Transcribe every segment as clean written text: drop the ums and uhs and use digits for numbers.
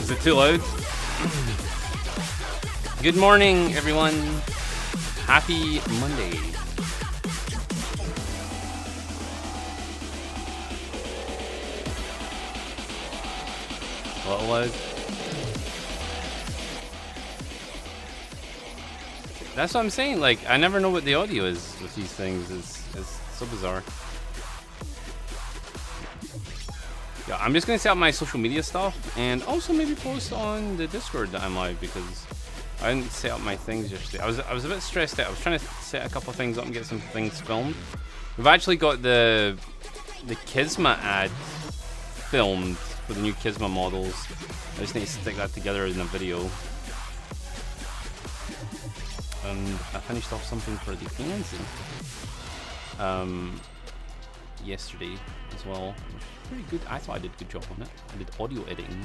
Is it too loud? Good morning, everyone. Happy Monday. A little loud. That's what I'm saying. Like, I never know what the audio is with these things. It's so bizarre. Yeah, I'm just gonna set up my social media stuff and also maybe post on the Discord that I'm live because I didn't set up my things yesterday. I was a bit stressed out. I was trying to set a couple of things up and get some things filmed. We've actually got the Kisma ad filmed for the new Kisma models. I just need to stick that together in a video. And I finished off something for the Anzi yesterday as well. Pretty good. I thought I did a good job on it. I did audio editing.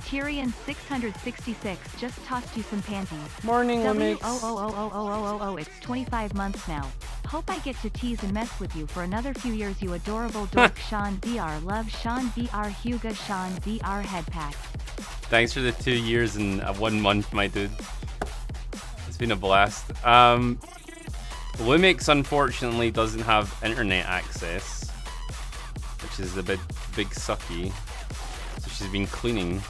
Tyrion 666 just tossed you some panties. Morning, Limix. Oh, it's 25 months now. Hope I get to tease and mess with you for another few years, you adorable dork. Sean VR. Love Sean VR. Huga Sean VR headpack. Thanks for the 2 years and 1 month, my dude. It's been a blast. Lumix unfortunately doesn't have internet access, which is a bit big sucky. So she's been cleaning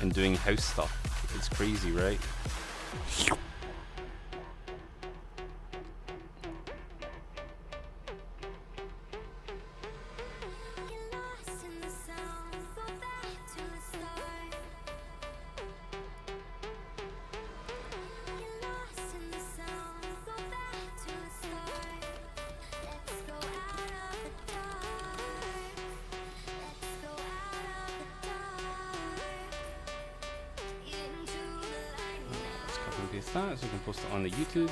and doing house stuff. It's crazy, right? That so we can post it on the YouTube.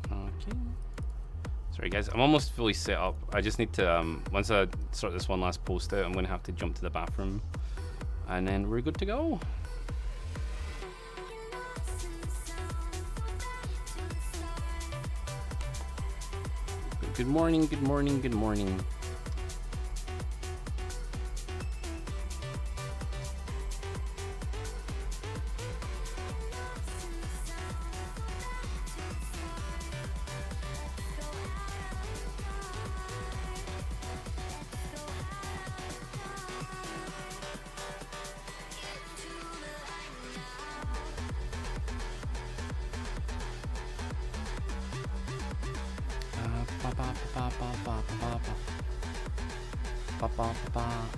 Okay. Sorry guys, I'm almost fully set up. I just need to once I sort this one last post out, I'm gonna have to jump to the bathroom and then we're good to go. Good morning, good morning, good morning.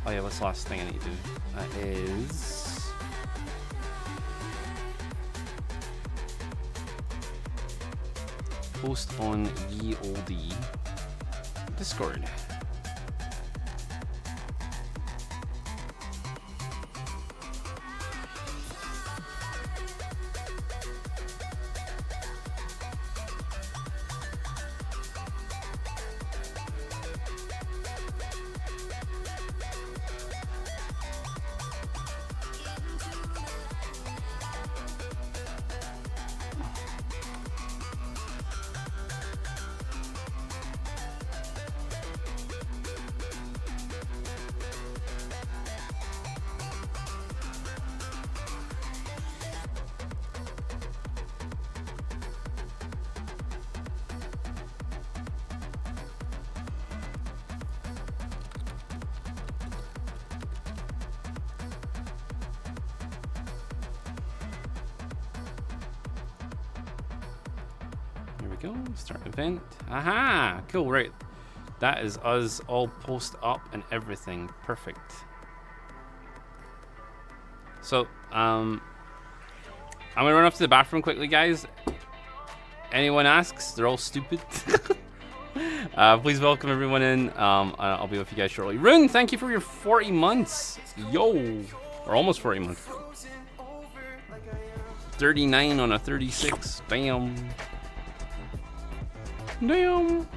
Oh yeah, what's the last thing I need to do? That is post on VOD Discord. go. Start event. Aha! Cool, right. That is us all post up and everything. Perfect. So, I'm gonna run up to the bathroom quickly, guys. Anyone asks, they're all stupid. Please welcome everyone in. I'll be with you guys shortly. Rune, thank you for your 40 months. Yo! Or almost 40 months. 39 on a 36. Damn. Damn.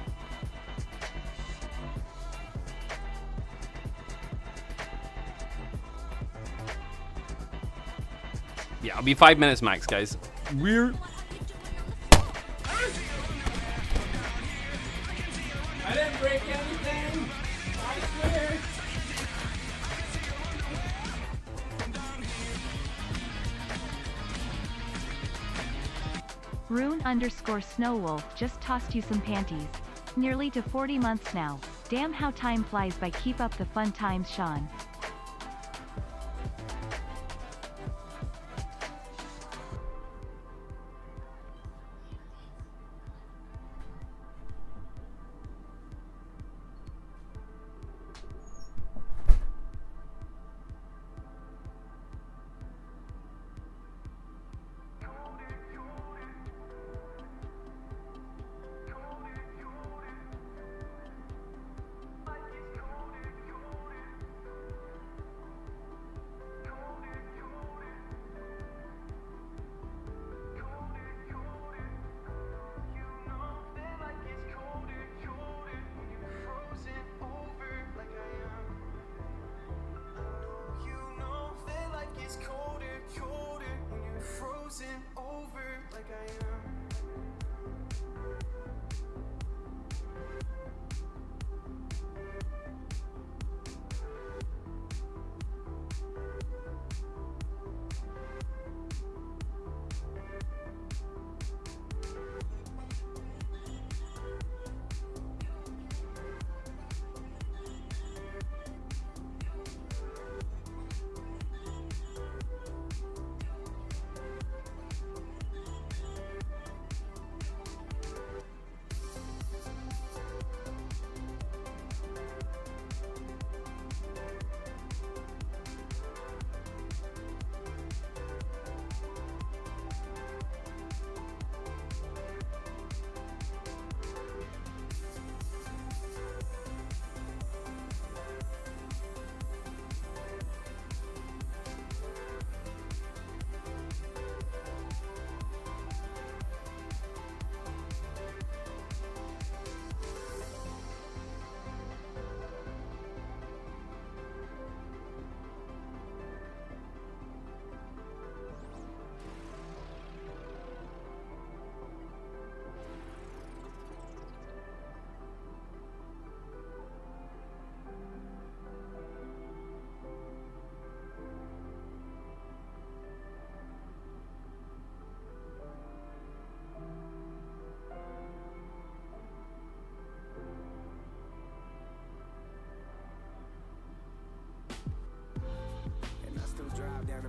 Yeah, I'll be 5 minutes max, guys. Weird. I didn't break anything. I swear. Rune_Snowwolf just tossed you some panties. Nearly to 40 months now. Damn how time flies by. Keep up the fun times, Sean.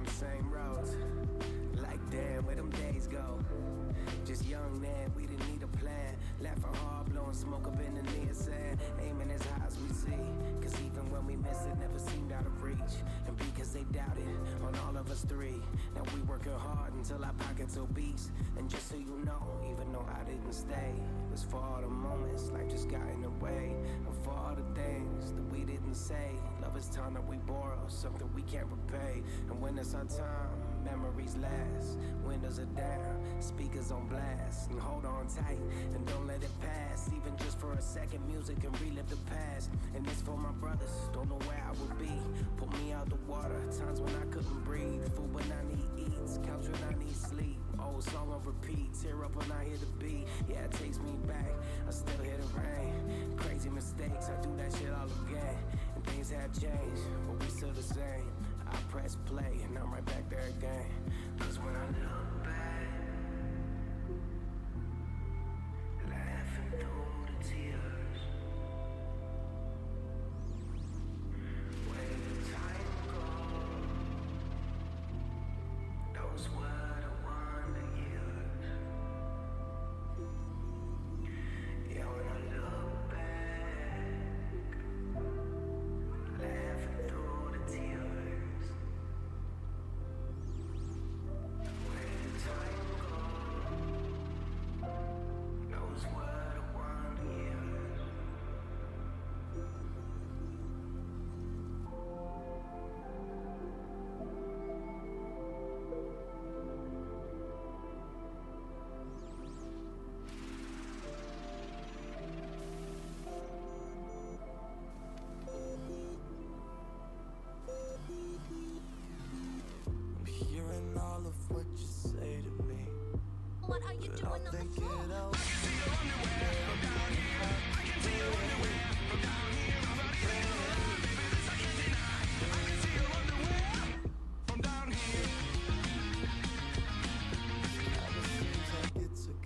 Same roads, like damn, where them days go? Just young man, we didn't need a plan. Laughing hard, blowing smoke up in the near sand. Aiming as high as we see, cause even when we miss it, never seemed out of reach. And because they doubted on all of us three. Now we working hard until our pockets obese. And just so you know, even though I didn't stay, it was for all the moments life just got in the way. And for all the things that we didn't say. Love is time that we borrow, something we can't repay. And when it's our time, memories last. Windows are down, speakers on blast. And hold on tight, and don't let it pass. Even just for a second, music can relive the past. And it's for my brothers, don't know where I would be. Pull me out the water, times when I couldn't breathe. Food when I need eats, couch when I need sleep. Old song on repeat, tear up when I hear the beat. Yeah, it takes me back, I still hear the rain. Crazy mistakes, I do that shit all again. And things have changed, but we still the same. I press play, and I'm right back there again. Cause when I look back, laughing through the tears, where did time go? Those were the wonder years.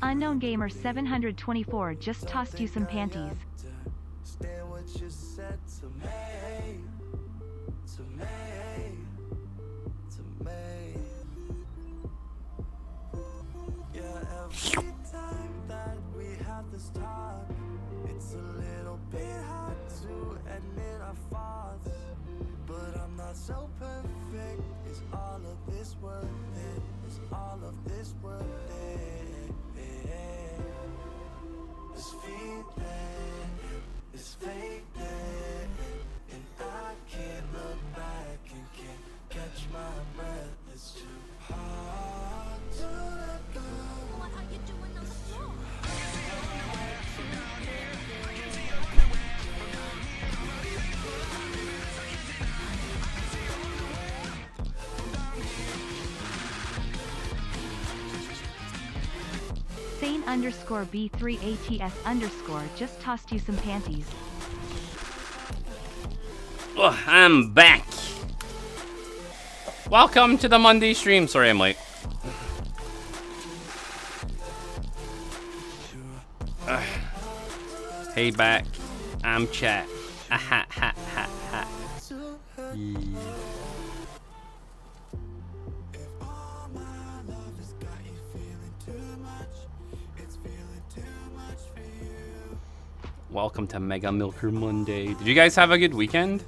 Unknown Gamer 724 just tossed you some panties. Stand what you said to me, to me, to me. Yeah, every time that we have this talk, it's a little bit hard to admit our faults. But I'm not so perfect. Is all of this worth it? Is all of this worth it? This feeling is fading, and I can't look back and can't catch my breath. It's too hard to let go. What are you doing on the floor? Sane underscore B3ATS underscore just tossed you some panties. Oh, I'm back. Welcome to the Monday stream. Sorry, I'm late. Hey, back. I'm chat. Ha ha ha ha. Yeah. Welcome to Mega Milker Monday. Did you guys have a good weekend?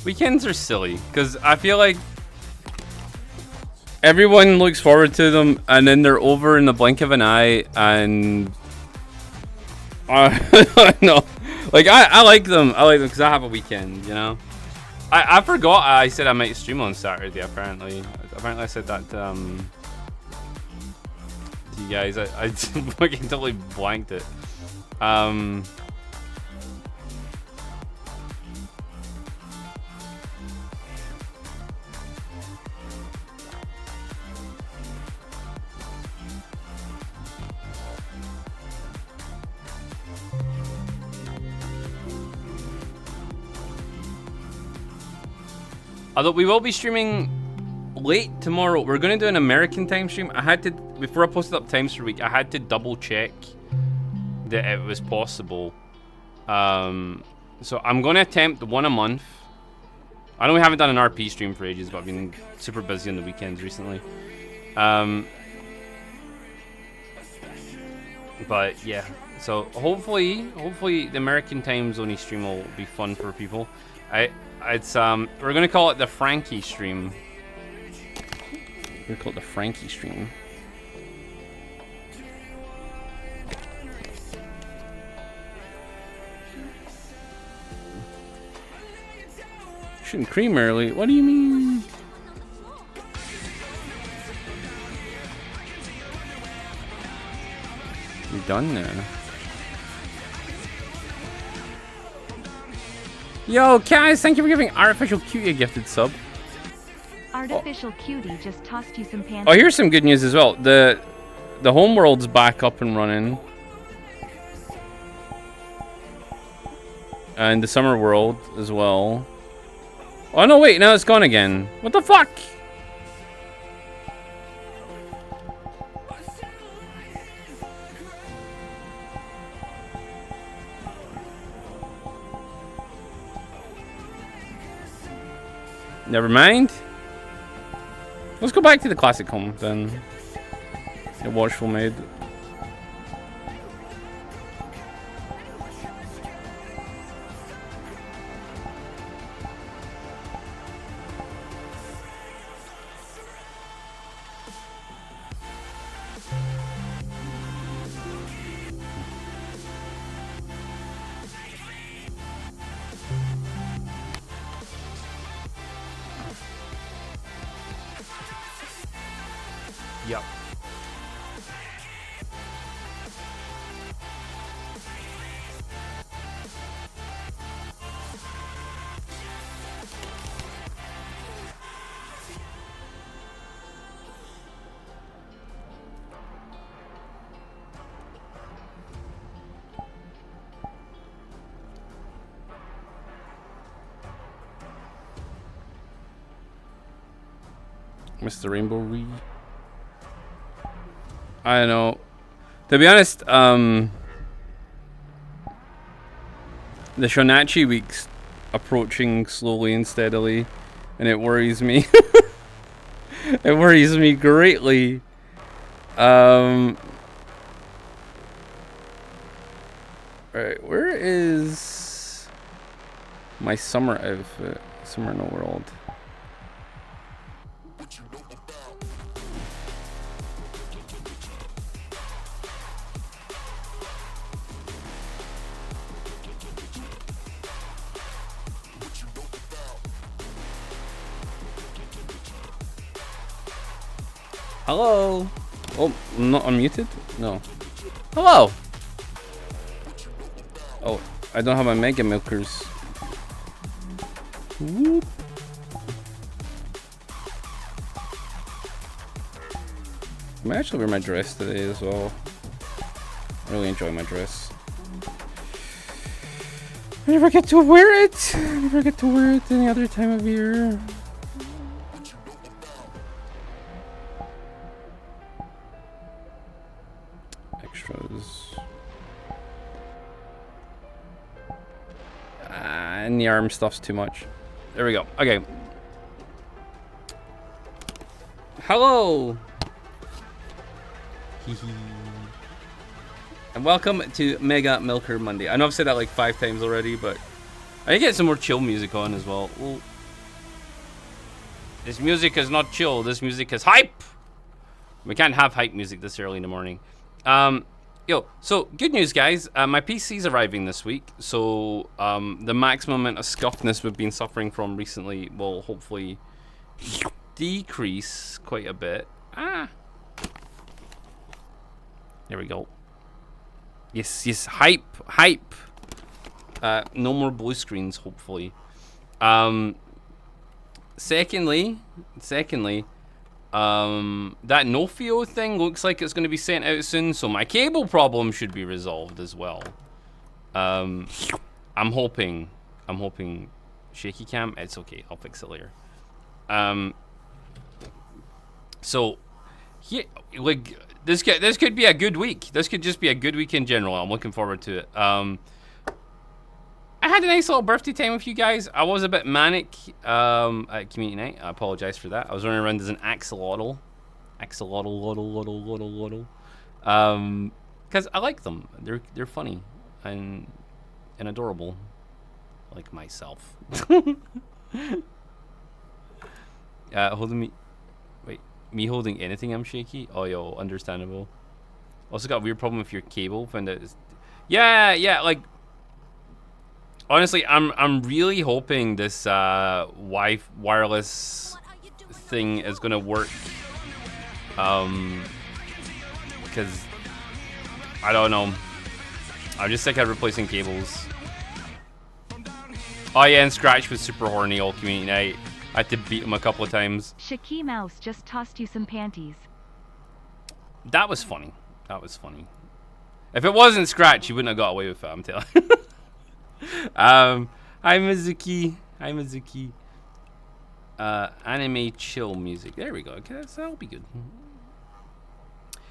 Weekends are silly because I feel like everyone looks forward to them and then they're over in the blink of an eye, and no, like I like them. I like them because I have a weekend, you know. I forgot I said I might stream on Saturday. Apparently I said that to you guys. I fucking totally blanked it. Although we will be streaming late tomorrow. We're going to do an American time stream. I had to, before I posted up times for week, I had to double check that it was possible. So I'm going to attempt one a month. I know we haven't done an RP stream for ages, but I've been super busy on the weekends recently. But yeah, so hopefully the American time zone stream will be fun for people. We're gonna call it the Frankie stream. We're gonna call it the Frankie stream. Shouldn't cream early. What do you mean? You're done now. Yo, guys, thank you for giving Artificial Cutie a gifted sub. Artificial Cutie just tossed you some panties. Oh, here's some good news as well. The homeworld's back up and running. And the summer world as well. Oh no, wait, now it's gone again. What the fuck? Never mind. Let's go back to the classic home then. The watchful maid. Yep. Mr. Rainbow Re. I don't know. To be honest, the Shonachi week's approaching slowly and steadily, and it worries me. It worries me greatly. Right, where is my summer outfit? Summer in the world. Hello. Oh, I'm not unmuted? No. Hello. Oh, I don't have my Mega Milkers. Whoop. I might actually wear my dress today as well. I really enjoy my dress. I never get to wear it. I never get to wear it any other time of year. Extras. And the arm stuff's too much. There we go. Okay. Hello. And welcome to Mega Milker Monday. I know I've said that like 5 times already, but I need to get some more chill music on as well. Ooh. This music is not chill. This music is hype. We can't have hype music this early in the morning. So good news, guys. My PC's arriving this week, so the maximum amount of scuffness we've been suffering from recently will hopefully decrease quite a bit. There we go. Yes, hype. No more blue screens, hopefully. Secondly, that Nofio thing looks like it's going to be sent out soon, so my cable problem should be resolved as well. I'm hoping. Shaky cam, it's okay. I'll fix it later. So, yeah, like this could be a good week. This could just be a good week in general. I'm looking forward to it. I had a nice little birthday time with you guys. I was a bit manic at community night. I apologize for that. I was running around as an axolotl. Because I like them. They're funny and adorable, like myself. Holding me. Wait, me holding anything? I'm shaky. Oh, yo, understandable. Also got a weird problem with your cable. Found out. Yeah. Like. Honestly, I'm really hoping this wireless thing is gonna work. Because I don't know. I'm just sick of replacing cables. Oh yeah, and Scratch was super horny all community night. I had to beat him a couple of times. Shaki Mouse just tossed you some panties. That was funny. If it wasn't Scratch, you wouldn't have got away with it, I'm telling you. Hi Mizuki. Anime chill music. There we go. Okay, that'll be good.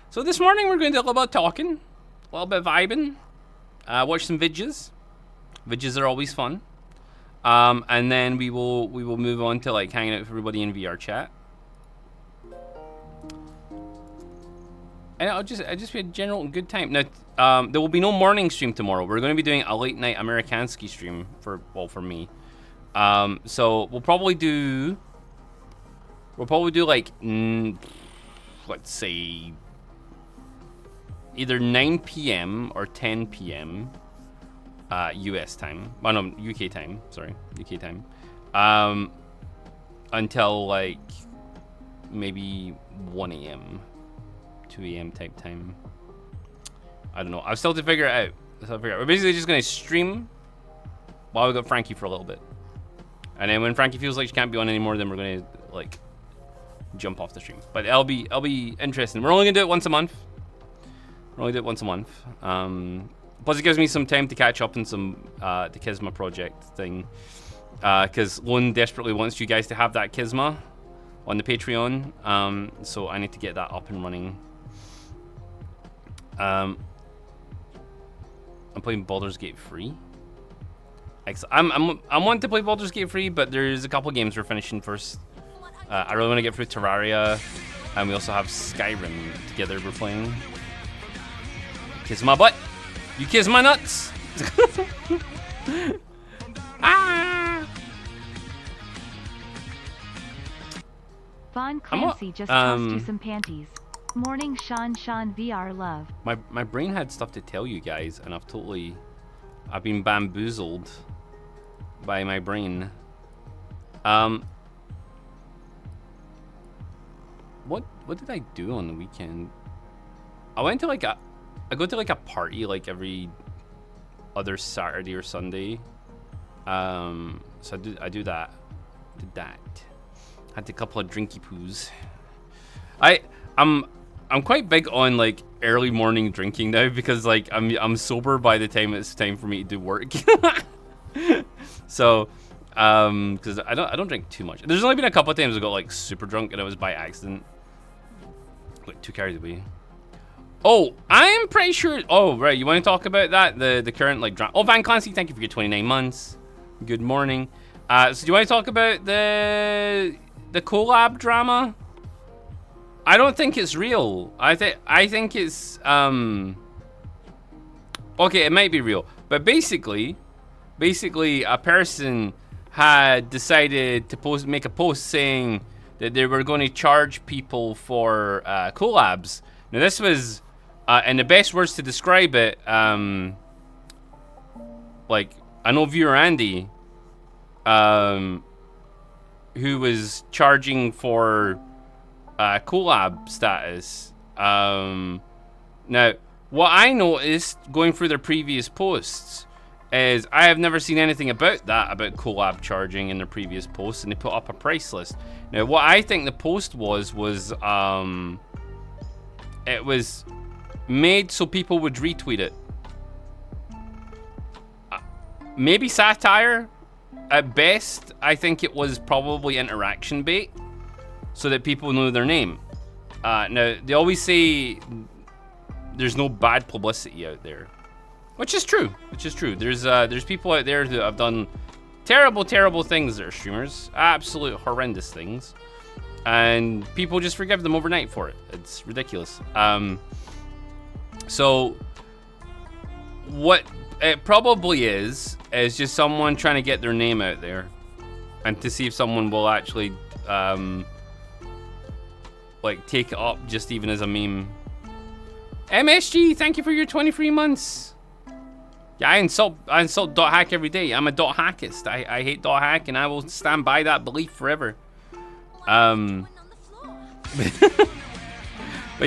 So this morning we're going to do a little bit of talking, a little bit of vibing, watch some vidges. Vidges are always fun. And then we will move on to like hanging out with everybody in VR chat. And it'll just be a general good time. Now, there will be no morning stream tomorrow. We're going to be doing a late night Amerikanski stream for me. So we'll probably do like let's say either 9 p.m. or 10 p.m. US time. Oh no, UK time. Sorry, UK time. Until like maybe 1 a.m. 2 a.m. type time. I don't know. I've still to figure it out. We're basically just gonna stream while we got Frankie for a little bit, and then when Frankie feels like she can't be on anymore, then we're gonna like jump off the stream. But it'll be interesting. We're only gonna do it once a month. Plus it gives me some time to catch up on some the Kisma project thing, because Lone desperately wants you guys to have that Kisma on the Patreon. So I need to get that up and running. I'm playing Baldur's Gate free. I'm wanting to play Baldur's Gate free, but there's a couple games we're finishing first. I really want to get through Terraria, and we also have Skyrim together we're playing. Kiss my butt! You kiss my nuts! Ah! Von Clancy just tossed you some panties. Morning, Sean VR love. My brain had stuff to tell you guys, and I've been bamboozled by my brain. What did I do on the weekend? I go to like a party like every other Saturday or Sunday. So I do that. Did that. Had a couple of drinky poos. I'm quite big on like early morning drinking now, because like I'm sober by the time it's time for me to do work. So because I don't drink too much. There's only been a couple of times I got like super drunk, and it was by accident. Like 2 carried away. Oh, I'm pretty sure. Oh, right. You want to talk about that? The current like drama. Oh, Van Clancy, thank you for your 29 months. Good morning. So do you want to talk about the collab drama? I don't think it's real. I think it's okay, it might be real. But basically a person had decided to make a post saying that they were going to charge people for collabs. Now this was and the best words to describe it, like I know viewer Andy, who was charging for collab status. Now, what I noticed going through their previous posts is I have never seen anything about collab charging in their previous posts, and they put up a price list. Now, what I think the post was it was made so people would retweet it. Maybe satire. At best, I think it was probably interaction bait, so that people know their name. Now, they always say there's no bad publicity out there, which is true. There's people out there who have done terrible things that are streamers, absolute horrendous things, and people just forgive them overnight for it. It's ridiculous. So what it probably is just someone trying to get their name out there, and to see if someone will actually like take it up just even as a meme. MSG, thank you for your 23 months. Yeah, I insult .hack every day. I'm a .hackist. I hate .hack, and I will stand by that belief forever. But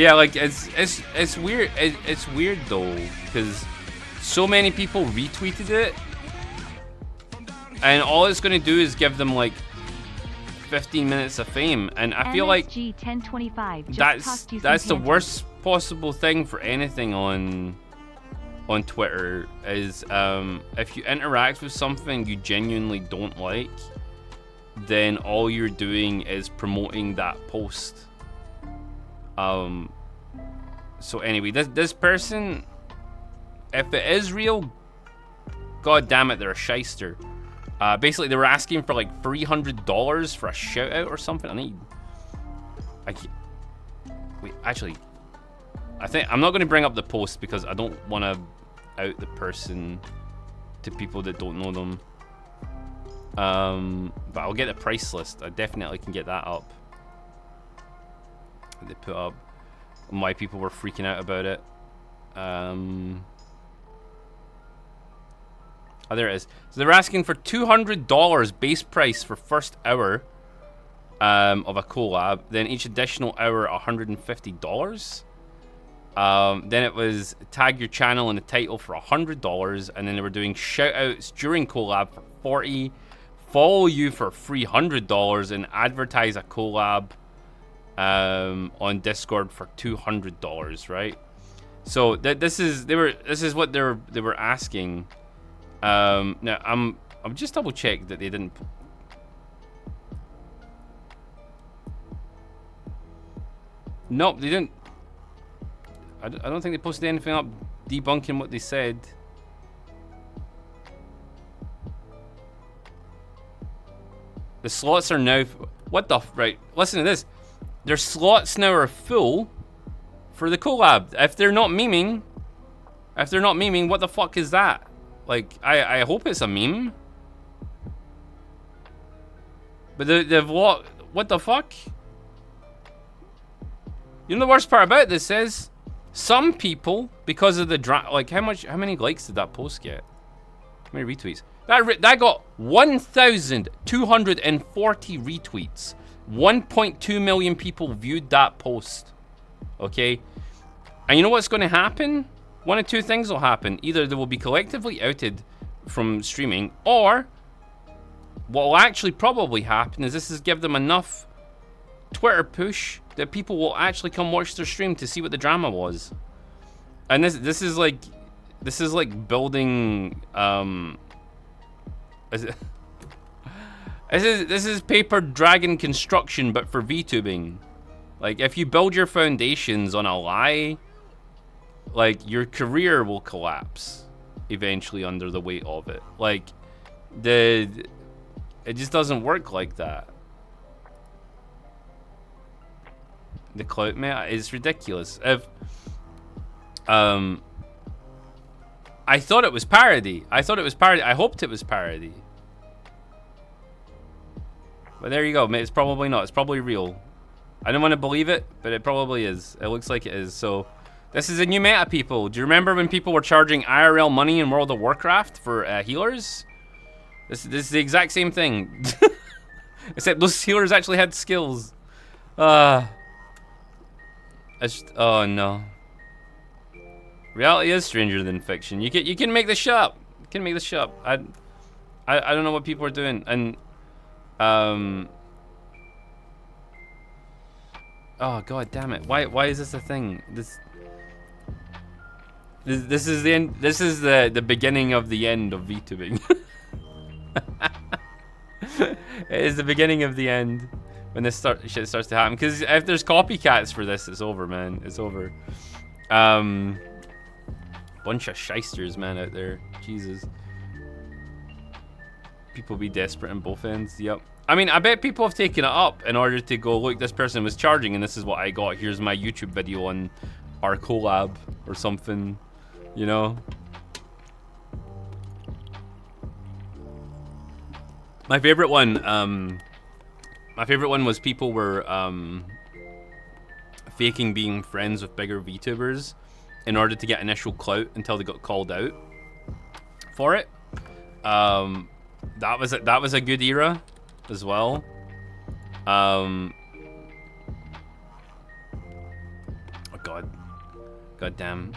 yeah, like it's weird. It's weird though, because so many people retweeted it, and all it's gonna do is give them like 15 minutes of fame, and I feel like 1025 that's the worst possible thing for anything on Twitter is if you interact with something you genuinely don't like, then all you're doing is promoting that post. So anyway, this person, if it is real, god damn it, they're a shyster. Basically, they were asking for like $300 for a shout out or something. Wait, actually, I think I'm not going to bring up the post because I don't want to out the person to people that don't know them. But I'll get the price list. I definitely can get that up. They put up and why people were freaking out about it. Oh, there it is. So they're asking for $200 base price for first hour of a collab. Then each additional hour, $150. Then it was tag your channel in the title for $100, and then they were doing shout outs during collab for 40, follow you for $300, and advertise a collab on Discord for $200, right? So this is what they were asking. Now I'm just double check that they didn't. Nope, they didn't. I don't think they posted anything up debunking what they said. The slots are now... What the... Right, listen to this. Their slots now are full for the collab. If they're not memeing... what the fuck is that? Like, I hope it's a meme. But they've what the fuck? You know the worst part about this is... Some people, because of the like, how many likes did that post get? How many retweets? That got 1,240 retweets. 1.2 million people viewed that post. Okay? And you know what's going to happen? One of two things will happen. Either they will be collectively outed from streaming, or what will actually probably happen is this is give them enough Twitter push that people will actually come watch their stream to see what the drama was. And this is like building this is paper dragon construction, but for VTubing. Like, if you build your foundations on a lie, like, your career will collapse eventually under the weight of it. Like, it just doesn't work like that. The clout meta is ridiculous. If I thought it was parody. I hoped it was parody. But there you go, mate. It's probably not. It's probably real. I don't want to believe it, but it probably is. It looks like it is. So this is a new meta, people. Do you remember when people were charging IRL money in World of Warcraft for healers? This is the exact same thing. Except those healers actually had skills. Oh no. Reality is stranger than fiction. You can make this shit up. You can make this shit up. I don't know what people are doing. And oh god damn it. Why is this a thing? This is the end. This is the beginning of the end of VTubing. It is the beginning of the end. When this shit starts to happen, because if there's copycats for this, it's over, man. It's over. Bunch of shysters, man, out there. Jesus. People be desperate on both ends. Yep. I mean, I bet people have taken it up in order to go, look, this person was charging, and this is what I got. Here's my YouTube video on our collab or something. You know. My favorite one. My favorite one was people were faking being friends with bigger VTubers in order to get initial clout until they got called out for it. That was a good era as well. Oh god, damn.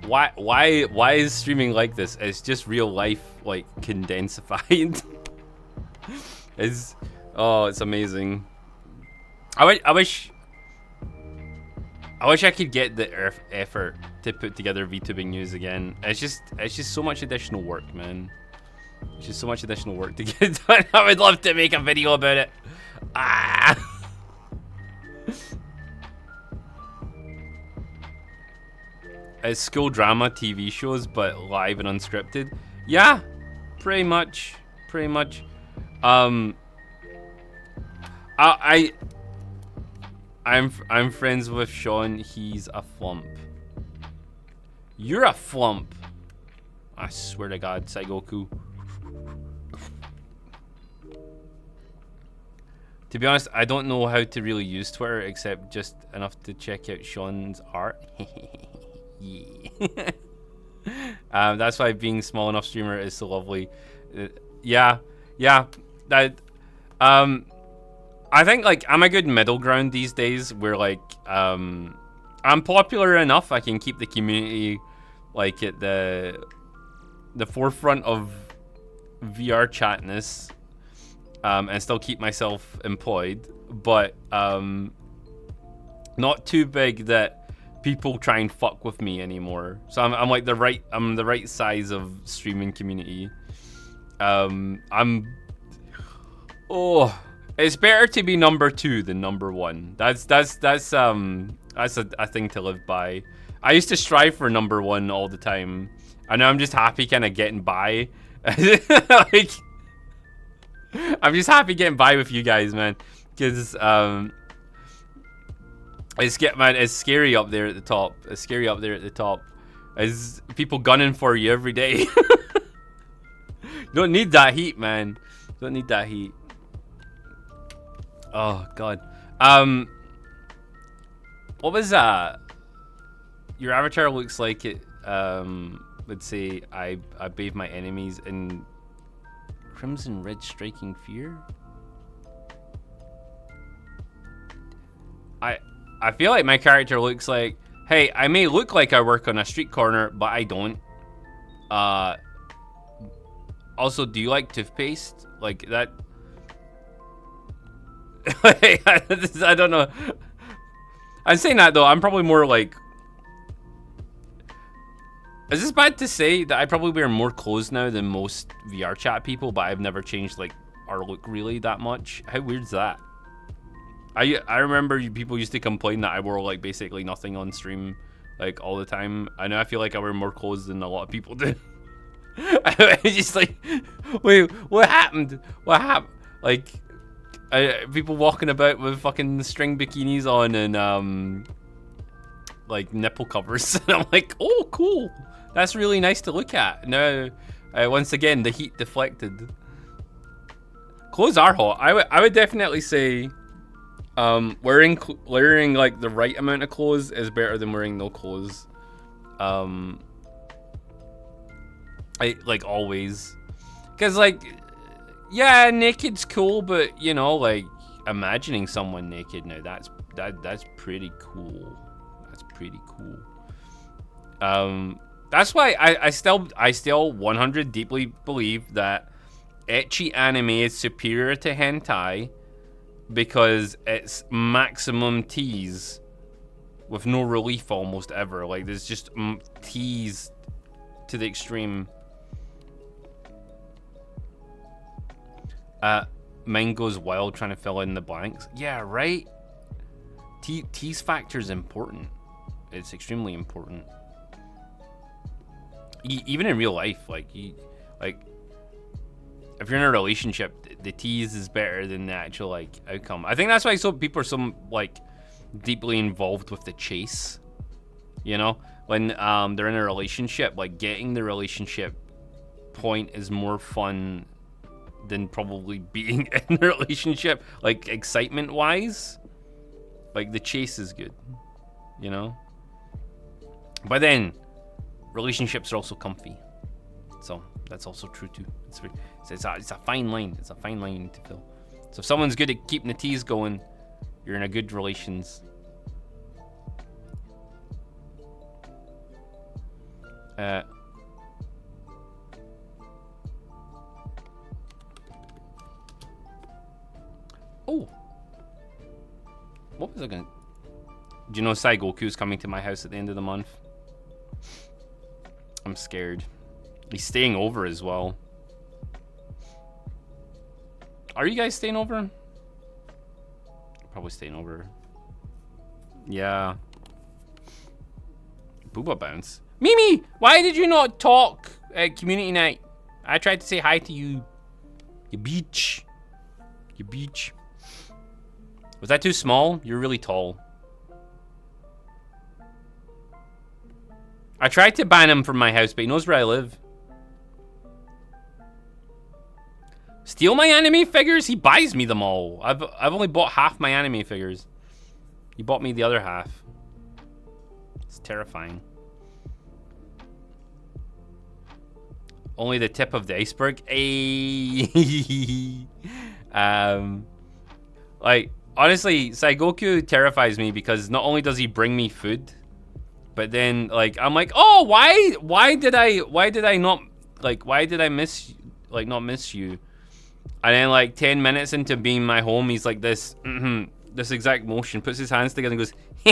Why is streaming like this? It's just real life, like, condensified. It's amazing. I wish I could get the effort to put together VTubing news again. It's just so much additional work, man. It's just so much additional work to get done. I would love to make a video about it. It's school drama TV shows, but live and unscripted. Yeah, pretty much. I'm friends with Sean. He's a flump. You're a flump. I swear to God, Saigoku. To be honest, I don't know how to really use Twitter except just enough to check out Sean's art. Yeah. That's why being small enough streamer is so lovely. Yeah. That I think like I'm a good middle ground these days where like I'm popular enough I can keep the community like at the forefront of VR chatness and still keep myself employed, but not too big that people try and fuck with me anymore. So I'm like the right size of streaming community. It's better to be number 2 than number 1. That's a thing to live by. I used to strive for number 1 all the time. I know I'm just happy kind of getting by. Like, I'm just happy getting by with you guys, man. Because it's scary up there at the top. It's scary up there at the top. There's people gunning for you every day. You don't need that heat, man. You don't need that heat. Oh god. What was that? Your avatar looks like it would say I bathe my enemies in crimson red striking fear. I feel like my character looks like, hey, I may look like I work on a street corner, but I don't. Also, do you like toothpaste? Like that. I don't know. I'm saying that though. I'm probably more like. Is this bad to say that I probably wear more clothes now than most VR chat people, but I've never changed like our look really that much? How weird's that? I remember people used to complain that I wore like basically nothing on stream like all the time. I know I feel like I wear more clothes than a lot of people do. I just like, wait, what happened? What happened? Like, people walking about with fucking string bikinis on and like nipple covers. And I'm like, oh, cool. That's really nice to look at. Now, once again, the heat deflected. Clothes are hot. I would definitely say wearing like the right amount of clothes is better than wearing no clothes. Like always, because like, yeah, naked's cool, but you know, like imagining someone naked now, that's pretty cool. That's pretty cool. That's why I still 100 deeply believe that ecchi anime is superior to hentai because it's maximum tease with no relief almost ever. Like there's just tease to the extreme. Mine goes wild trying to fill in the blanks. Yeah, right? Tease factor is important. It's extremely important. Even in real life, like if you're in a relationship, the tease is better than the actual like outcome. I think that's why people are so like deeply involved with the chase. You know, when they're in a relationship, like getting the relationship point is more fun than probably being in a relationship, like excitement wise. Like the chase is good, you know. But then relationships are also comfy, so that's also true too. It's a fine line. It's a fine line you need to fill. So if someone's good at keeping the tease going, you're in a good relations. Oh, what was I gonna? Do you know Saigoku's coming to my house at the end of the month? I'm scared. He's staying over as well. Are you guys staying over? Probably staying over. Yeah. Booba bounce. Mimi, why did you not talk at community night? I tried to say hi to you. You beach. You beach. Was that too small? You're really tall. I tried to ban him from my house, but he knows where I live. Steal my anime figures? He buys me them all. I've only bought half my anime figures. He bought me the other half. It's terrifying. Only the tip of the iceberg. Ayy. Like, honestly, Saigoku terrifies me because not only does he bring me food, but then like I'm like, oh, why did I not like why did I miss not miss you? And then like 10 minutes into being my home, he's like this this exact motion, puts his hands together and goes, I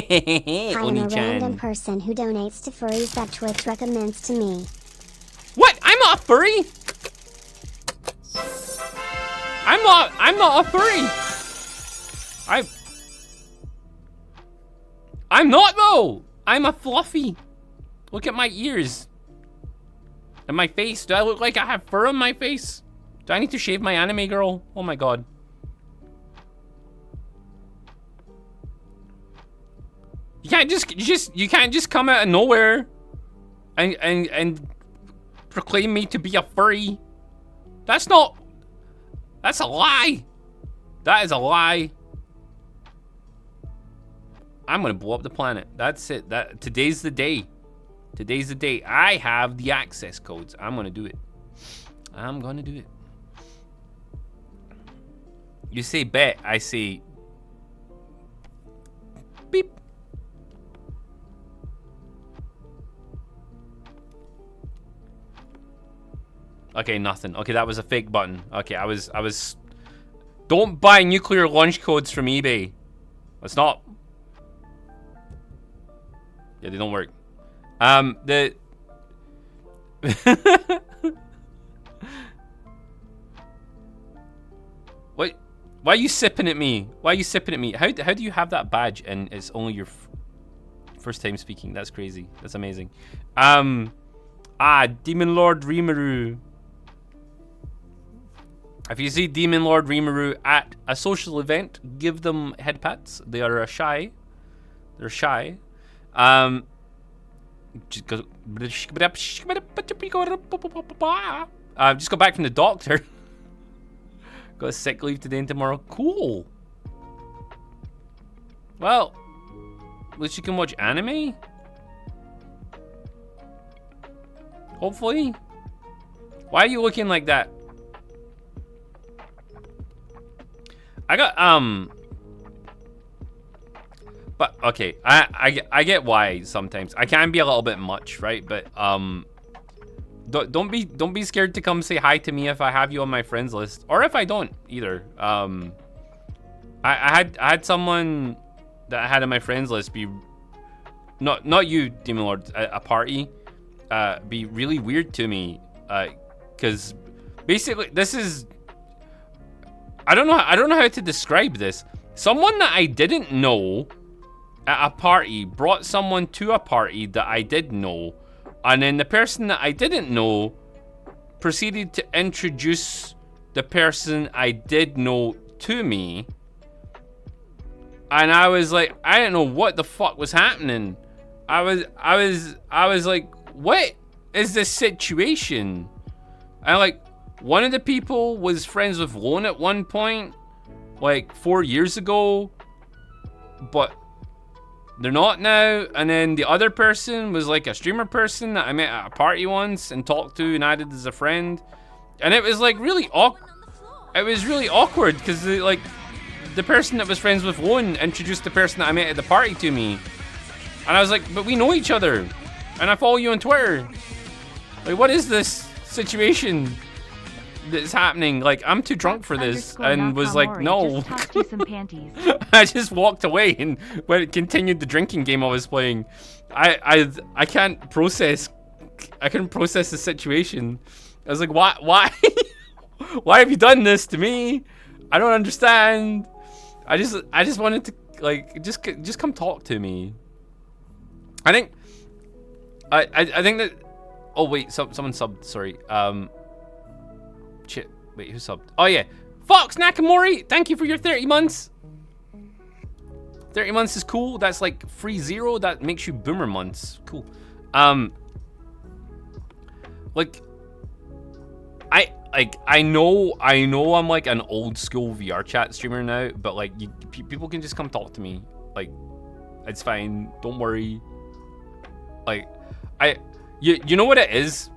am a Oni-chan. random person who donates to furries that Twitch recommends to me. What? I'm not a furry. I'm not a furry. I'm not though. I'm a fluffy. Look at my ears. And my face. Do I look like I have fur on my face? Do I need to shave my anime girl? Oh my god. You can't just come out of nowhere and proclaim me to be a furry. That's a lie. That is a lie. I'm gonna blow up the planet. That's it. Today's the day. Today's the day. I have the access codes. I'm gonna do it. I'm gonna do it. You say bet, I say beep. Okay, nothing. Okay, that was a fake button. Okay, I was don't buy nuclear launch codes from eBay. That's not. Yeah, they don't work. What? Why are you sipping at me? Why are you sipping at me? How do you have that badge and it's only your first time speaking? That's crazy. That's amazing. Demon Lord Rimuru. If you see Demon Lord Rimuru at a social event, give them head pats. They are shy. They're shy. Just go back from the doctor. Got a sick leave today and tomorrow. Cool. Well, at least you can watch anime. Hopefully. Why are you looking like that? I got but okay, I get why sometimes I can be a little bit much, right? But don't be scared to come say hi to me if I have you on my friends list, or if I don't either. I had someone that I had on my friends list be not you, Demon Lord, a party be really weird to me, because basically this is I don't know how to describe this. Someone that I didn't know at a party brought someone to a party that I did know, and then the person that I didn't know proceeded to introduce the person I did know to me, and I was like, I didn't know what the fuck was happening. I was like, what is this situation? And like, one of the people was friends with Lone at one point, like 4 years ago, but they're not now. And then the other person was like a streamer person that I met at a party once and talked to and added as a friend. And it was like really awkward. It was really awkward because like the person that was friends with Lone introduced the person that I met at the party to me. And I was like, but we know each other. And I follow you on Twitter. Like, what is this situation that's happening? Like, I'm too drunk for this. And was like, no. I just walked away and continued the drinking game I was playing. I can't process. I couldn't process the situation. I was like, why? Why have you done this to me? I don't understand. I just wanted to like just come talk to me. I think that. Oh wait, someone subbed. Sorry. Shit. Wait, who subbed? Oh yeah, Fox Nakamori. Thank you for your 30 months. 30 months is cool. That's like free 0. That makes you boomer months. Cool. Like, I know I'm like an old school VR chat streamer now, but like people can just come talk to me. Like, it's fine. Don't worry. Like, you know what it is?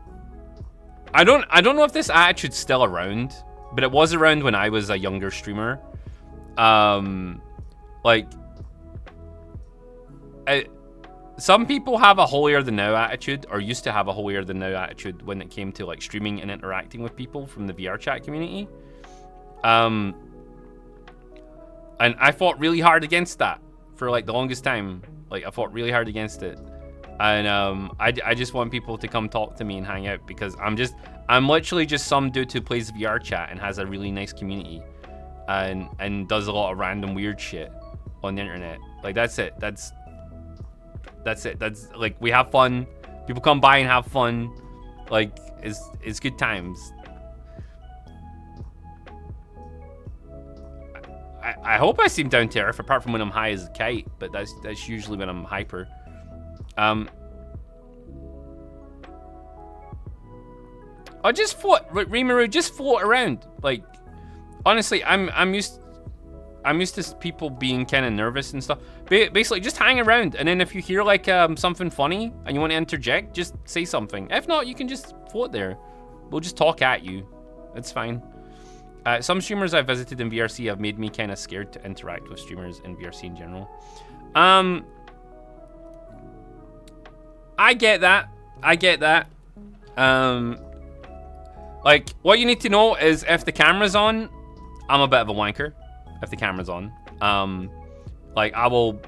I don't know if this attitude's still around, but it was around when I was a younger streamer. Like, some people have a holier than thou attitude, or used to have a holier than thou attitude when it came to like streaming and interacting with people from the VR chat community. And I fought really hard against that for like the longest time. Like, I fought really hard against it. And I just want people to come talk to me and hang out, because I'm literally just some dude who plays VR chat and has a really nice community and does a lot of random weird shit on the internet. Like, that's it. That's it. That's like, we have fun. People come by and have fun. Like, it's good times. I hope I seem down to earth, apart from when I'm high as a kite, but that's usually when I'm hyper. I just float, Rimuru, just float around. Like, honestly, I'm used to people being kind of nervous and stuff. Basically, just hang around, and then if you hear like something funny and you want to interject, just say something. If not, you can just float there. We'll just talk at you. It's fine. Some streamers I've visited in VRC have made me kind of scared to interact with streamers in VRC in general. I get that. Like, what you need to know is if the camera's on, I'm a bit of a wanker. If the camera's on, like, I will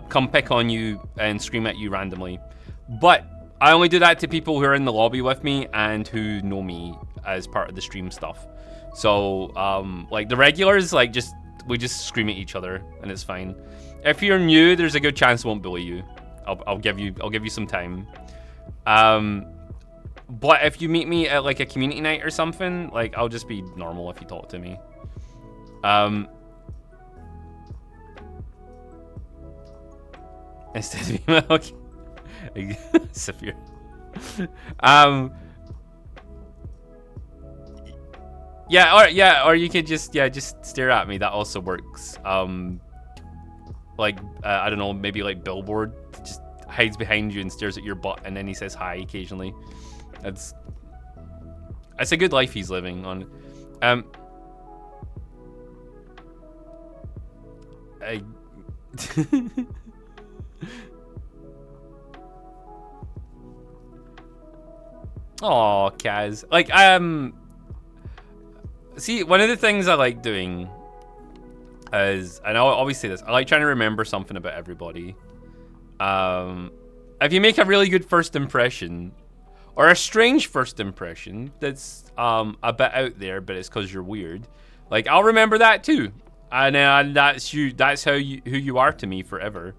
come pick on you and scream at you randomly. But I only do that to people who are in the lobby with me and who know me as part of the stream stuff. So, like, the regulars, like, we just scream at each other and it's fine. If you're new, there's a good chance I won't bully you. I'll give you some time. But if you meet me at like a community night or something, like, I'll just be normal if you talk to me. Instead of email, okay. Saphir. Or you could just stare at me. That also works. Like, I don't know, maybe like Billboard just hides behind you and stares at your butt, and then he says hi occasionally. It's a good life he's living on. Oh, Kaz. Like, see, one of the things I like doing is, and I'll always say this, I like trying to remember something about everybody. If you make a really good first impression, or a strange first impression that's a bit out there, but it's because you're weird, like, I'll remember that too. And that's you. That's who you are to me forever.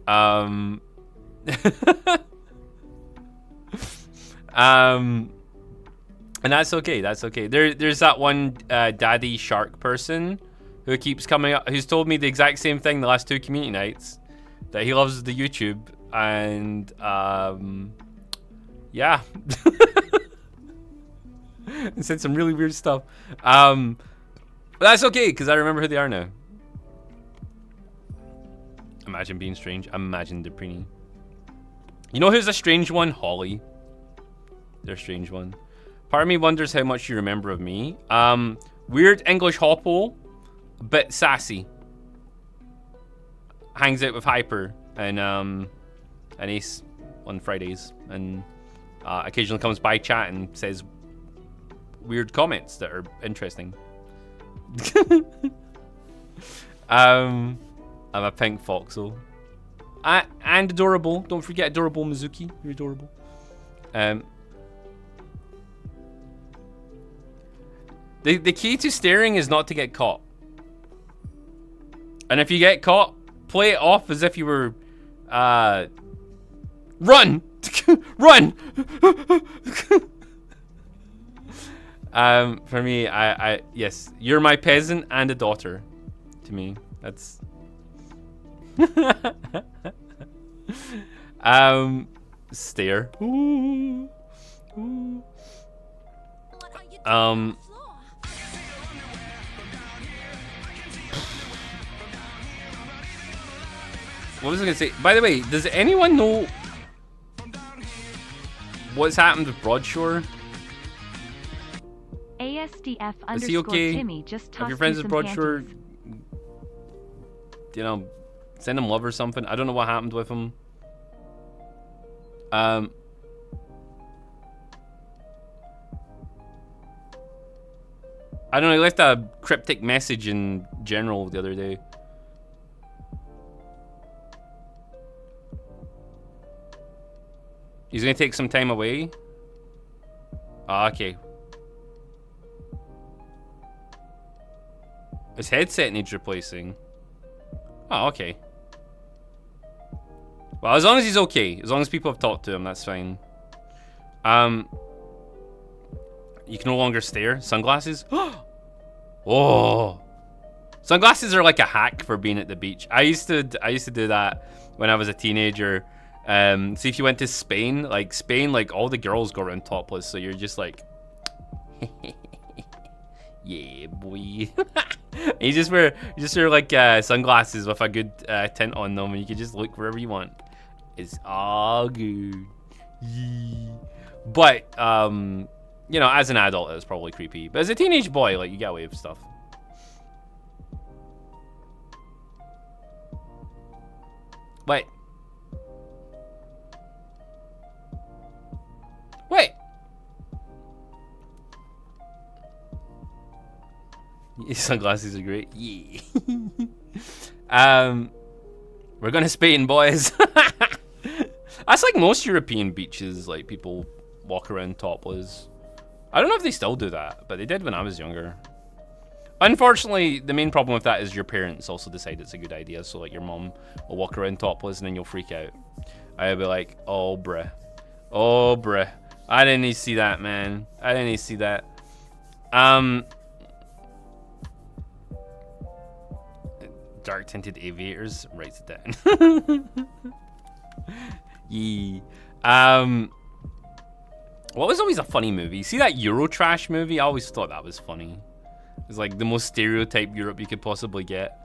And that's okay. That's okay. There's that one daddy shark person who keeps coming up, who's told me the exact same thing the last 2 community nights, that he loves the YouTube, and yeah, and said some really weird stuff. But that's okay, because I remember who they are now. Imagine being strange. Imagine Deprini. You know who's a strange one? Holly. They're a strange one. Part of me wonders how much you remember of me. Weird English hoppo, bit sassy. Hangs out with Hyper and Ace on Fridays, and occasionally comes by chat and says weird comments that are interesting. I'm a pink foxel. And adorable. Don't forget adorable Mizuki. You're adorable. The key to staring is not to get caught. And if you get caught, play it off as if you were run! Run! For me, yes, you're my peasant and a daughter. To me, that's stare. Ooh. Ooh. What was I gonna say? By the way, does anyone know what's happened with Broadshore? Aya TSDF Is he underscore okay? Timmy just If tossed your friends you with some broadshore, panties. you know, send him love or something. I don't know what happened with him. I don't know, he left a cryptic message in general the other day. He's gonna take some time away. Ah, okay. His headset needs replacing. Oh, okay. Well, as long as he's okay, as long as people have talked to him, that's fine. You can no longer stare. Sunglasses? Oh. Sunglasses are like a hack for being at the beach. I used to do that when I was a teenager. See, if you went to Spain, like all the girls go around topless, so you're just like, yeah, boy. you just wear like sunglasses with a good tint on them, and you can just look wherever you want. It's all good. Yeah. But you know, as an adult, it was probably creepy. But as a teenage boy, like, you get away with stuff. Wait. Wait. Your sunglasses are great. Yeah. We're gonna Spain, boys. That's like most European beaches. Like, people walk around topless. I don't know if they still do that, but they did when I was younger. Unfortunately, the main problem with that is your parents also decide it's a good idea. So, like, your mom will walk around topless and then you'll freak out. I'll be like, oh, bruh. Oh, bruh. I didn't need to see that, man. I didn't need to see that. Dark tinted aviators. Writes it down. Yeah. What was always a funny movie? See that Eurotrash movie? I always thought that was funny. It's like the most stereotyped Europe you could possibly get.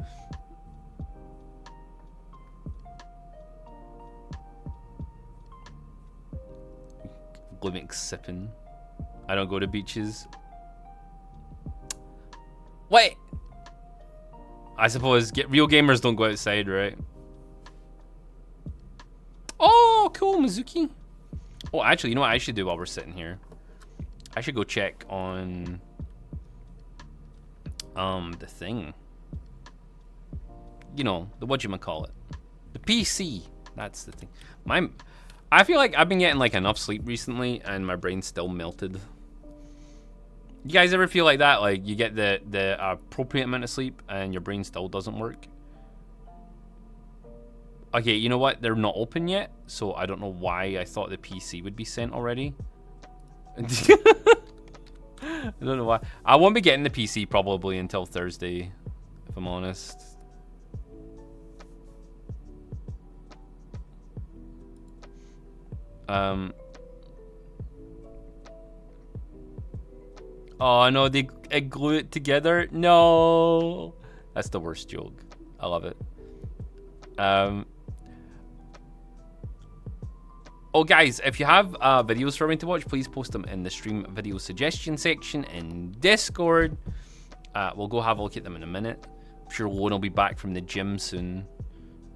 Glimmick sipping. I don't go to beaches. Wait! I suppose real gamers don't go outside, right? Oh, cool, Mizuki. Oh, actually, you know what I should do while we're sitting here? I should go check on the thing. You know, the whatchamacallit. The PC. That's the thing. I feel like I've been getting like enough sleep recently and my brain's still melted. You guys ever feel like that? Like, you get the appropriate amount of sleep and your brain still doesn't work? Okay, you know what? They're not open yet, so I don't know why I thought the PC would be sent already. I don't know why. I won't be getting the PC probably until Thursday, if I'm honest. Oh no, they glue it together? No! That's the worst joke. I love it. Oh guys, if you have videos for me to watch, please post them in the stream video suggestion section in Discord. We'll go have a look at them in a minute. I'm sure Lone will be back from the gym soon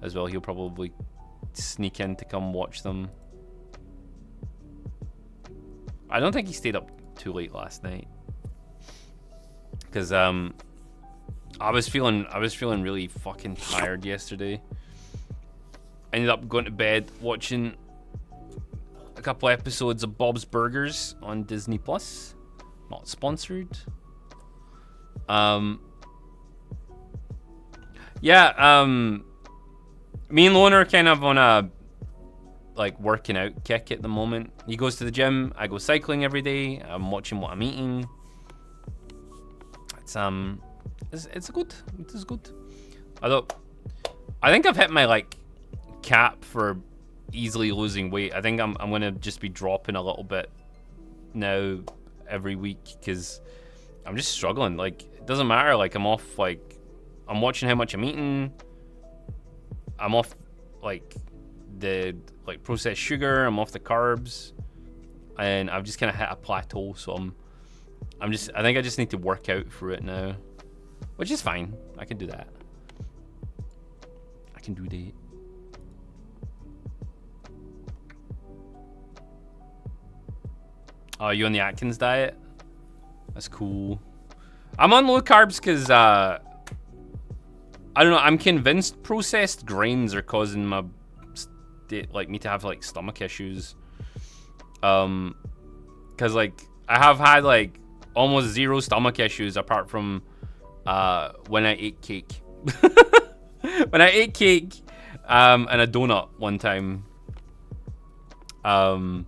as well. He'll probably sneak in to come watch them. I don't think he stayed up too late last night. Because I was feeling really fucking tired yesterday. I ended up going to bed watching a couple episodes of Bob's Burgers on Disney Plus. Not sponsored. Yeah, me and Lone are kind of on a like working out kick at the moment. He goes to the gym, I go cycling every day. I'm watching what I'm eating. It's good. It is good. Although I think I've hit my like cap for easily losing weight. I think I'm gonna just be dropping a little bit now every week because I'm just struggling. Like, it doesn't matter. Like, I'm off. Like, I'm watching how much I'm eating. I'm off like the processed sugar. I'm off the carbs, and I've just kind of hit a plateau. So I think I just need to work out through it now. Which is fine. I can do that. I can do that. Oh, you on the Atkins diet? That's cool. I'm on low carbs because, I don't know, I'm convinced processed grains are causing my, me to have, like, stomach issues. Because, like, I have had, like, almost zero stomach issues apart from, when I ate cake. When I ate cake, and a donut one time. And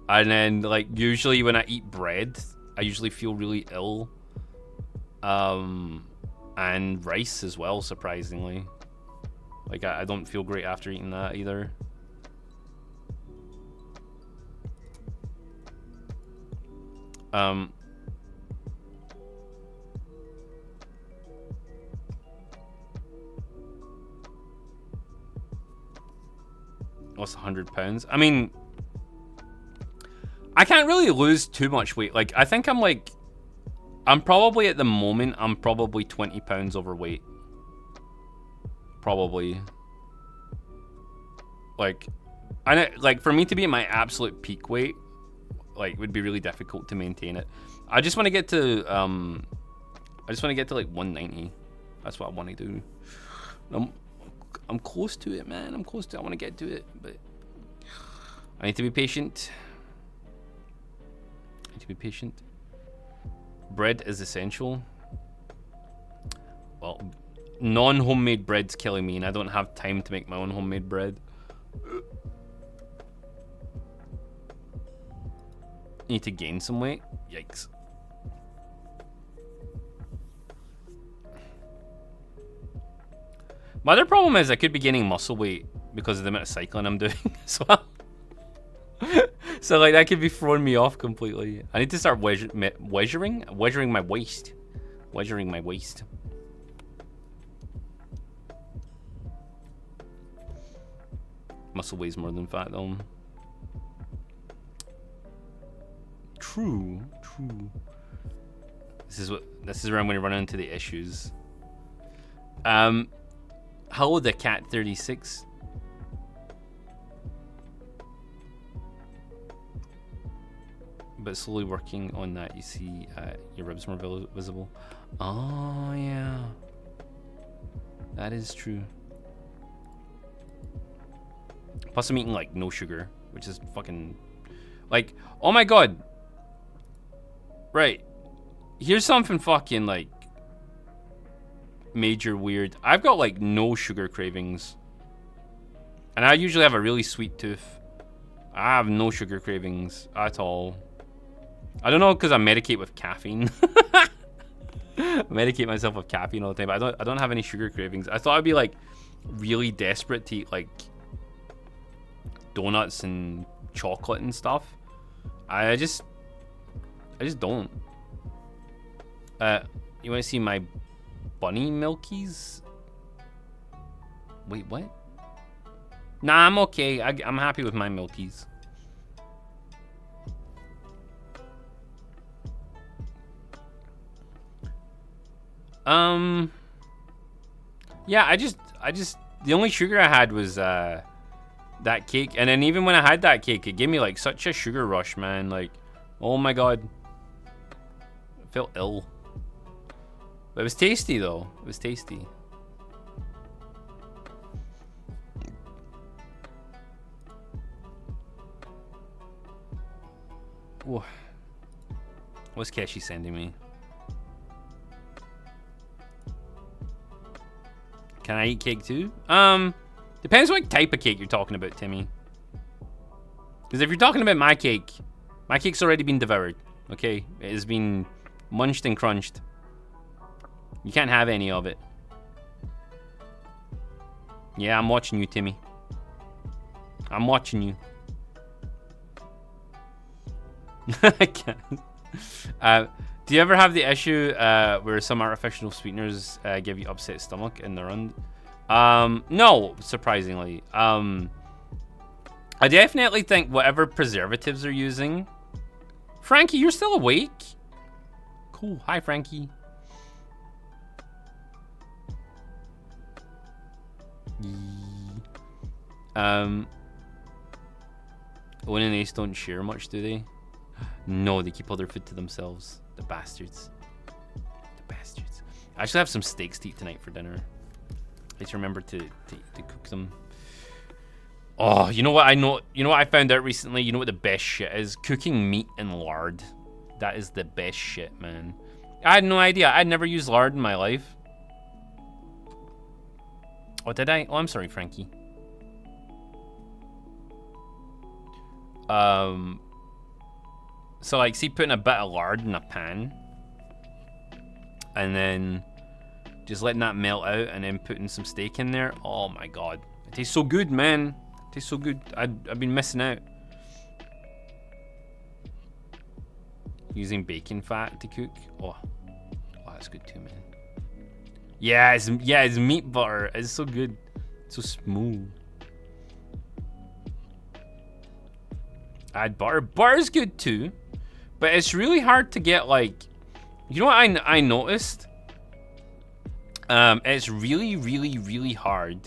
then, like, usually when I eat bread, I usually feel really ill. And rice as well, surprisingly. Like, I don't feel great after eating that either. Lost 100 pounds. I mean, I can't really lose too much weight. Like, I think I'm probably at the moment, I'm probably 20 pounds overweight. Probably. Like, for me to be at my absolute peak weight, like, would be really difficult to maintain it. I just want to get to, like 190. That's what I want to do. I'm close to it, man. I'm close to it. I want to get to it, but I need to be patient. Bread is essential. Well, non-homemade bread's killing me, and I don't have time to make my own homemade bread. Need to gain some weight? Yikes. My other problem is I could be gaining muscle weight because of the amount of cycling I'm doing as well. So, like, that could be throwing me off completely. I need to start wedgering my waist. Wedgering my waist. Muscle weighs more than fat, though. True. This is where I'm going to run into the issues. Hello, the cat 36. But slowly working on that, you see your ribs more visible. Oh, yeah. That is true. Plus, I'm eating, like, no sugar, which is fucking... Like, oh my god. Right. Here's something fucking, like, major weird. I've got, like, no sugar cravings. And I usually have a really sweet tooth. I have no sugar cravings at all. I don't know, because I medicate with caffeine. Medicate myself with caffeine all the time, but I don't have any sugar cravings. I thought I'd be, like, really desperate to eat, like, donuts and chocolate and stuff. I just don't. You want to see my bunny milkies? Wait, what? Nah, I'm okay. I'm happy with my milkies. Yeah, I just the only sugar I had was that cake, and then even when I had that cake, it gave me like such a sugar rush, man. Like, oh my god, I felt ill. But it was tasty though. It was tasty. Whoa. What's Keshi sending me? Can I eat cake too? Depends what type of cake you're talking about, Timmy. Because if you're talking about my cake's already been devoured. Okay? It has been munched and crunched. You can't have any of it. Yeah, I'm watching you, Timmy. I'm watching you. I can't. Do you ever have the issue where some artificial sweeteners give you upset stomach in the run? No, surprisingly. I definitely think whatever preservatives they're using... Frankie, you're still awake? Cool. Hi, Frankie. Owen and Ace don't share much, do they? No, they keep all their food to themselves. The bastards. The bastards. I actually have some steaks to eat tonight for dinner. I need to remember to cook them. Oh, you know what I know? You know what I found out recently? You know what the best shit is? Cooking meat in lard. That is the best shit, man. I had no idea. I'd never used lard in my life. Oh, did I? Oh, I'm sorry, Frankie. So like, see, putting a bit of lard in a pan, and then just letting that melt out, and then putting some steak in there. Oh my god, it tastes so good, man. It tastes so good. I've been missing out. Using bacon fat to cook. Oh, that's good too, man. Yeah, it's meat butter. It's so good. It's so smooth. Add butter. Butter's good too, but it's really hard to get, like, you know what I noticed? It's really hard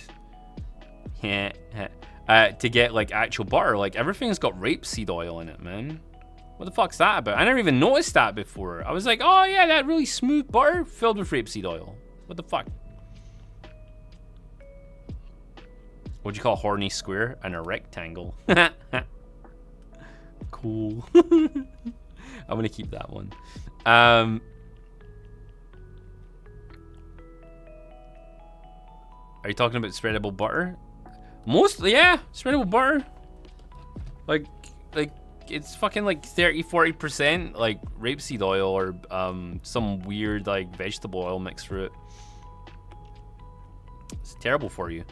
to get, like, actual butter. Like, everything's got rapeseed oil in it, man. What the fuck's that about? I never even noticed that before. I was like, oh yeah, that really smooth butter filled with rapeseed oil. What the fuck? What'd you call a horny square? And a rectangle. Cool. I'm gonna keep that one. Are you talking about spreadable butter? Mostly, yeah, spreadable butter. Like it's fucking like 30-40% like rapeseed oil or some weird like vegetable oil mixed through it. It's terrible for you.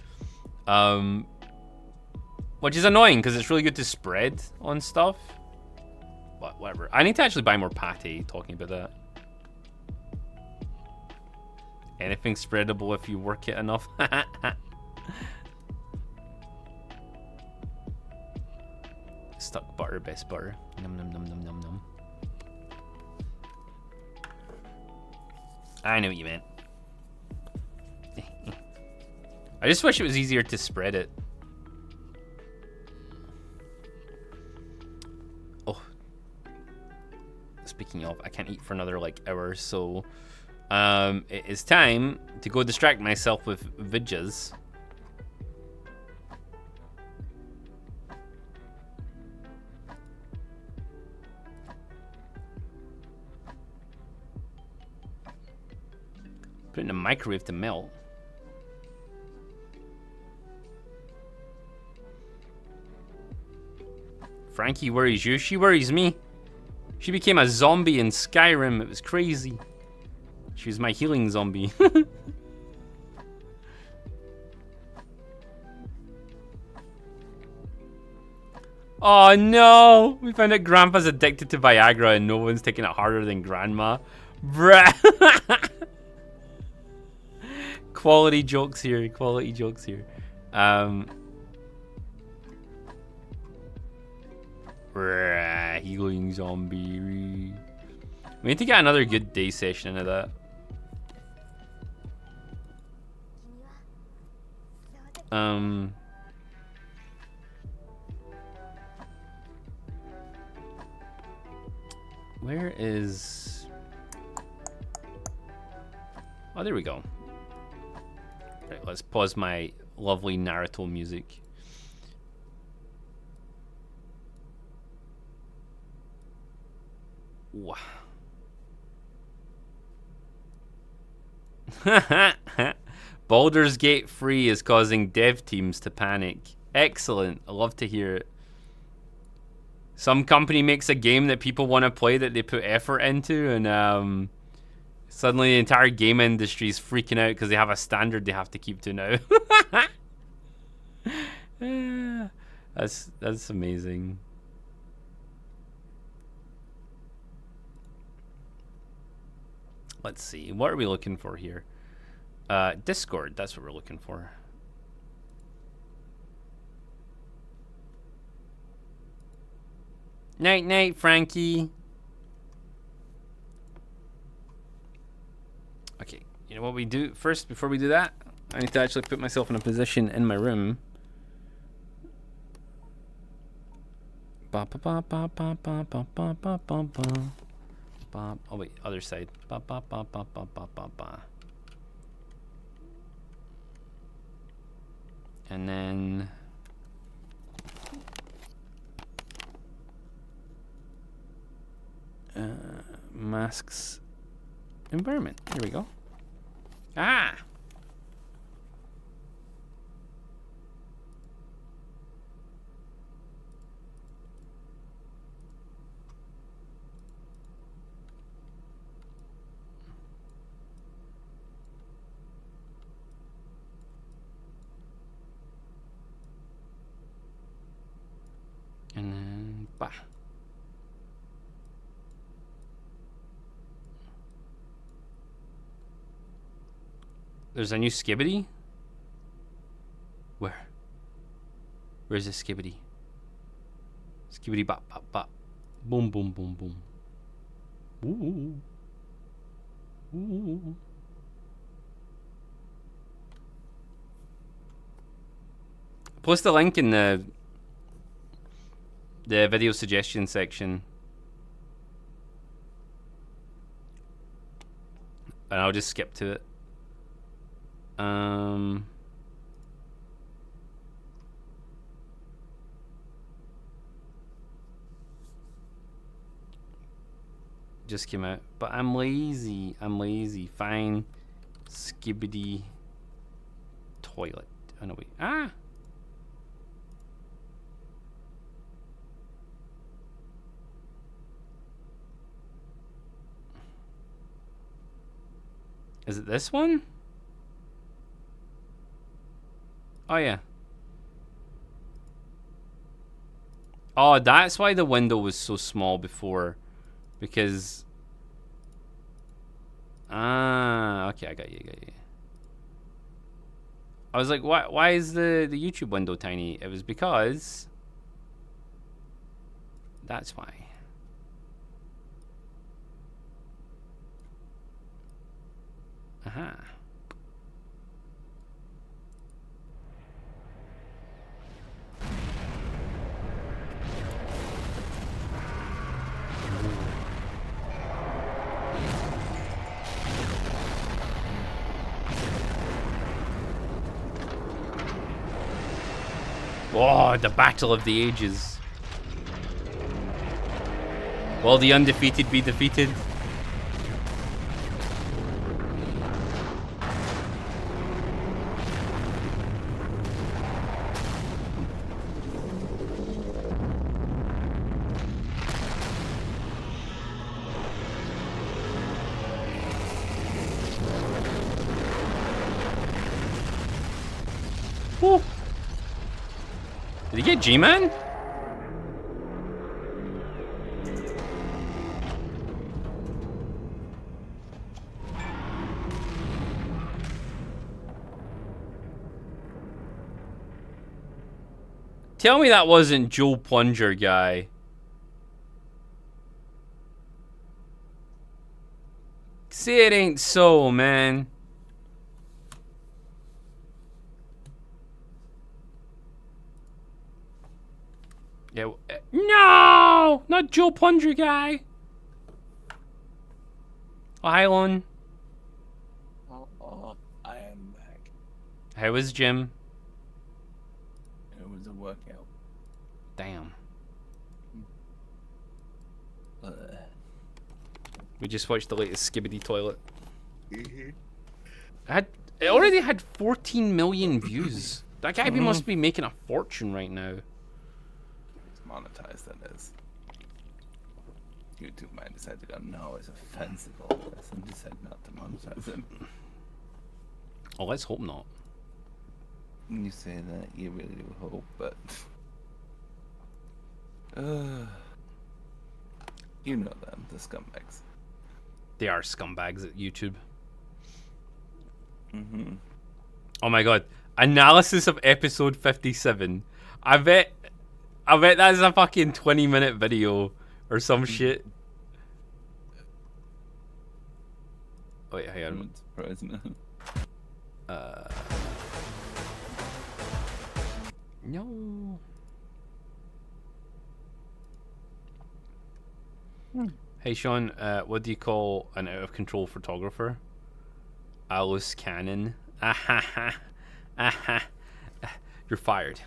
Which is annoying because it's really good to spread on stuff. But whatever. I need to actually buy more pate, talking about that. Anything spreadable if you work it enough. Stuck butter, best butter. Num num num num num num. I know what you meant. I just wish it was easier to spread it. Oh. Speaking of, I can't eat for another like hour, so it is time to go distract myself with vidges. Put it in the microwave to melt. Frankie worries you, she worries me. She became a zombie in Skyrim, it was crazy. She was my healing zombie. Oh no! We found out Grandpa's addicted to Viagra and no one's taking it harder than Grandma. Bruh! Quality jokes here, quality jokes here. Healing zombie. We need to get another good day session into that. Where is... Oh, there we go. Right, let's pause my lovely Naruto music. Wow. Baldur's Gate 3 is causing dev teams to panic. Excellent. I love to hear it. Some company makes a game that people want to play that they put effort into, and suddenly the entire game industry is freaking out because they have a standard they have to keep to now. That's amazing. Let's see. What are we looking for here? Discord. That's what we're looking for. Night, night, Frankie. know what we do first before we do that? I need to actually put myself in a position in my room. Ba ba ba ba ba ba ba ba ba ba ba. Oh wait, other side. Ba ba ba ba ba ba ba ba. And then masks environment. Here we go. Ah. And then, bah. There's a new Skibbity? Where? Where's the Skibbity? Skibbity bop bop bop. Boom boom boom boom. Ooh. Ooh. Post the link in the video suggestion section. And I'll just skip to it. Just came out. But I'm lazy. I'm lazy. Fine. Skibbity toilet. Oh no, wait. Ah! Is it this one? Oh, yeah. Oh, that's why the window was so small before. Because... Ah, okay, I got you. I was like, why is the YouTube window tiny? It was because... That's why. Aha. Oh, the battle of the ages. Will the undefeated be defeated? Woo. Did he get G-Man? Tell me that wasn't Joe Plunger guy. See, it ain't so, man. Yeah. No! Not Joe Plunger guy. Oh, hi, Lon. Oh, I am back. How was Jim? It was a workout. Damn. Uh, We just watched the latest Skibbity toilet. It already had 14 million views. That guy must be making a fortune right now. it's monetized, that is. YouTube might decide to go, no, it's offensive, all this, and decide not to monetize it. Oh, let's hope not. When you say that, you really do hope, but... you know them, the scumbags. They are scumbags at YouTube. Mm-hmm. Oh my god. Analysis of episode 57. I bet that's a fucking 20-minute video or some shit. Wait, hang on. GoPro, isn't it? No. Hey Sean, what do you call an out of control photographer? A loose cannon. You're fired.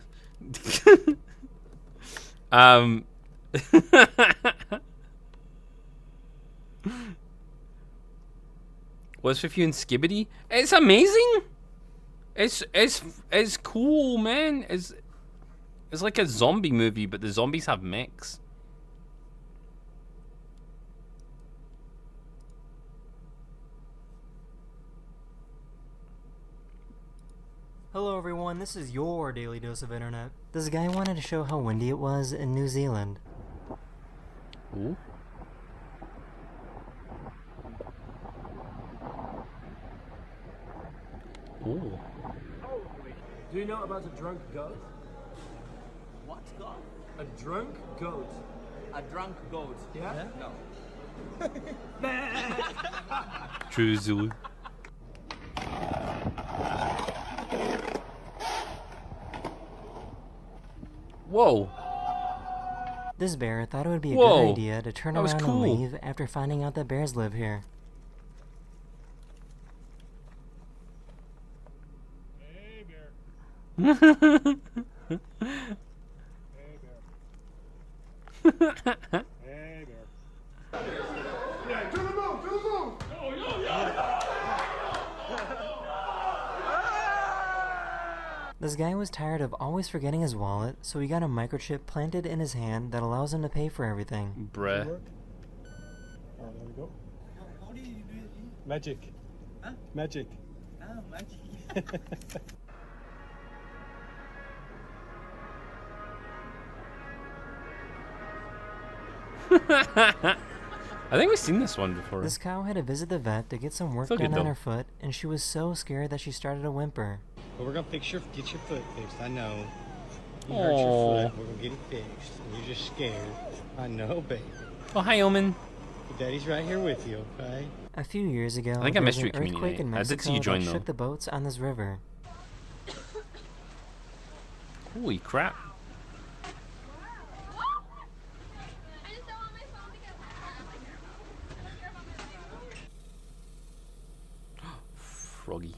What's with you and Skibbity? It's amazing. It's cool, man. It's like a zombie movie, but the zombies have mechs. Hello everyone, this is your daily dose of internet. This guy wanted to show how windy it was in New Zealand. Ooh. Ooh. Do you know about a drunk goat? What goat? A drunk goat. A drunk goat? Yeah? No. True Zulu. Whoa. This bear thought it would be a Whoa. good idea to turn That was around cool. and leave after finding out that bears live here. Hey, bear. Hey, bear. Yeah, to the move, to the move! This guy was tired of always forgetting his wallet, so he got a microchip planted in his hand that allows him to pay for everything. Bruh. Alright, there we go. How do you do it? Magic. Huh? Magic. Oh, magic. I think we've seen this one before. This cow had to visit the vet to get some work Still good, done on though. her foot, and she was so scared that she started to whimper. But we're gonna get your foot fixed. I know. You Aw. hurt your foot. We're gonna get it fixed. And you're just scared. I know, baby. Oh, hi, Omen. Your daddy's right here with you, okay? A few years ago, I think I there was missed an you at community earthquake in night. I did see Mexico you join, that though. shook the boats on this river. Holy crap. Froggy.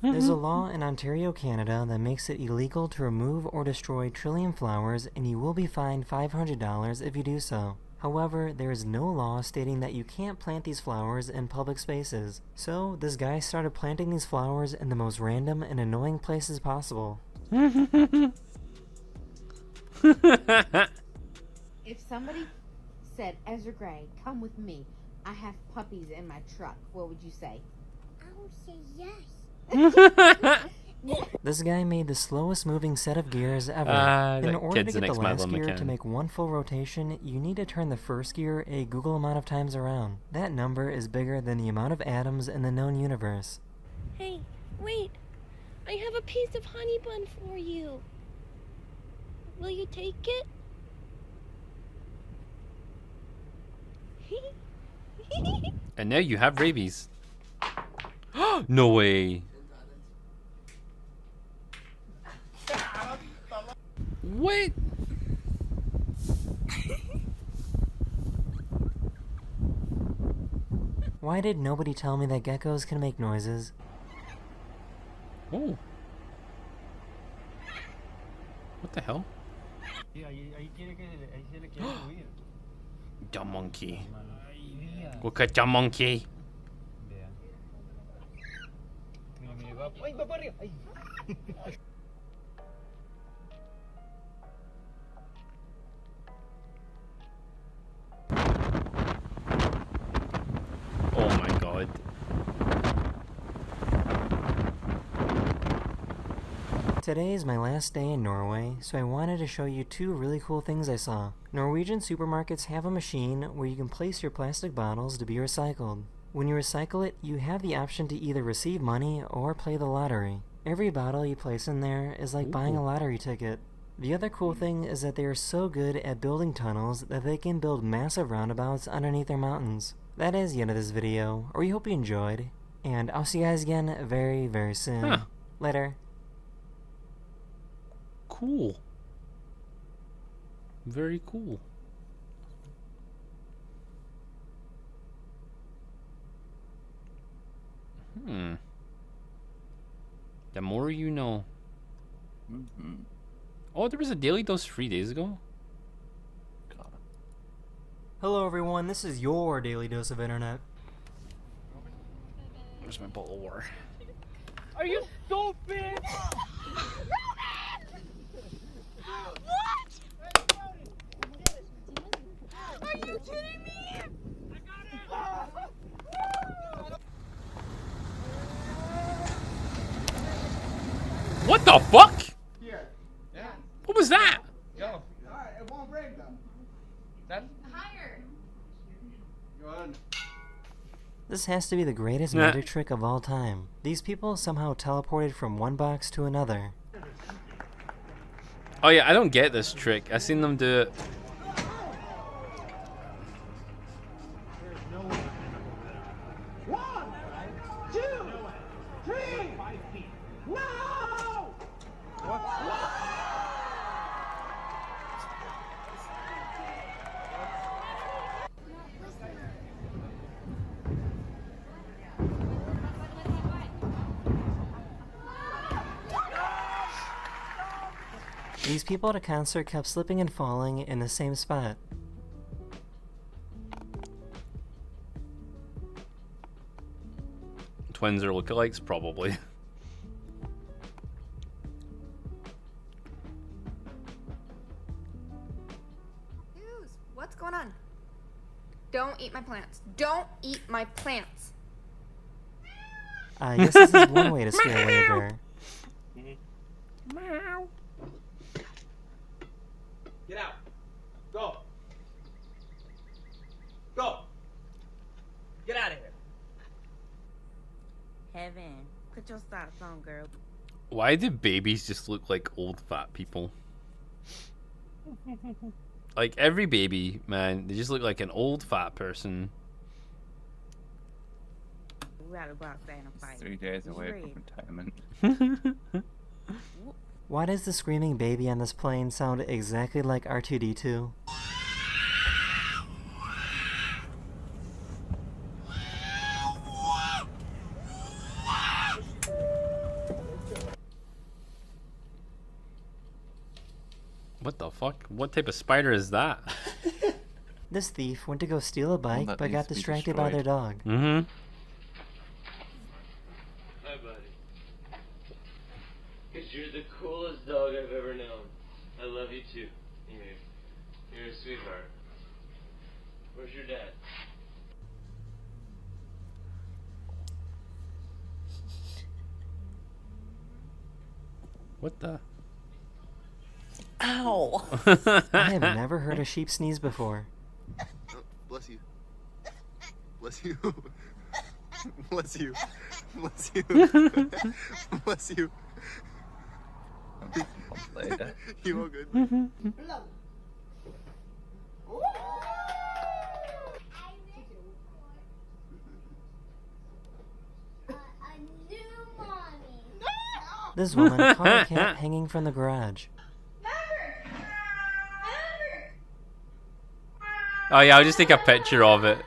There's a law in Ontario, Canada that makes it illegal to remove or destroy trillium flowers, and you will be fined $500 if you do so. However, there is no law stating that you can't plant these flowers in public spaces. So, this guy started planting these flowers in the most random and annoying places possible. If somebody said, Ezra Gray, come with me, I have puppies in my truck, what would you say? I would say yes. This guy made the slowest moving set of gears ever. In that order to kid's the get the next last Madeline gear to McCann. make one full rotation, you need to turn the first gear a Google amount of times around. That number is bigger than the amount of atoms in the known universe. Hey, wait. I have a piece of honey bun for you. Will you take it? And now you have rabies. No way. What? Why did nobody tell me that geckos can make noises? Oh. What the hell? The monkey. Look at the monkey. Oh my god. Today is my last day in Norway, so I wanted to show you two really cool things I saw. Norwegian supermarkets have a machine where you can place your plastic bottles to be recycled. When you recycle it, you have the option to either receive money or play the lottery. Every bottle you place in there is like buying a lottery ticket. The other cool thing is that they are so good at building tunnels that they can build massive roundabouts underneath their mountains. That is the end of this video. We hope you enjoyed, and I'll see you guys again very, very soon. Huh. Later. Cool. Very cool. The more you know. Oh, there was a daily dose 3 days ago? Hello everyone, this is your daily dose of internet. Where's my bottle of water? Are you stupid? What? Are you kidding me? What the fuck? Here. Yeah. What was that? Go. Alright, it won't break though. That's Higher. good. This has to be the greatest Nah. magic trick of all time. These people somehow teleported from one box to another. Oh yeah, I don't get this trick. I seen them do it. One, two, three. No! These people at a concert kept slipping and falling in the same spot. Twins are lookalikes, probably. News. What's going on? Don't eat my plants. Don't eat my plants. I guess this is one way to scare away a bear. Meow. Get out. Go. Go. Get out of here. Heaven, put your socks on, girl. Why do babies just look like old fat people? Like every baby, man, they just look like an old fat person. We gotta go outside and fight. 3 days away from retirement. Why does the screaming baby on this plane sound exactly like R2-D2? What the fuck? What type of spider is that? This thief went to go steal a bike that but needs got to be distracted by their dog. Mm-hmm. Hi, buddy. Because you're the coolest dog I've ever known. I love you too. You're a sweetheart. Where's your dad? What the? Ow! I have never heard a sheep sneeze before. Oh, bless you. Bless you. Bless you. Bless you. Bless you. You all good? This woman caught a cat hanging from the garage. Oh yeah, I'll just take a picture of it.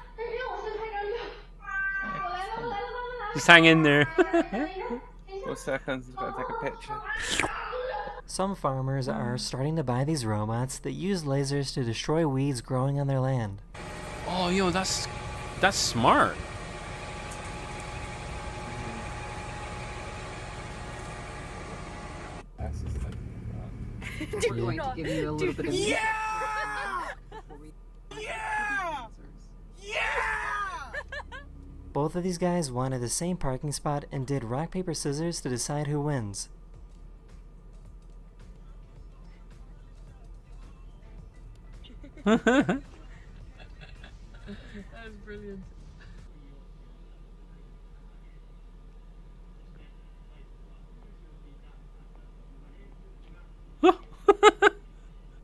Just hang in there. 4 seconds, I've got to take a picture. Some farmers are starting to buy these robots that use lasers to destroy weeds growing on their land. Oh, yo, that's smart. We're going to give you a little bit of Yeah! Both of these guys wanted the same parking spot and did rock, paper, scissors to decide who wins. That's brilliant.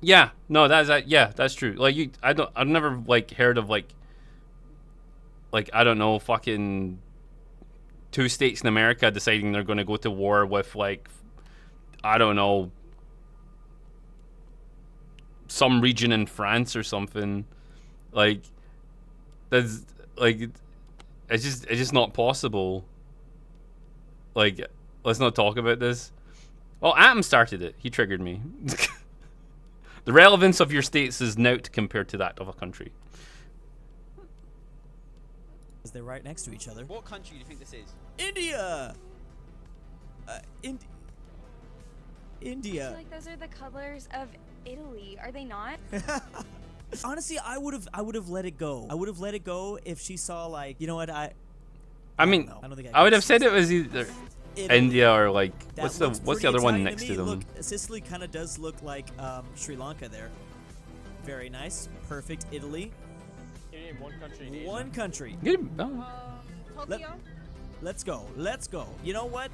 Yeah, no, yeah, that's true. Like I've never like heard of like I don't know, fucking 2 states in America deciding they're going to go to war with like I don't know, some region in France or something. Like that's like it's just not possible. Like, let's not talk about this. Oh, Atom started it. He triggered me. The relevance of your states is naught compared to that of a country. They're right next to each other. What country do you think this is? India. India. I feel like those are the colors of Italy. Are they not? Honestly, I would have let it go. I would have let it go if she saw like, you know what, I mean, don't think I would have said it was either India or like what's the other one next to them? Look, Sicily kind of does look like Sri Lanka there. Very nice, perfect. Italy. Can you name one country in Asia? One country. Tokyo. Let's go. Let's go. You know what?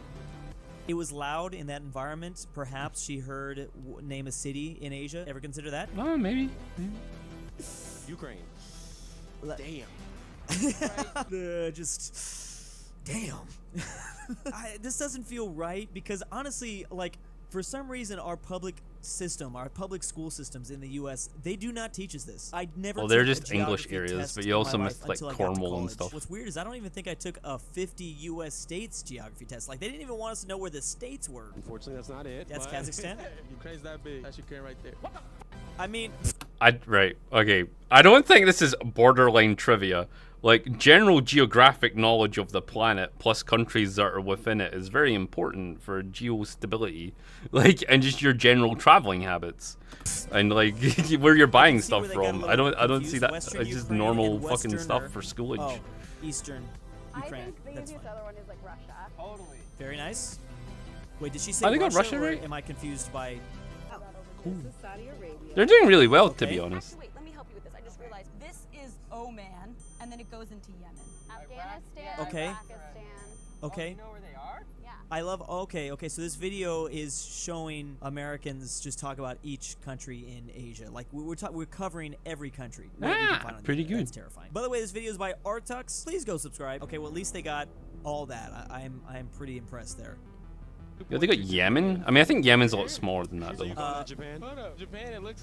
It was loud in that environment. Perhaps she heard name a city in Asia. Ever consider that? Oh, maybe. Ukraine. Damn. Damn. This doesn't feel right because honestly, like, for some reason, our public school systems in the U.S., they do not teach us this. I never. Well, they're took just a English geography areas, test but you in also my missed life like until I got to Cornwall and college. stuff. What's weird is I don't even think I took a 50 U.S. states geography test. Like, they didn't even want us to know where the states were. Unfortunately, that's not it. That's Kazakhstan. Ukraine's that big. That's Ukraine right there. I mean, Right. Okay. I don't think this is borderline trivia. Like, general geographic knowledge of the planet plus countries that are within it is very important for geostability. Like, and just your general traveling habits. And like where you're buying stuff from. I don't see that. It's just normal fucking stuff for schoolage. Oh, Eastern Ukraine. I think the easiest other one is like Russia. Totally. Very nice. Wait, did she say I think Russia, Russia, or right? am I confused by? Cool. They're doing really well, to Okay. be honest. Actually, wait, let me help you with this. I just realized this is Oman, and then it goes into Yemen. Afghanistan, Okay. Pakistan. Okay. You know where they are? Yeah. I love. Okay. So this video is showing Americans just talk about each country in Asia. Like we're covering every country. that we can find on the pretty internet. good. That's terrifying. By the way, this video is by Artux. Please go subscribe. Okay. Well, at least they got all that. I'm pretty impressed there. Yeah, they got Yemen. I mean, I think Yemen's a lot smaller than that, though. Japan? Hold up. Japan, it looked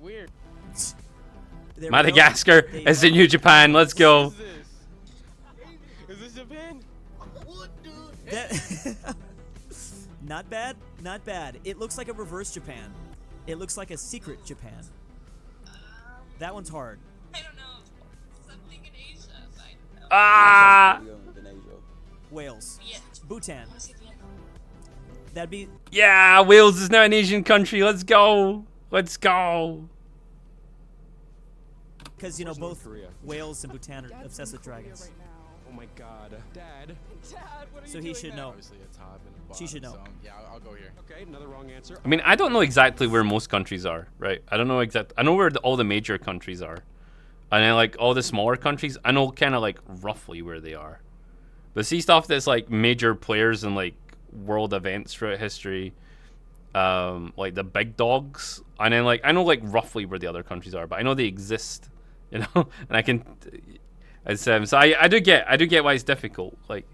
weird. There we go. Madagascar is the new Japan. Let's go. Is this Japan? Not bad. Not bad. It looks like a reverse Japan. It looks like a secret Japan. That one's hard. I don't know. Something in Asia. I don't know. Ah! Wales. Bhutan. That'd be. Yeah, Wales is now an Asian country. Let's go. Let's go. Because, you know, both Korea? Wales and Bhutan are obsessed with dragons. Oh my god. Dad. Dad, what are So you he doing should now? know. Obviously, it's top and the She should know. bottom, so, yeah, I'll go here. Okay, another wrong answer. I mean, I don't know exactly where most countries are, right? I don't know I know where all the major countries are. And then, like, all the smaller countries, I know kind of, like, roughly where they are. But see stuff that's, like, major players in, like, world events throughout history, like the big dogs, and then like I know like roughly where the other countries are, but I know they exist, you know, and I can. So I do get why it's difficult. Like,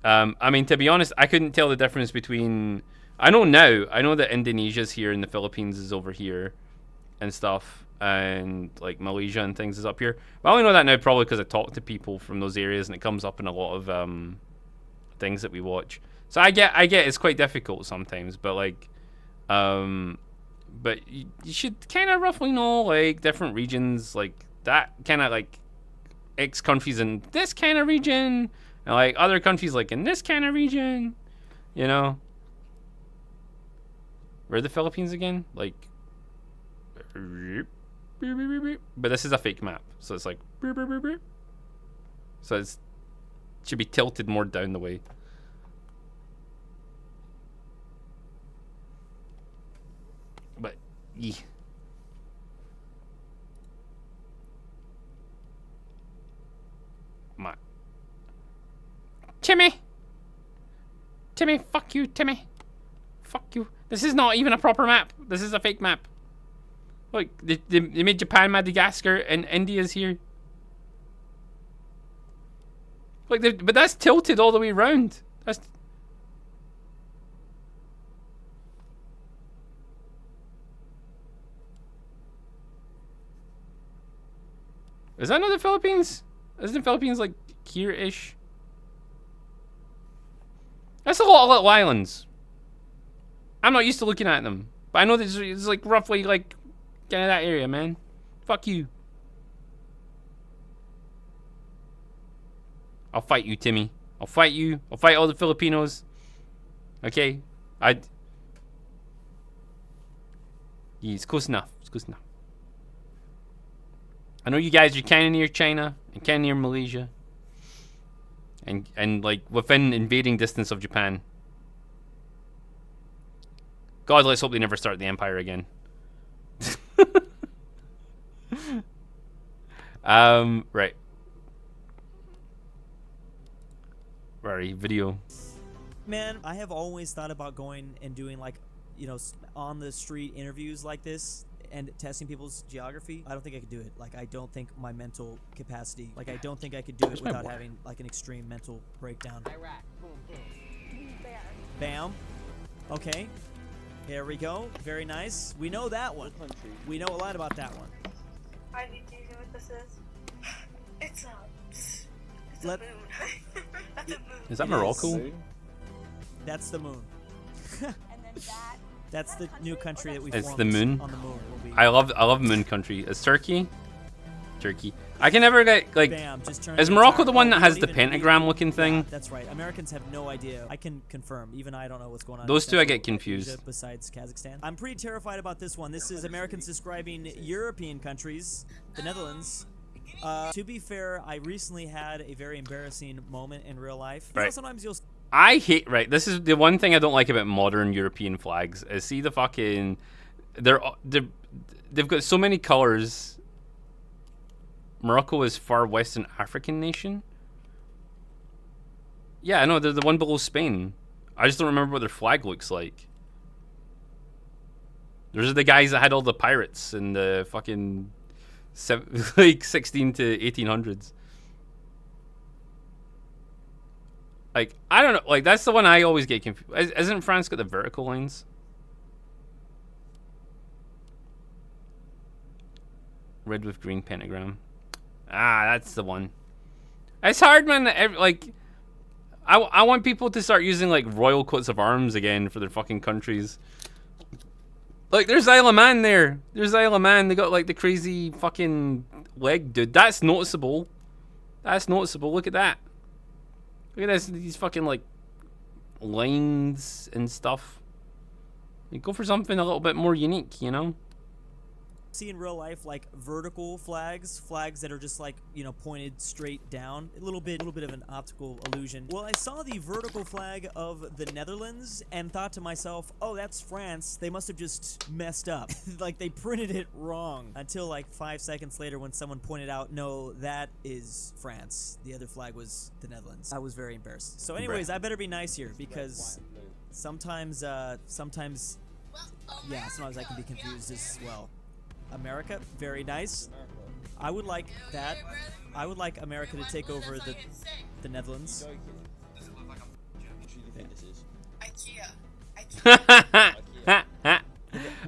I mean, to be honest, I couldn't tell the difference between. I know that Indonesia's here and the Philippines is over here, and stuff, and like Malaysia and things is up here. But I only know that now probably because I talk to people from those areas and it comes up in a lot of things that we watch. So I get it's quite difficult sometimes, but like, but you should kind of roughly know like different regions, like that kind of like X countries in this kind of region, and like other countries like in this kind of region, you know. Where are the Philippines again? Like, but this is a fake map, so it's like, so it should be tilted more down the way. But, yeah. My. Timmy, fuck you, Timmy. Fuck you. This is not even a proper map. This is a fake map. Look, they made Japan, Madagascar, and India's here. Look, but that's tilted all the way around. That's... Is that not the Philippines? Isn't the Philippines like here-ish? That's a lot of little islands. I'm not used to looking at them. But I know that it's like roughly like kind of that area, man. Fuck you. I'll fight you, Timmy. I'll fight you. I'll fight all the Filipinos. Okay? Yeah, it's close enough. It's close enough. I know you guys are kind of near China and kind of near Malaysia. And like within invading distance of Japan. God, let's hope they never start the Empire again. Right. Where are you? Video. Man, I have always thought about going and doing like, you know, on the street interviews like this and testing people's geography. I don't think I could do it. Like, I don't think my mental capacity, like, I don't think I could do it without having like an extreme mental breakdown. Iraq. Boom, boom. There. Bam. Okay. Here we go. Very nice. We know that one. We know a lot about that one. I need to know what this is. It's a moon. That's a moon. Is that Morocco? That's the moon. And then that's the new country that we It's formed the moon. On the moon. I love moon country. Is Turkey? Turkey. I can never get like. Bam, just turn is Morocco the one that has the pentagram looking thing? Yeah, that's right. Americans have no idea. I can confirm. Even I don't know what's going on. Those two I get Asia confused. besides Kazakhstan. I'm pretty terrified about this one. This is Americans describing European countries, the Netherlands. To be fair, I recently had a very embarrassing moment in real life. You know, sometimes you'll. I hate, right, this is the one thing I don't like about modern European flags is see the fucking, they've got so many colors. Morocco is far western African nation. Yeah, I know, they're the one below Spain. I just don't remember what their flag looks like. Those are the guys that had all the pirates in the fucking, like 16 to 1800s. Like, I don't know. Like, that's the one I always get confused. Isn't France got the vertical lines? Red with green pentagram. Ah, that's the one. It's hard, man. Like, I want people to start using, like, royal coats of arms again for their fucking countries. Like, there's Isle of Man there. There's Isle of Man. They got, like, the crazy fucking leg, dude. That's noticeable. That's noticeable. Look at that. Look at this, these fucking like lines and stuff. You go for something a little bit more unique, you know? See in real life like vertical flags that are just like, you know, pointed straight down. A little bit of an optical illusion. Well, I saw the vertical flag of the Netherlands and thought to myself, oh, that's France. They must have just messed up. Like they printed it wrong. Until like 5 seconds later when someone pointed out, no, that is France. The other flag was the Netherlands. I was very embarrassed. So anyways, I better be nice here because sometimes yeah, sometimes I can be confused as well. America, very nice. I would like that. I would like America to take over the Netherlands.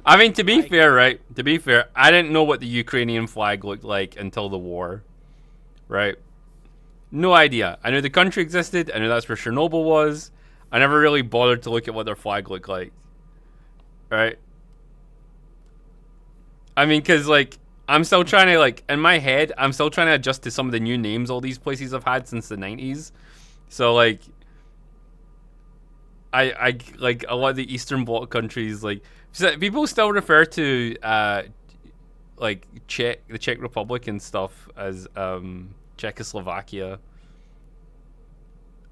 I mean, to be fair, right? To be fair, I didn't know what the Ukrainian flag looked like until the war, right? No idea. I knew the country existed. I knew that's where Chernobyl was. I never really bothered to look at what their flag looked like, right? I mean, because, like, I'm still trying to, like, in my head, I'm still trying to adjust to some of the new names all these places have had since the 90s. So, like, I like, a lot of the Eastern Bloc countries, like, people still refer to, like, the Czech Republic and stuff as, Czechoslovakia.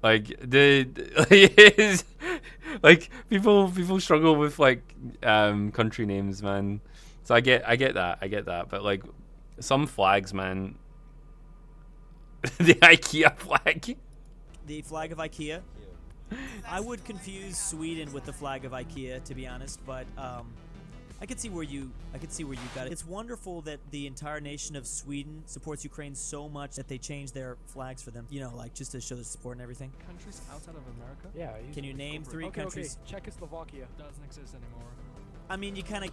Like, like, people struggle with, like, country names, man. So I get that, but like some flags, man. The IKEA flag. The flag of IKEA. I would confuse Sweden with the flag of IKEA, to be honest, but I could see where you got it. It's wonderful that the entire nation of Sweden supports Ukraine so much that they change their flags for them. You know, like just to show the support and everything. Countries outside of America? Yeah. Can you name 3 countries? Okay. Czechoslovakia Doesn't exist anymore. I mean, you kind of.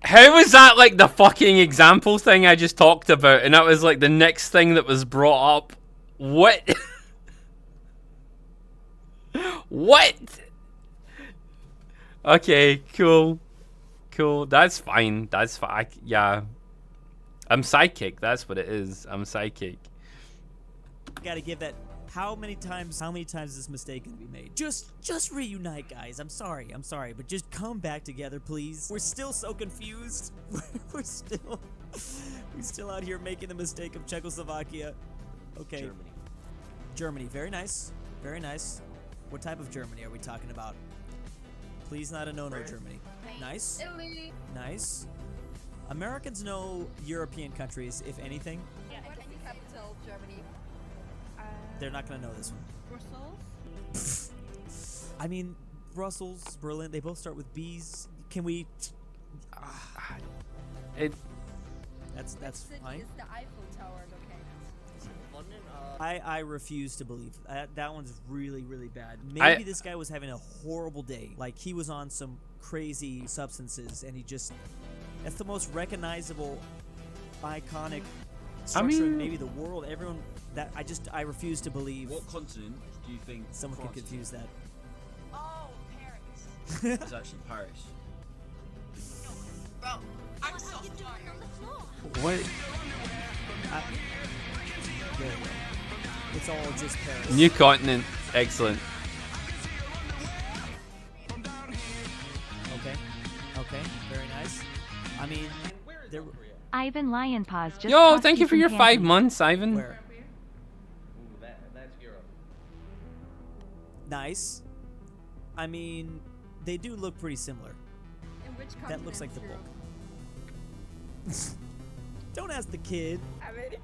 How was that like the fucking example thing I just talked about, and that was like the next thing that was brought up? What? What? Okay, cool. Cool. That's fine. That's fine. Yeah. I'm psychic. That's what it is. I'm psychic. Gotta give that. How many times is this mistake gonna be made? Just reunite, guys. I'm sorry, but just come back together, please. We're still so confused. We're still out here making the mistake of Czechoslovakia. Okay. Germany. Very nice. Very nice. What type of Germany are we talking about? Please not a no-no Germany. Nice. Italy. Nice. Americans know European countries, if anything. What is the capital of Germany? They're not gonna know this one. Brussels? I mean, Brussels, Berlin, they both start with B's. Can we... That's fine. Is the Eiffel Tower located? I refuse to believe. That one's really, really bad. Maybe this guy was having a horrible day. Like, he was on some crazy substances, and he just... That's the most recognizable, iconic structure in maybe the world. Everyone... That I refuse to believe. What continent do you think someone could confuse that? Oh, Paris. It's actually Paris. Bro, I'm so sorry. On the floor. What? There we go. It's all just Paris. New continent. Excellent. Okay. Very nice. I mean, there. Ivan Lionpaws just. Yo, thank you for your 5 months, Ivan. Where? That's Europe. Nice. I mean, they do look pretty similar. In which continent? That looks like the bulk. Don't ask the kid. America.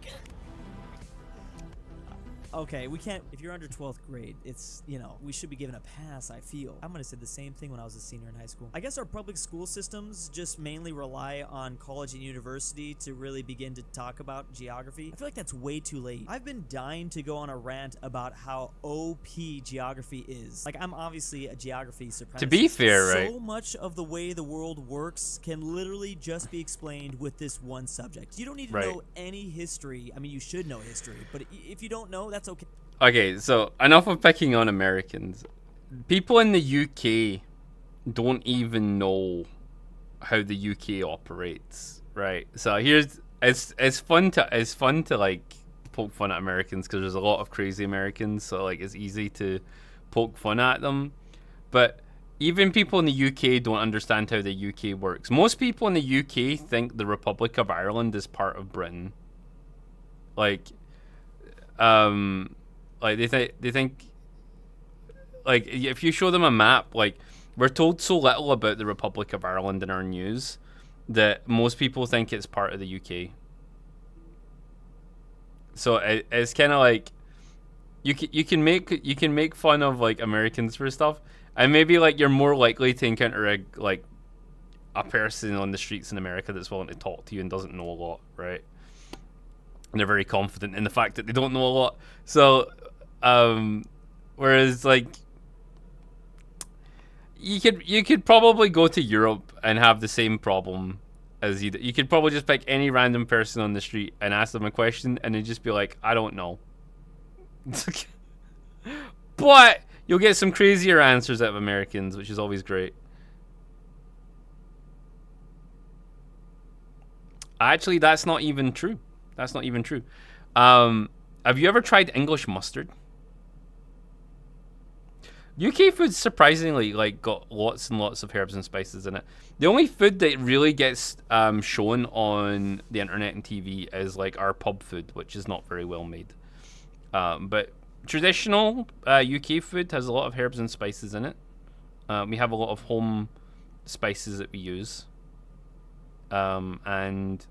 Okay, we can't. If you're under 12th grade, it's, you know, we should be given a pass, I feel. I'm gonna say the same thing when I was a senior in high school. I guess our public school systems just mainly rely on college and university to really begin to talk about geography. I feel like that's way too late. I've been dying to go on a rant about how OP geography is. Like, I'm obviously a geography supremacist. To be fair, right? So much of the way the world works can literally just be explained with this one subject. You don't need to know any history. I mean, you should know history, but if you don't know, that's okay. Okay, so enough of picking on Americans. People in the UK don't even know how the UK operates, right? So here's it's fun to like poke fun at Americans because there's a lot of crazy Americans, so like it's easy to poke fun at them. But even people in the UK don't understand how the UK works. Most people in the UK think the Republic of Ireland is part of Britain. Like they think like if you show them a map, like we're told so little about the Republic of Ireland in our news that most people think it's part of the UK. So it's kind of like you can make fun of like Americans for stuff, and maybe like you're more likely to encounter a person on the streets in America that's willing to talk to you and doesn't know a lot, right? And they're very confident in the fact that they don't know a lot. So whereas like you could probably go to Europe and have the same problem as you could probably just pick any random person on the street and ask them a question and they'd just be like, I don't know. But you'll get some crazier answers out of Americans, which is always great. Actually, that's not even true. Have you ever tried English mustard? UK food surprisingly like got lots and lots of herbs and spices in it. The only food that really gets shown on the internet and TV is like our pub food, which is not very well made. But traditional UK food has a lot of herbs and spices in it. We have a lot of home spices that we use, and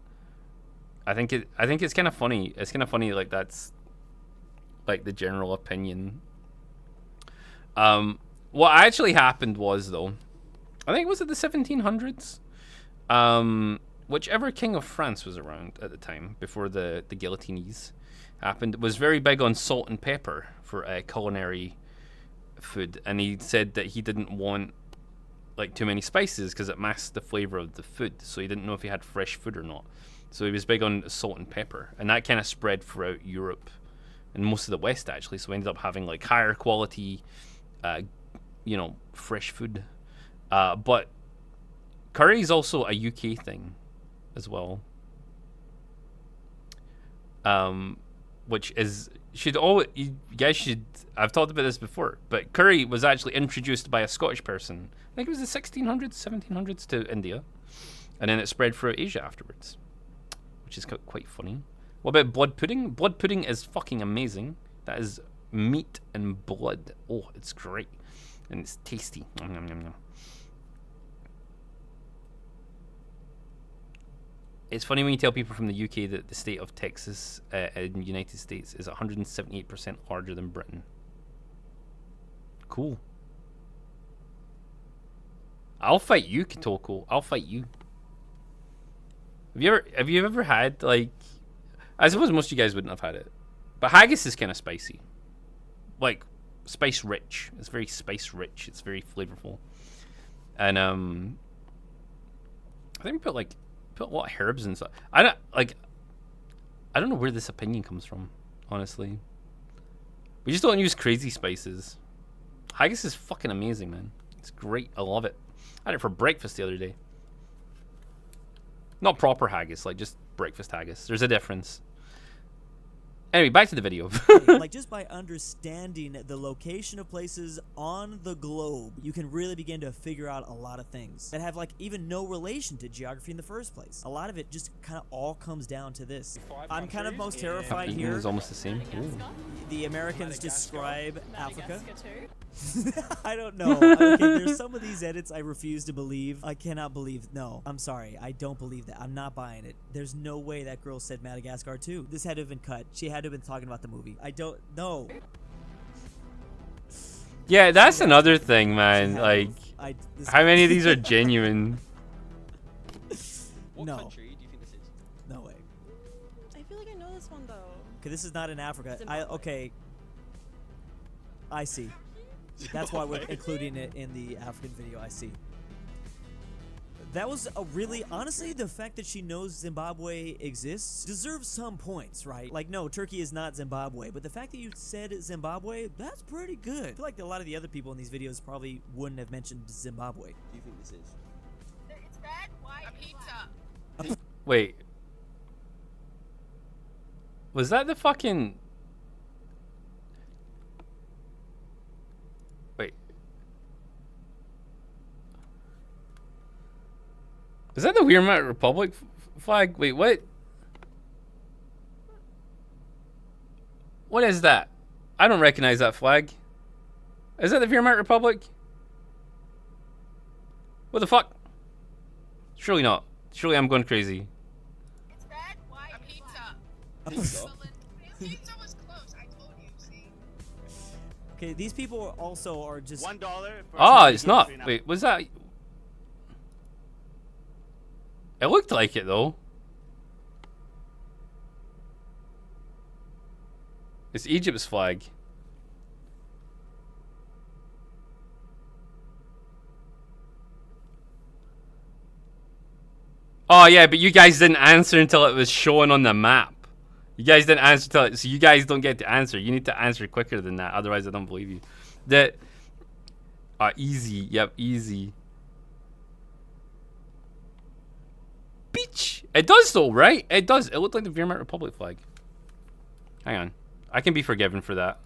I think it's kind of funny. It's kind of funny, like that's like the general opinion. What actually happened was though, I think it was at the 1700s. Whichever king of France was around at the time, before the guillotines happened, was very big on salt and pepper for culinary food, and he said that he didn't want like too many spices because it masked the flavor of the food, so he didn't know if he had fresh food or not. So he was big on salt and pepper, and that kind of spread throughout Europe and most of the West actually. So we ended up having like higher quality, you know, fresh food. But curry is also a UK thing as well, which is you guys should. I've talked about this before, but curry was actually introduced by a Scottish person. I think it was the 1600s, 1700s to India, and then it spread throughout Asia afterwards, which is quite funny. What about blood pudding? Blood pudding is fucking amazing. That is meat and blood. Oh, it's great, and it's tasty. Nom, nom, nom, nom. It's funny when you tell people from the UK that the state of Texas in the United States is 178% larger than Britain. Cool. I'll fight you, Kitoko. I'll fight you. Have you ever had, like, I suppose most of you guys wouldn't have had it, but haggis is kind of spicy. Like, spice rich. It's very spice rich. It's very flavorful. And I think we put a lot of herbs and stuff. I don't know where this opinion comes from, honestly. We just don't use crazy spices. Haggis is fucking amazing, man. It's great. I love it. I had it for breakfast the other day. Not proper haggis, like just breakfast haggis. There's a difference. Anyway, back to the video. Like, just by understanding the location of places on the globe, you can really begin to figure out a lot of things that have, like, even no relation to geography in the first place. A lot of it just kind of all comes down to this. I'm kind of most terrified here. It's almost the same. Ooh. The Americans describe Africa. I don't know. Okay, there's some of these edits I refuse to believe. I cannot believe. No, I'm sorry. I don't believe that. I'm not buying it. There's no way that girl said Madagascar too. This had to have been cut. She had to have been talking about the movie. I don't know. Yeah, that's another thing, man. Like, how many of these are genuine? What No. country do you think this is? No way. I feel like I know this one though. Okay, this is not in Africa. Zimbabwe. Okay. I see. That's why we're including it in the African video. I see. That was a really, honestly, the fact that she knows Zimbabwe exists deserves some points, right? Like, no, Turkey is not Zimbabwe, but the fact that you said Zimbabwe, that's pretty good. I feel like a lot of the other people in these videos probably wouldn't have mentioned Zimbabwe. Do you think this is? It's red, white, a pizza. Wait. Was that the fucking... Wait. Is that the Weird Republic flag? Wait, what? What is that? I don't recognize that flag. Is that the Weird Republic? What the fuck? Surely not. Surely I'm going crazy. It's red, white, a pizza. Pizza was close. I told you. See. Okay, these people also are just... $1. Oh, it's not. Wait, was that... It looked like it, though. It's Egypt's flag. Oh, yeah, but you guys didn't answer until it was shown on the map. You guys didn't answer until it... So you guys don't get to answer. You need to answer quicker than that. Otherwise, I don't believe you. That... easy. Yep, easy. Beach. It does though, right? It does. It looked like the Weird Republic flag. Hang on. I can be forgiven for that.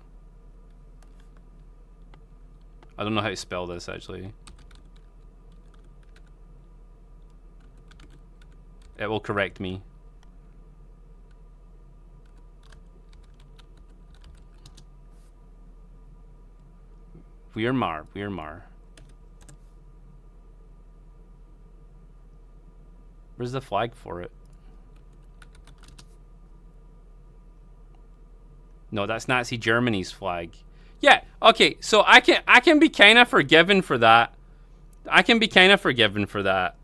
I don't know how to spell this actually. It will correct me. Weirmar. Where's the flag for it? No, that's Nazi Germany's flag. Yeah, okay, so I can be kind of forgiven for that. I can be kind of forgiven for that,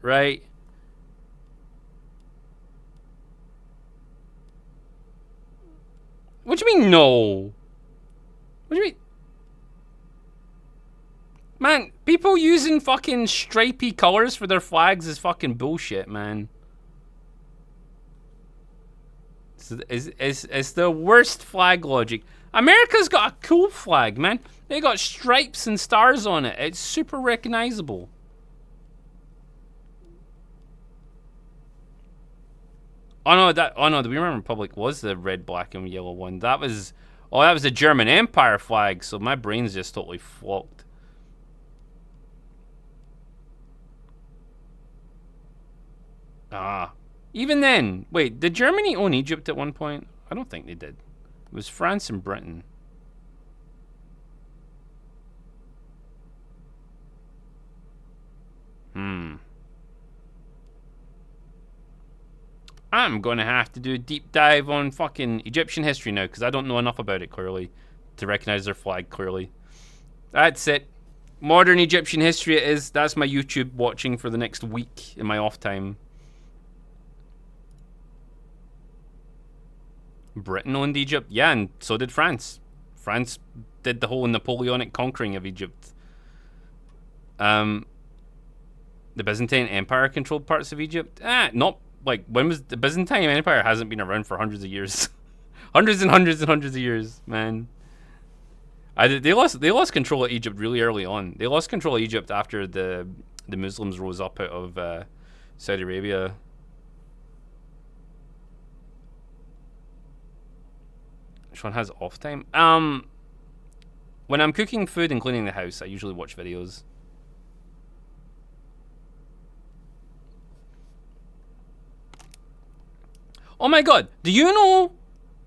right? What do you mean, no? What do you mean? Man, people using fucking stripy colors for their flags is fucking bullshit, man. It's the worst flag logic. America's got a cool flag, man. They got stripes and stars on it. It's super recognizable. Oh no, the Weimar Republic was the red, black, and yellow one. That was the German Empire flag. So my brain's just totally flopped. Ah, even then, wait, did Germany own Egypt at one point? I don't think they did. It was France and Britain. I'm gonna have to do a deep dive on fucking Egyptian history now, because I don't know enough about it clearly to recognize their flag clearly. That's it. Modern Egyptian history it is. That's my YouTube watching for the next week in my off time. Britain owned Egypt. Yeah, and so did France. France did the whole Napoleonic conquering of Egypt. The Byzantine Empire controlled parts of Egypt. Not like, when was the Byzantine Empire? Hasn't been around for hundreds of years. Hundreds and hundreds and hundreds of years, man. They lost control of Egypt really early on. They lost control of Egypt after the Muslims rose up out of Saudi Arabia. Which one has off time? When I'm cooking food and cleaning the house, I usually watch videos. Oh my god, do you know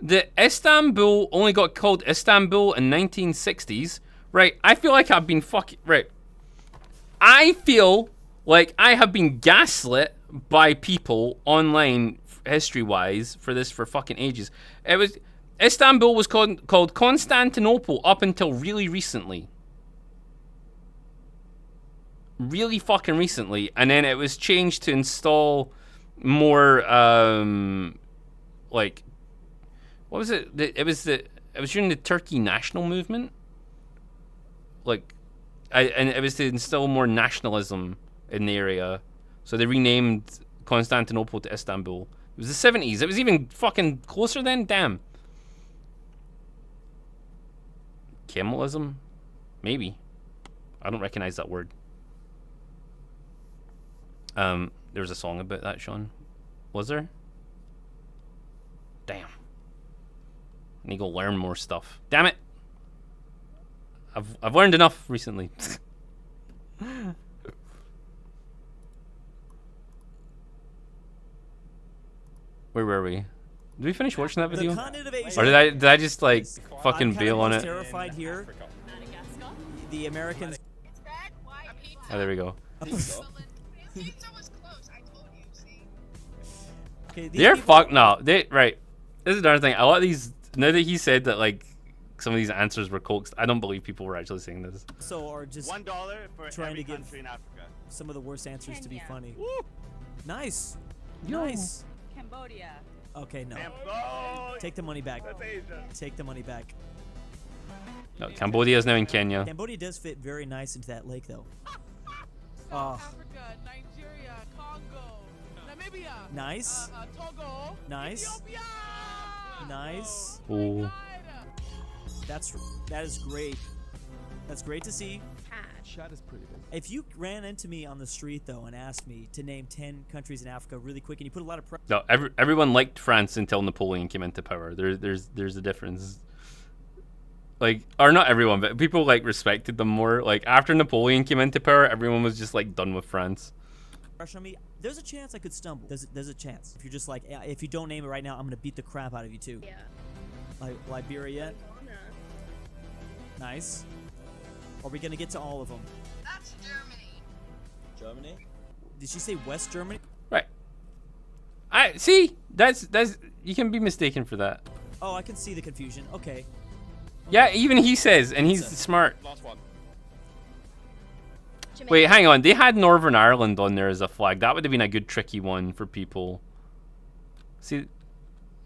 that Istanbul only got called Istanbul in 1960s? Right, I feel like I've been I feel like I have been gaslit by people online, history-wise, for fucking ages. Istanbul was called Constantinople up until really recently. Really fucking recently. And then it was changed to install more, like, what was it? It was during the Turkey national movement. Like, and it was to instill more nationalism in the area. So they renamed Constantinople to Istanbul. It was the 70s. It was even fucking closer then? Damn. Kemalism? Maybe. I don't recognize that word. There was a song about that, Sean. Was there? Damn. I need to go learn more stuff. Damn it! I've learned enough recently. Where were we? Did we finish watching that video? Or did I just like fucking bail on it? Terrified here. The Americans. Oh, there we go. Okay, they're fucked now. Right. This is another thing. A lot of these, now that he said that like some of these answers were coaxed, I don't believe people were actually saying this. So are just $1 for trying every to give country in Africa. some of the worst answers to be funny. Woo! Nice. Yo. Nice. Cambodia. Okay, no. Cambodia. Take the money back. That's Asia. Take the money back. No, Cambodia is now in Kenya. Cambodia does fit very nice into that lake, though. Oh. Nigeria, Congo, Namibia, Nice. Togo, Nice. Ethiopia. Nice. Ooh. That is great. That's great to see. Chat is pretty big. If you ran into me on the street though and asked me to name 10 countries in Africa really quick, and you put a lot of pressure. No, everyone liked France until Napoleon came into power. There's a difference. Like, or not everyone, but people like respected them more. Like after Napoleon came into power, everyone was just like done with France. Pressure on me. There's a chance I could stumble. There's a chance. If you're just like, if you don't name it right now, I'm gonna beat the crap out of you too. Yeah. Like Liberia. Nice. Are we gonna get to all of them? That's Germany. Germany? Did she say West Germany? Right. I see. That's you can be mistaken for that. Oh, I can see the confusion. Okay. Yeah, even he says, and he's smart. Last one. Wait, hang on. They had Northern Ireland on there as a flag. That would have been a good tricky one for people. See,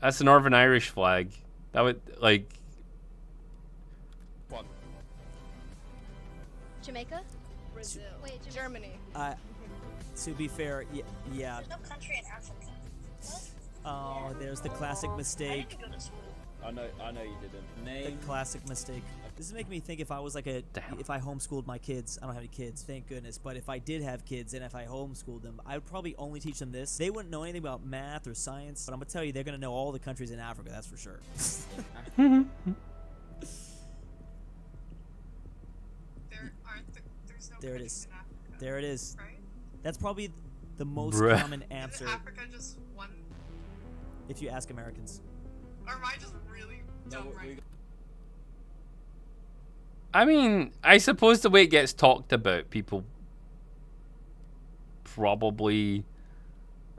that's the Northern Irish flag. That would, like... Jamaica? Brazil. Wait, Germany. To be fair, yeah. There's no country in Africa. Oh, there's the classic mistake. I know you didn't. Name. The classic mistake. This is making me think if I was like if I homeschooled my kids. I don't have any kids, thank goodness. But if I did have kids and if I homeschooled them, I would probably only teach them this. They wouldn't know anything about math or science, but I'm gonna tell you, they're gonna know all the countries in Africa. That's for sure. There it is. There it is. Right? That's probably the most Bruh. common answer. Is Africa just one? If you ask Americans. Or am I just really dumb right? I mean, I suppose the way it gets talked about, people probably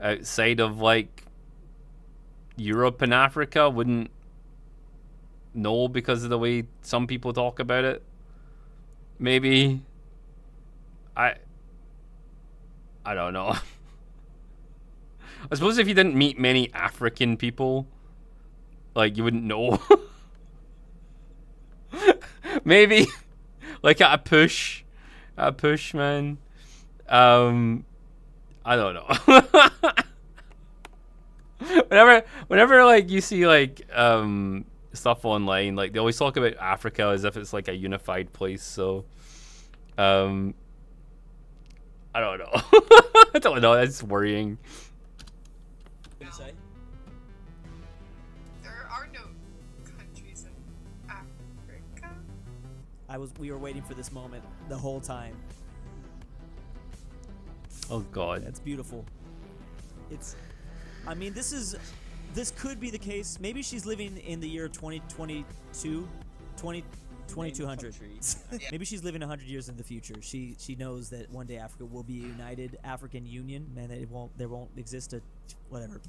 outside of like Europe and Africa wouldn't know because of the way some people talk about it. Maybe. I don't know. I suppose if you didn't meet many African people, like, you wouldn't know. Maybe. Like at a push, man. I don't know. whenever like you see like stuff online, like they always talk about Africa as if it's like a unified place. So, I don't know. I don't know. That's worrying. There are no countries in Africa. We were waiting for this moment the whole time. Oh God. That's beautiful. I mean, this could be the case. Maybe she's living in the year 2022, 2200. Maybe she's living 100 years in the future. She knows that one day Africa will be a united African Union, and that there won't exist a whatever.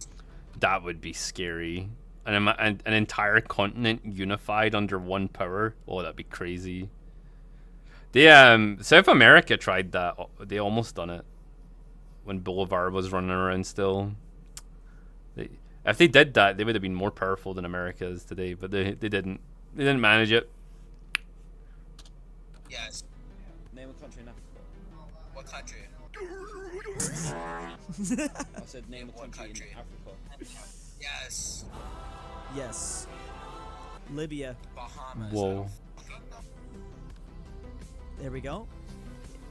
That would be scary. An entire continent unified under one power. Oh, that'd be crazy. South America tried that. They almost done it when Bolivar was running around still. If they did that, they would have been more powerful than America is today. But they didn't. They didn't manage it. Yes. Name a country in Africa. What country? I said name a country in Africa. Yes. Yes. Libya. Bahamas. Whoa. There we go.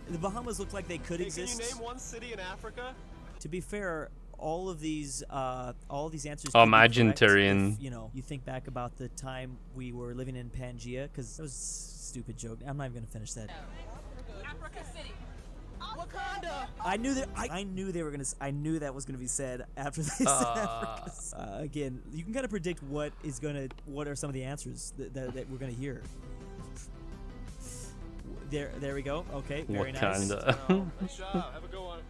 The Bahamas look like they could exist. Can you name one city in Africa? To be fair, all of these answers. Oh, could be correct Imagintarian. if, you think back about the time we were living in Pangea, because that was a stupid joke. I'm not even gonna finish that. Africa City. Wakanda. I knew that. I knew they were gonna. I knew that was gonna be said after they said Africa. Again, you can kind of predict what are some of the answers that we're gonna hear. There we go. Okay, very nice. Nice job. Have a good one.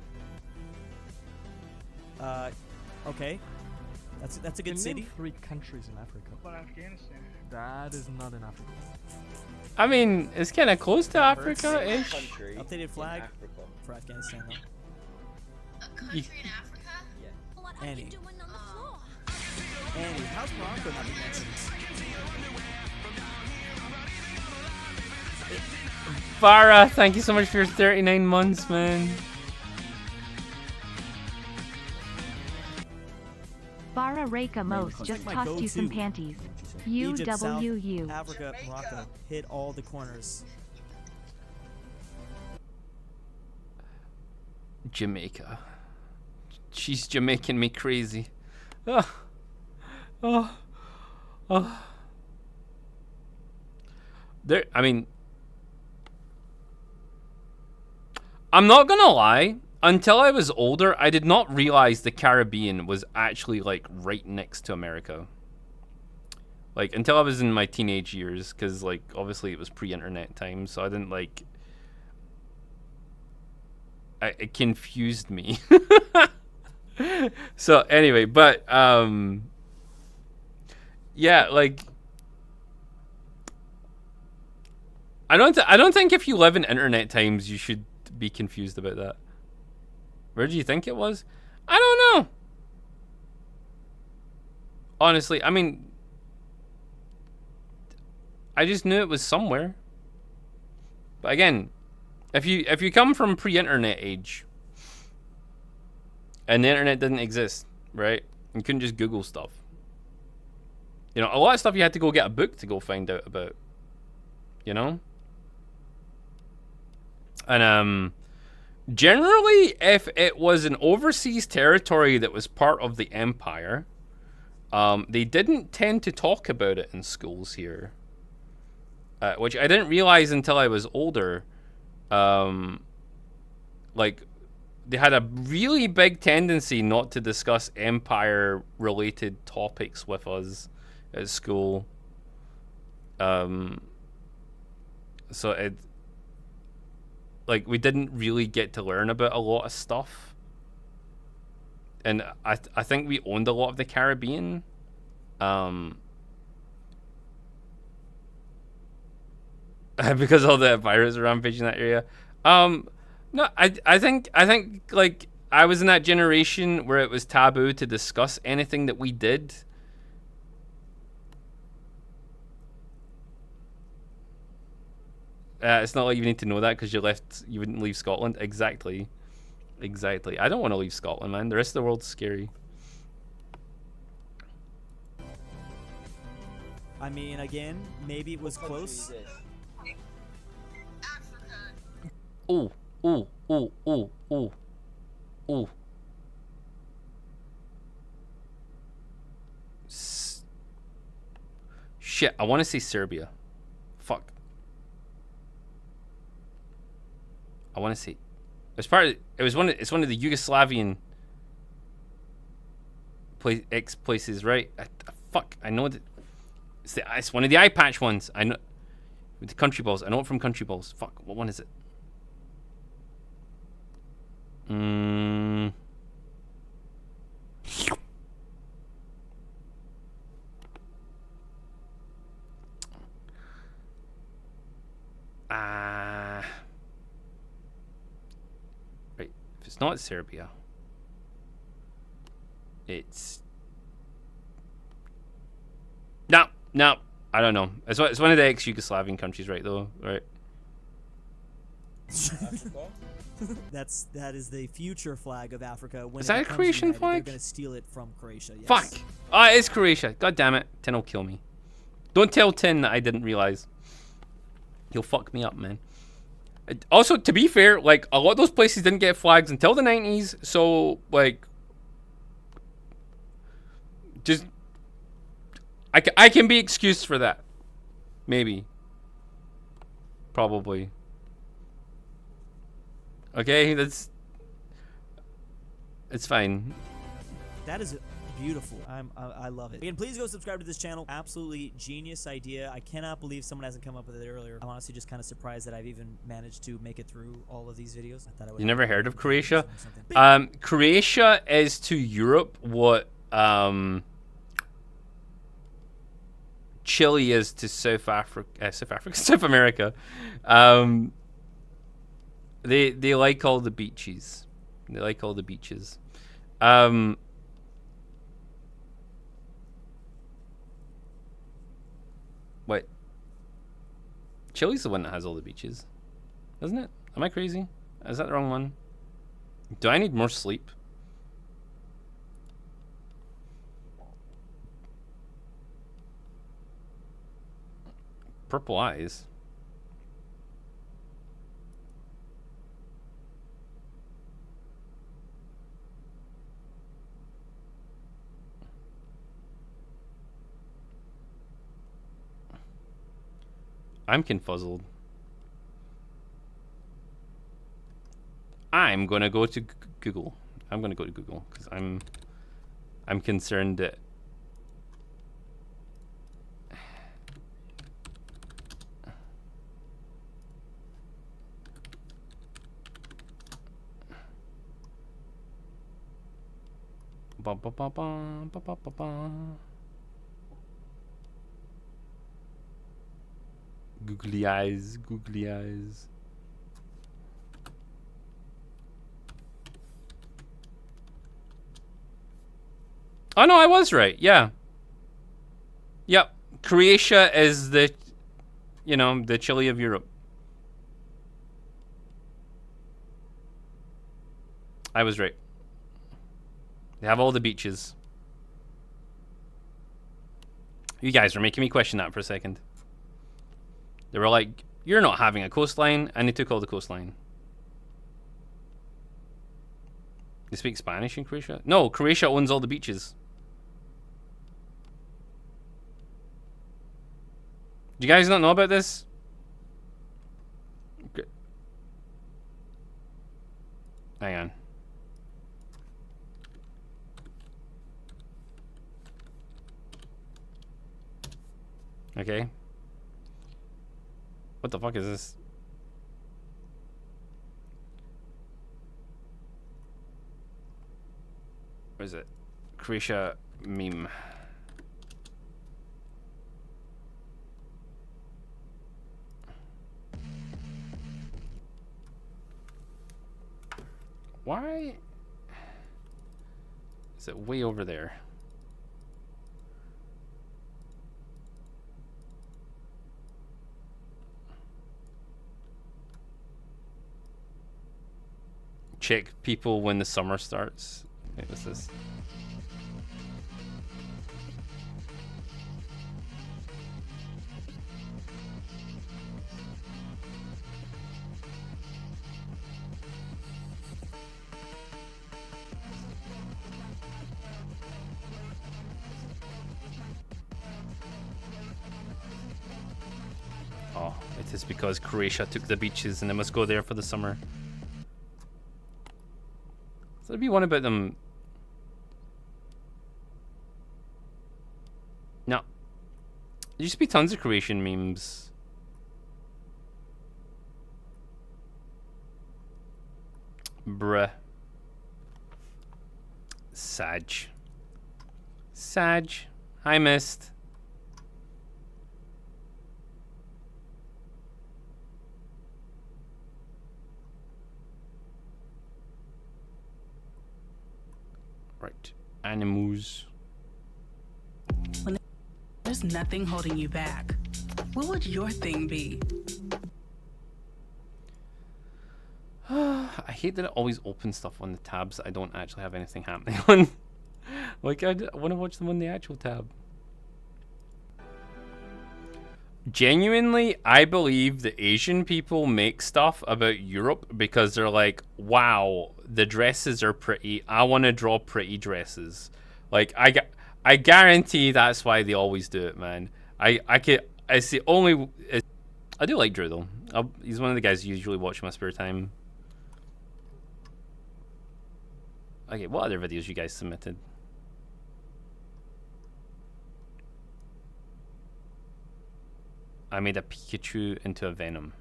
Okay. That's a good city. Name 3 countries in Africa. But Afghanistan. That is not in Africa. I mean, it's kind of close to Africa-ish. Updated flag for Afghanistan, though. A country in Africa? Yeah. Annie. Annie, how's Morocco not being mentioned? Farah, thank you so much for your 39 months, man. Bara Reka Most just tossed you some panties. Egypt, South UWU. Africa, Morocco. Hit all the corners. Jamaica. She's Jamaican me crazy. Oh. I mean, I'm not gonna lie. Until I was older, I did not realize the Caribbean was actually like right next to America. Like until I was in my teenage years, because like obviously it was pre-internet time, so I didn't like. It confused me. So anyway, but yeah, like I don't think if you live in internet times you should be confused about that. Where do you think it was? I don't know. Honestly, I mean, I just knew it was somewhere. But again, if you come from pre-internet age and the internet didn't exist, right? You couldn't just Google stuff. You know, a lot of stuff you had to go get a book to go find out about. You know? And generally, if it was an overseas territory that was part of the empire, they didn't tend to talk about it in schools here. Which I didn't realize until I was older. Like, they had a really big tendency not to discuss empire-related topics with us at school. So like, we didn't really get to learn about a lot of stuff. And I think we owned a lot of the Caribbean. Because all the pirates were rampaging that area. No, I think like I was in that generation where it was taboo to discuss anything that we did. It's not like you need to know that because you wouldn't leave Scotland. Exactly. I don't want to leave Scotland, man. The rest of the world's scary. I mean, again, maybe it was close. Ooh. Shit, I want to say Serbia. Fuck. I want to say it's one of the Yugoslavian places, right? Fuck, I know that it's one of the eye patch ones. I know with the country balls. I know it from country balls. Fuck, what one is it? Right. If it's not Serbia, it's no. I don't know. It's one of the ex-Yugoslavian countries, right? Though, right? That is the future flag of Africa. When is that a Croatian flag? They're gonna steal it from Croatia. Yes. Fuck! Oh, it is Croatia. God damn it. Tin will kill me. Don't tell Tin that I didn't realize. He'll fuck me up, man. Also, to be fair, like, a lot of those places didn't get flags until the 90s, so, like, just, I can be excused for that. Maybe. Probably. Okay, it's fine. That is beautiful. I love it. Again, please go subscribe to this channel. Absolutely genius idea. I cannot believe someone hasn't come up with it earlier. I'm honestly just kind of surprised that I've even managed to make it through all of these videos. I thought I would. You never heard of Croatia? Croatia is to Europe what Chile is to South America. They like all the beaches. They like all the beaches. What? Chile's the one that has all the beaches, isn't it? Am I crazy? Is that the wrong one? Do I need more sleep? Purple eyes. I'm confuzzled. I'm gonna go to Google. I'm gonna go to Google because I'm concerned that Googly eyes, googly eyes. Oh no, I was right. Yeah. Yep. Croatia is the, you know, the Chile of Europe. I was right. They have all the beaches. You guys were making me question that for a second. They were like, you're not having a coastline, and they took all the coastline. You speak Spanish in Croatia? No, Croatia owns all the beaches. Do you guys not know about this? Okay. Hang on. Okay. What the fuck is this? What is it? Croatia meme. Why is it way over there? Check people when the summer starts. Wait, what's this? Oh, it is because Croatia took the beaches and they must go there for the summer. So there'd be one about them. No. There used to be tons of Croatian memes. Bruh. Sag. Sag. I missed. Right. Animals. When there's nothing holding you back, what would your thing be? I hate that it always opens stuff on the tabs that I don't actually have anything happening on. Like, I want to watch them on the actual tab. Genuinely, I believe the Asian people make stuff about Europe because they're like, wow, the dresses are pretty. I want to draw pretty dresses. Like, I guarantee that's why they always do it, man. It's the only. I do like Drew though. He's one of the guys I usually watch in my spare time. Okay, what other videos you guys submitted? I made a Pikachu into a Venom.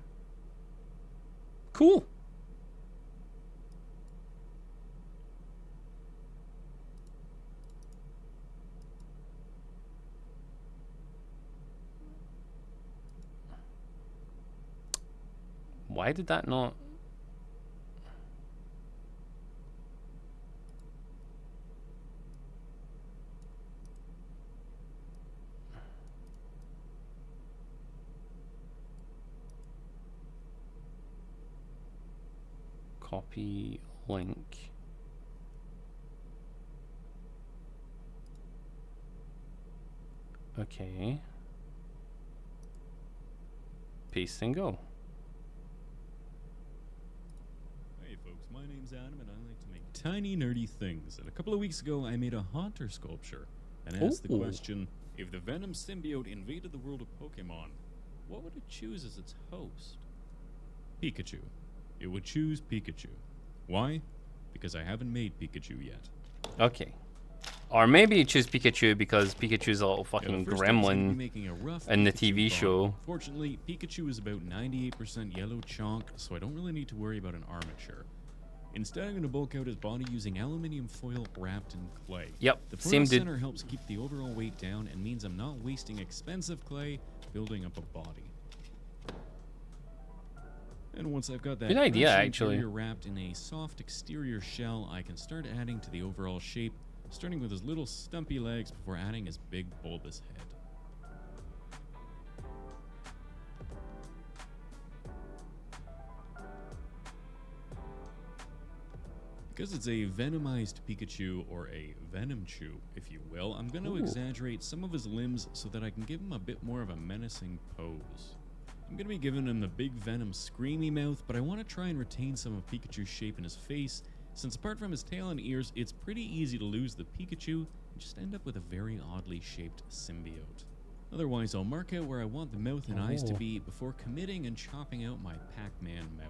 Cool. Why did that not? Copy link. Okay. Paste and go. Hey folks, my name's Adam and I like to make tiny nerdy things. And a couple of weeks ago I made a Haunter sculpture and asked the question, if the Venom symbiote invaded the world of Pokemon, what would it choose as its host? Pikachu. It would choose Pikachu. Why? Because I haven't made Pikachu yet. Okay. Or maybe you choose Pikachu because Pikachu's a little fucking gremlin in the TV show. Fortunately, Pikachu is about 98% yellow chalk, so I don't really need to worry about an armature. Instead, I'm going to bulk out his body using aluminium foil wrapped in clay. Yep, the same dude. center helps keep the overall weight down and means I'm not wasting expensive clay building up a body. And once I've got that good idea, actually, wrapped in a soft exterior shell, I can start adding to the overall shape, starting with his little stumpy legs before adding his big bulbous head. Because it's a venomized Pikachu, or a Venomchu, if you will, I'm going to exaggerate some of his limbs so that I can give him a bit more of a menacing pose. I'm going to be giving him the big Venom screamy mouth, but I want to try and retain some of Pikachu's shape in his face, since apart from his tail and ears, it's pretty easy to lose the Pikachu and just end up with a very oddly shaped symbiote. Otherwise, I'll mark out where I want the mouth and eyes to be before committing and chopping out my Pac-Man mouth.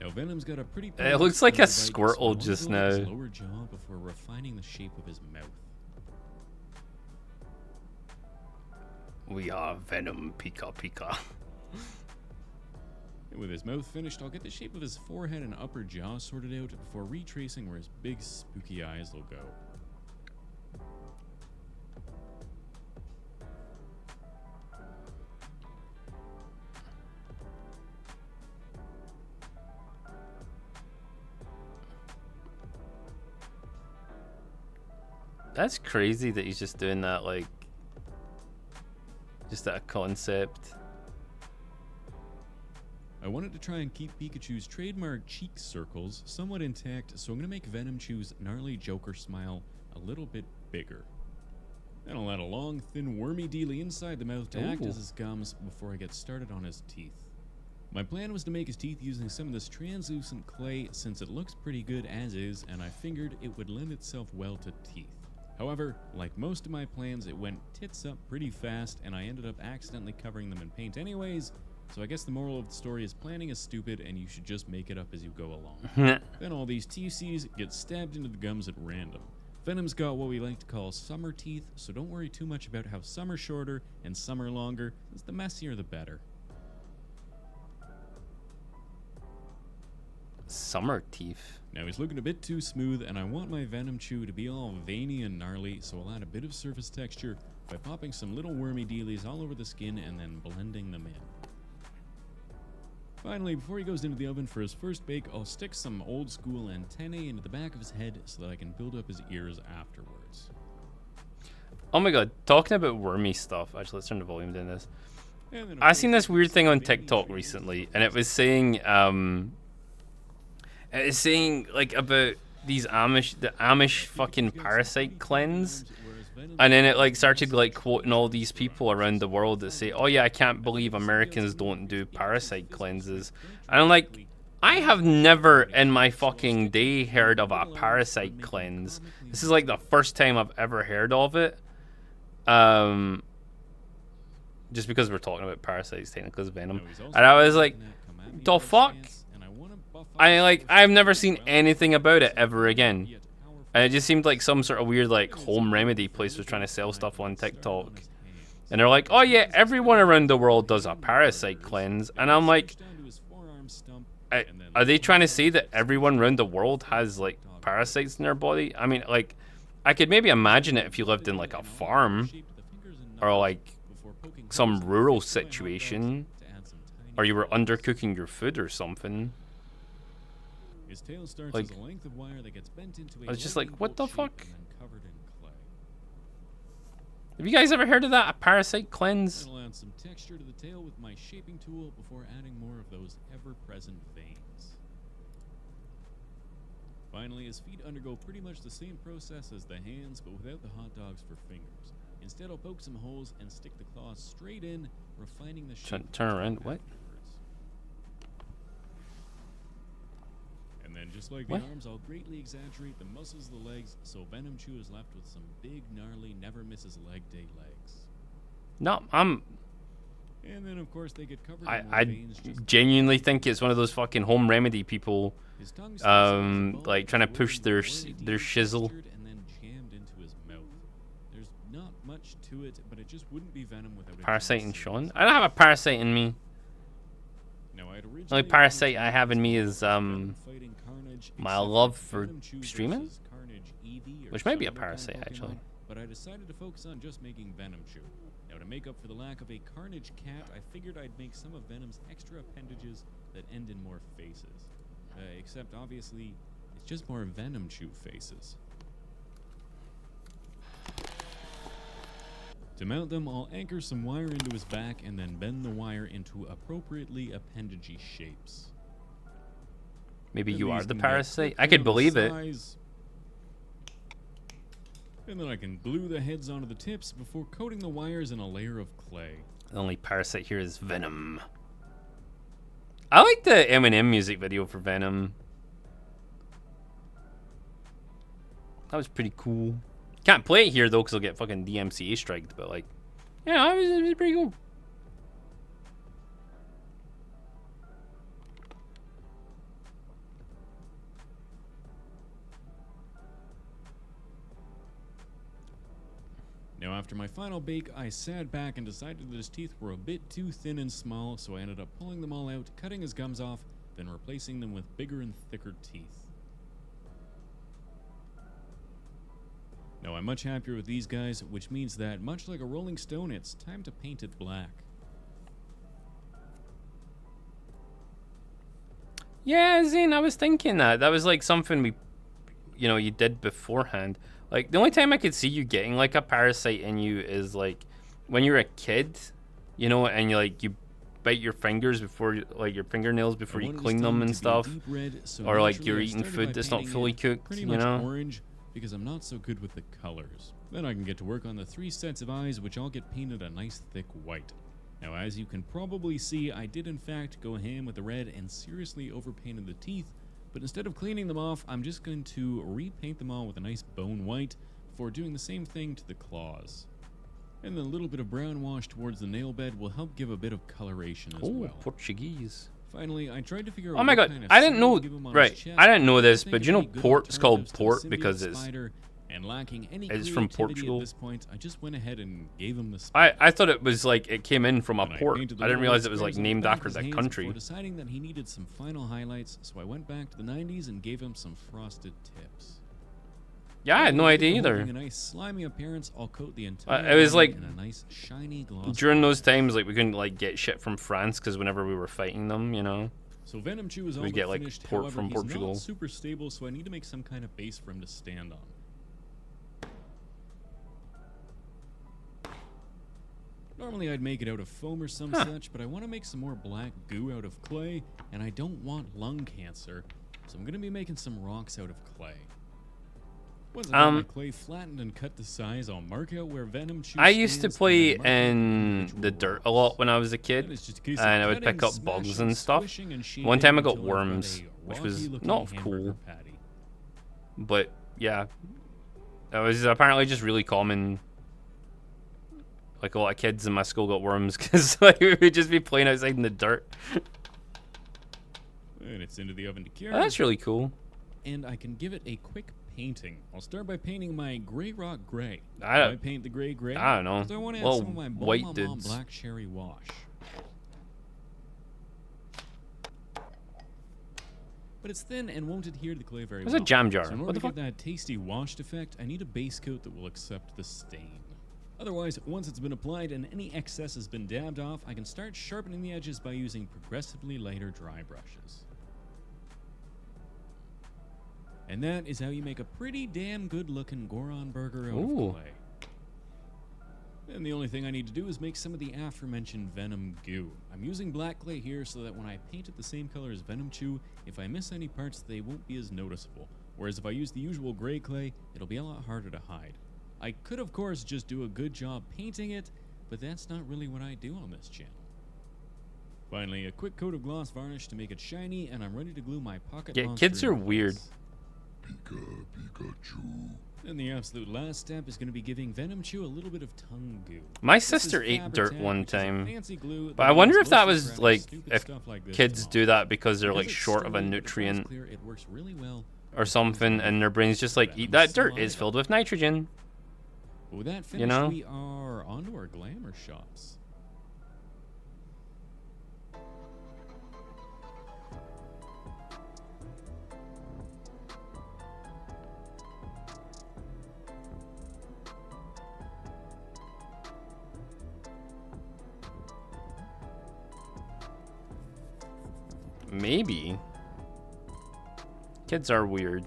Now Venom's got a pretty it looks like a bite, so I Squirtle wanna just build his now. lower jaw before refining the shape of his mouth. We are Venom Pika Pika. And with his mouth finished, I'll get the shape of his forehead and upper jaw sorted out before retracing where his big spooky eyes will go. That's crazy that he's just doing that, like, just that concept. I wanted to try and keep Pikachu's trademark cheek circles somewhat intact, so I'm going to make Venomchu's gnarly Joker smile a little bit bigger. Then I'll add a long, thin, wormy dealy inside the mouth to act as his gums before I get started on his teeth. My plan was to make his teeth using some of this translucent clay, since it looks pretty good as is, and I figured it would lend itself well to teeth. However, like most of my plans, it went tits up pretty fast, and I ended up accidentally covering them in paint anyways, so I guess the moral of the story is planning is stupid and you should just make it up as you go along. Then all these TCs get stabbed into the gums at random. Venom's got what we like to call summer teeth, so don't worry too much about how some are shorter and some are longer, since the messier the better. Summer teeth. Now he's looking a bit too smooth, and I want my Venomchu to be all veiny and gnarly, so I'll add a bit of surface texture by popping some little wormy dealies all over the skin and then blending them in. Finally, before he goes into the oven for his first bake, I'll stick some old school antennae into the back of his head so that I can build up his ears afterwards. Oh my god, talking about wormy stuff. Actually, let's turn the volume down this. I seen this weird thing on TikTok recently, and it was saying, like about the Amish fucking parasite cleanse, and then it like started like quoting all these people around the world that say, oh yeah, I can't believe Americans don't do parasite cleanses. And I'm like, I have never in my fucking day heard of a parasite cleanse. This is like the first time I've ever heard of it. Just because we're talking about parasites technically as venom. And I was like, the fuck? I've never seen anything about it ever again. And it just seemed like some sort of weird like home remedy place was trying to sell stuff on TikTok. And they're like, oh yeah, everyone around the world does a parasite cleanse. And I'm like, are they trying to say that everyone around the world has like parasites in their body? I mean, like, I could maybe imagine it if you lived in like a farm or like some rural situation, or you were undercooking your food or something. His tail starts Like, as a length of wire that gets bent into a I was just like, what the lightning bolt fuck? shape and then covered in clay. Have you guys ever heard of that? A parasite cleanse? Then I'll add some texture to the tail with my shaping tool before adding more of those ever-present veins. Finally, his feet undergo pretty much the same process as the hands, but without the hot dogs for fingers. Instead, I'll poke some holes and stick the claws straight in, refining the shape. Turn around, what? And then, just like What? the arms, I'll greatly exaggerate the muscles of the legs, so Venomchu is left with some big, gnarly, never misses leg day legs. No, And then, of course, they get covered in more I veins. Just genuinely think it's one of those fucking home remedy people, his tongue like trying to push their shizzle. and then jammed into his mouth. There's not much to it, but it just wouldn't be venom without a Parasite in chance. Sean? I don't have a parasite in me. Now, I'd The only originally parasite I have in me is fighting Carnage, my except love for for Venomchu streaming, versus Carnage Eevee or which might be a some other kind of parasite Pokemon, actually. But I decided to focus on just making Venomchu. Now, to make up for the lack of a Carnage cat, I figured I'd make some of Venom's extra appendages that end in more faces. Except obviously, it's just more Venom Chew faces. To mount them, I'll anchor some wire into his back and then bend the wire into appropriately appendagey shapes. Maybe Then you are these the can get parasite? clipped I in could on the believe it. sides. And then I can glue the heads onto the tips before coating the wires in a layer of clay. The only parasite here is Venom. I like the Eminem music video for Venom. That was pretty cool. Can't play it here though, because I'll get fucking DMCA striked. But like, yeah, it was pretty cool. Now, after my final bake, I sat back and decided that his teeth were a bit too thin and small, so I ended up pulling them all out, cutting his gums off, then replacing them with bigger and thicker teeth. Now, I'm much happier with these guys, which means that, much like a Rolling Stone, it's time to paint it black. Yeah, Zane, I was thinking that. That was like something we, you know, you did beforehand. Like, the only time I could see you getting, like, a parasite in you is, like, when you're a kid, you know, and you, like, you bite your fingers before, like, your fingernails before you clean them and stuff. Or, like, you're eating food that's not fully cooked, you know? Orange, because I'm not so good with the colors. Then I can get to work on the 3 sets of eyes, which I'll get painted a nice thick white. Now, as you can probably see, I did in fact go ham with the red and seriously overpainted the teeth, but instead of cleaning them off, I'm just going to repaint them all with a nice bone white before doing the same thing to the claws. And then a little bit of brown wash towards the nail bed will help give a bit of coloration as well. Portuguese. Finally, I tried to figure out Oh my what god, kind of I didn't symbol know, to give him on right, his chest. I didn't know this, I but think you know any good port, it's called alternatives to the port because symbiote it's, spider, and lacking any it's from creativity Portugal. At this point, I just went ahead and gave him the spider. I thought it was like, it came in from a And port. painted the I didn't little realize it was like squares on the named back after of his that hands country. Before deciding that he needed some final highlights, so I went back to the 90s and gave him some frosted tips. Yeah, I had no idea Holding either. A nice slimy appearance, I'll coat the entire It was body like in a nice shiny gloss. during those times, like we couldn't like get shit from France because whenever we were fighting them, you know, So Venom Chew is all we'd but get like finished. port However, from he's Portugal. not super stable, so I need to make some kind of base for him to stand on. Normally I'd make it out of foam or some such, but I want to make some more black goo out of clay, and I don't want lung cancer, so I'm going to be making some rocks out of clay. Once I get my clay flattened and cut to size, I'll mark out where Venom Chew I used to stands, play and then mark out in the dirt a lot when I was a kid, and I would pick up bugs and stuff. One time I got worms, which was not cool, but yeah, that was apparently just really common. Like a lot of kids in my school got worms because like we would just be playing outside in the dirt. And it's into the oven to cure. Oh, that's really cool. And I can give it a quick painting. I'll start by painting my gray rock gray. I Why paint the gray gray? I don't know. Because I want to add Well, some of my white Bon Maman dudes. black cherry wash. But it's thin and won't adhere to the clay very What's well. a jam jar? So in What order the to get that tasty washed effect, I need a base coat that will accept the stain. Otherwise, once it's been applied and any excess has been dabbed off, I can start sharpening the edges by using progressively lighter dry brushes. And that is how you make a pretty damn good looking Goron burger out Ooh. of clay. Then the only thing I need to do is make some of the aforementioned Venom goo. I'm using black clay here so that when I paint it the same color as Venom Chew, if I miss any parts, they won't be as noticeable. Whereas if I use the usual gray clay, it'll be a lot harder to hide. I could, of course, just do a good job painting it, but that's not really what I do on this channel. Finally, a quick coat of gloss varnish to make it shiny, and I'm ready to glue my pocket Yeah, monster kids are in place. weird. And the absolute last step is going to be giving Venom Chew a little bit of tongue goo. My This is sister ate dirt Fabri-Tac, one which is a time, fancy glue but that I wonder allows if that lotion was for like stupid if stuff like this kids to do that because they're Because like it's short of a sturdy, but the glass nutrient clear, it works really well. or something, and their brains just like eat that dirt. It's filled with nitrogen. But with that finished, You know? we are onto our glamour shots. Maybe. Kids are weird.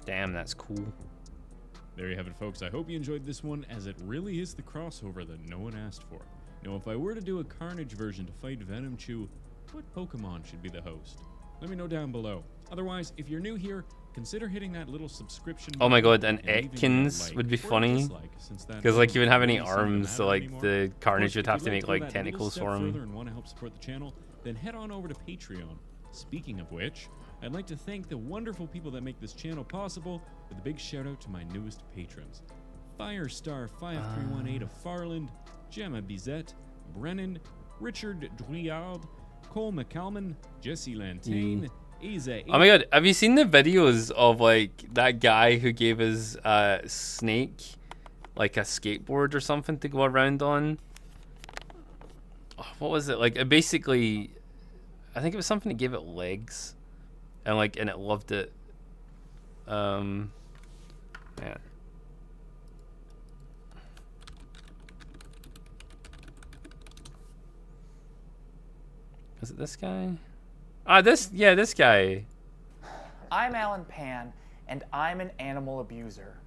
Damn, that's cool. There you have it, folks. I hope you enjoyed this one, as it really is the crossover that no one asked for. Now, if I were to do a Carnage version to fight Venom Chew, what Pokemon should be the host? Let me know down below. Otherwise, if you're new here, consider hitting that little subscription button. Oh my god, and leaving Atkins a like would be or a funny. dislike, since that Because like he wouldn't have any doesn't seem to arms, so matter like anymore. the Of Carnage course, would if have you'd to make go that like little tentacles step for him. further and want to help support the channel, then head on over to Patreon. Speaking of which, I'd like to thank the wonderful people that make this channel possible, with a big shout out to my newest patrons. Firestar5318 of Farland, Gemma Bizette, Brennan, Richard Driard, Cole McCalman, Jesse Lantane, Isa. Oh my god, have you seen the videos of like that guy who gave his snake like a skateboard or something to go around on? Oh, what was it? Like it basically, I think it was something that gave it legs, and it loved it. Yeah. Is it this guy? This guy. I'm Alan Pan, and I'm an animal abuser.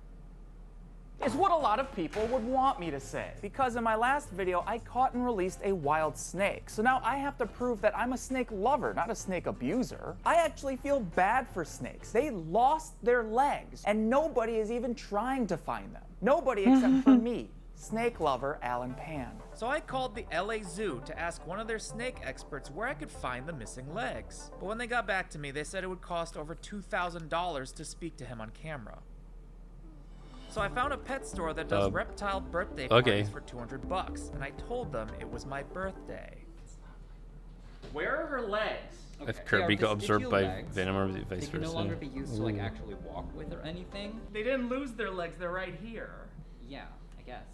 Is what a lot of people would want me to say. Because in my last video, I caught and released a wild snake. So now I have to prove that I'm a snake lover, not a snake abuser. I actually feel bad for snakes. They lost their legs, and nobody is even trying to find them. Nobody except for me, snake lover Alan Pan. So I called the LA Zoo to ask one of their snake experts where I could find the missing legs. But when they got back to me, they said it would cost over $2,000 to speak to him on camera. So I found a pet store that does reptile birthday parties for $200, and I told them it was my birthday. Where are her legs? If Kirby got absorbed by Venom or vice versa. They can no longer be used to like actually walk with or anything. They didn't lose their legs, they're right here. Yeah, I guess.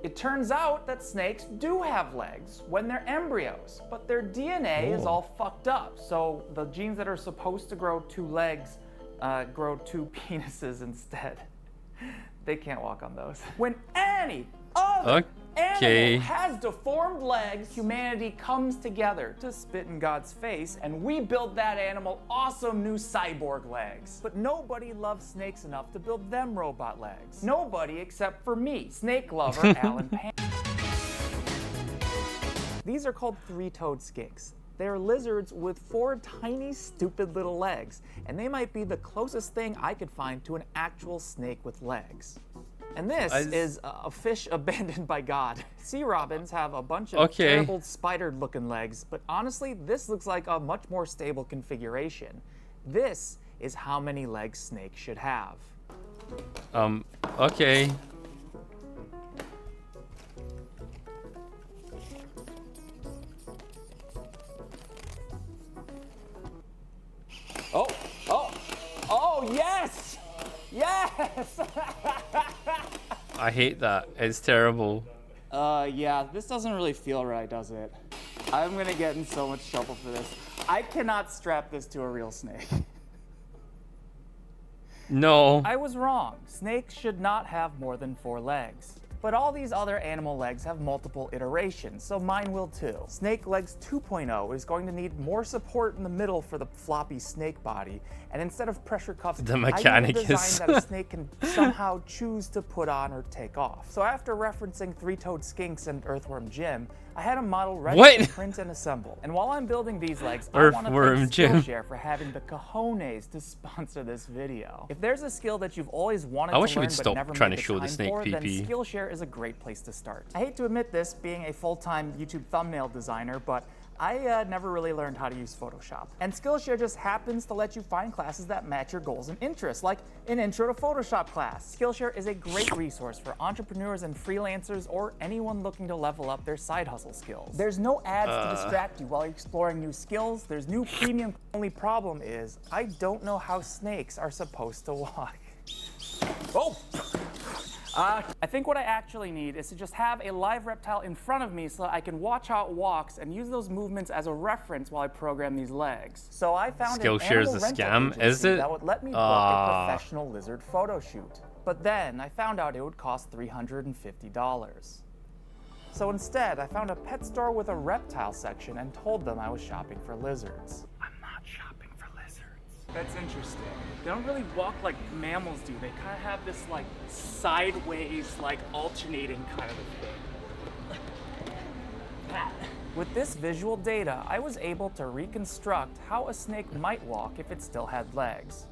It turns out that snakes do have legs when they're embryos, but their DNA is all fucked up. So the genes that are supposed to grow 2 legs grow 2 penises instead. They can't walk on those. When any other animal has deformed legs, humanity comes together to spit in God's face, and we build that animal awesome new cyborg legs. But nobody loves snakes enough to build them robot legs. Nobody except for me, snake lover Alan Pan. These are called 3-toed skinks. They're lizards with 4 tiny, stupid little legs, and they might be the closest thing I could find to an actual snake with legs. And this is a fish abandoned by God. Sea robins have a bunch of terrible spider-looking legs, but honestly, this looks like a much more stable configuration. This is how many legs snakes should have. Okay. Oh, yes! Yes! I hate that. It's terrible. Yeah, this doesn't really feel right, does it? I'm gonna get in so much trouble for this. I cannot strap this to a real snake. No. I was wrong. Snakes should not have more than 4 legs. But all these other animal legs have multiple iterations, so mine will too. Snake Legs 2.0 is going to need more support in the middle for the floppy snake body, and instead of pressure cuffs, the mechanic I need a design that a snake can somehow choose to put on or take off. So after referencing 3-toed skinks and Earthworm Jim, I had a model ready to print and assemble. And while I'm building these legs, I want to thank Skillshare for having the cojones to sponsor this video. If there's a skill that you've always wanted to learn but never made the time for, then Skillshare is a great place to start. I hate to admit this, being a full-time YouTube thumbnail designer, but I never really learned how to use Photoshop. And Skillshare just happens to let you find classes that match your goals and interests, like an Intro to Photoshop class. Skillshare is a great resource for entrepreneurs and freelancers or anyone looking to level up their side hustle skills. There's no ads to distract you while you're exploring new skills. There's new premium. The only problem is, I don't know how snakes are supposed to walk. Oh! I think what I actually need is to just have a live reptile in front of me so that I can watch how it walks and use those movements as a reference while I program these legs. So I found an Skillshare is animal a rental scam, agency is it? that would let me book a professional lizard photo shoot. But then I found out it would cost $350. So instead, I found a pet store with a reptile section and told them I was shopping for lizards. I'm not shopping for lizards. That's interesting. They don't really walk like mammals do. They kind of have this like sideways, like alternating kind of a thing. With this visual data, I was able to reconstruct how a snake might walk if it still had legs.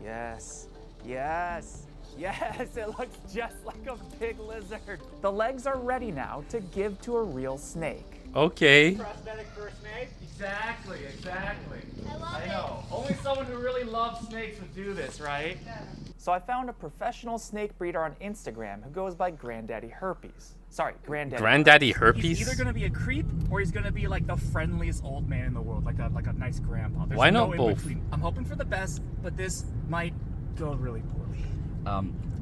Yes, yes. Yes, it looks just like a big lizard. The legs are ready now to give to a real snake. Okay. Prosthetic for a snake? Exactly. I know. Only someone who really loves snakes would do this, right? Yeah. So I found a professional snake breeder on Instagram who goes by Granddaddy Herpes. Sorry, Granddaddy. Granddaddy Herpes? He's either gonna be a creep or he's gonna be like the friendliest old man in the world, like a nice grandpa. There's Why no not in both? between. I'm hoping for the best, but this might go really poorly.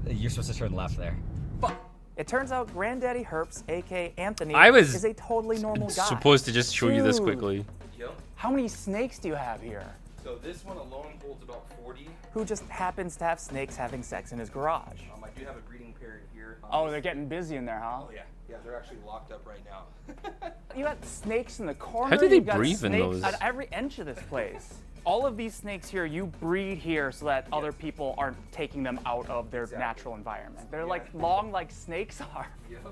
You're supposed to turn left there. Fuck. It turns out Granddaddy Herps, aka Anthony, I was is a totally normal guy. supposed to just show you this Dude. quickly. Yep. How many snakes do you have here? So this one alone holds about 40. Who just happens to have snakes having sex in his garage? I do have a breeding period here. Oh, they're getting busy in there, huh? Oh yeah. Yeah, they're actually locked up right now. You got snakes in the corner. How do they you got breathe in snakes those? at every inch of this place. All of these snakes here, you breed here so that other people aren't taking them out of their natural environment. They're like long like snakes are. Yep.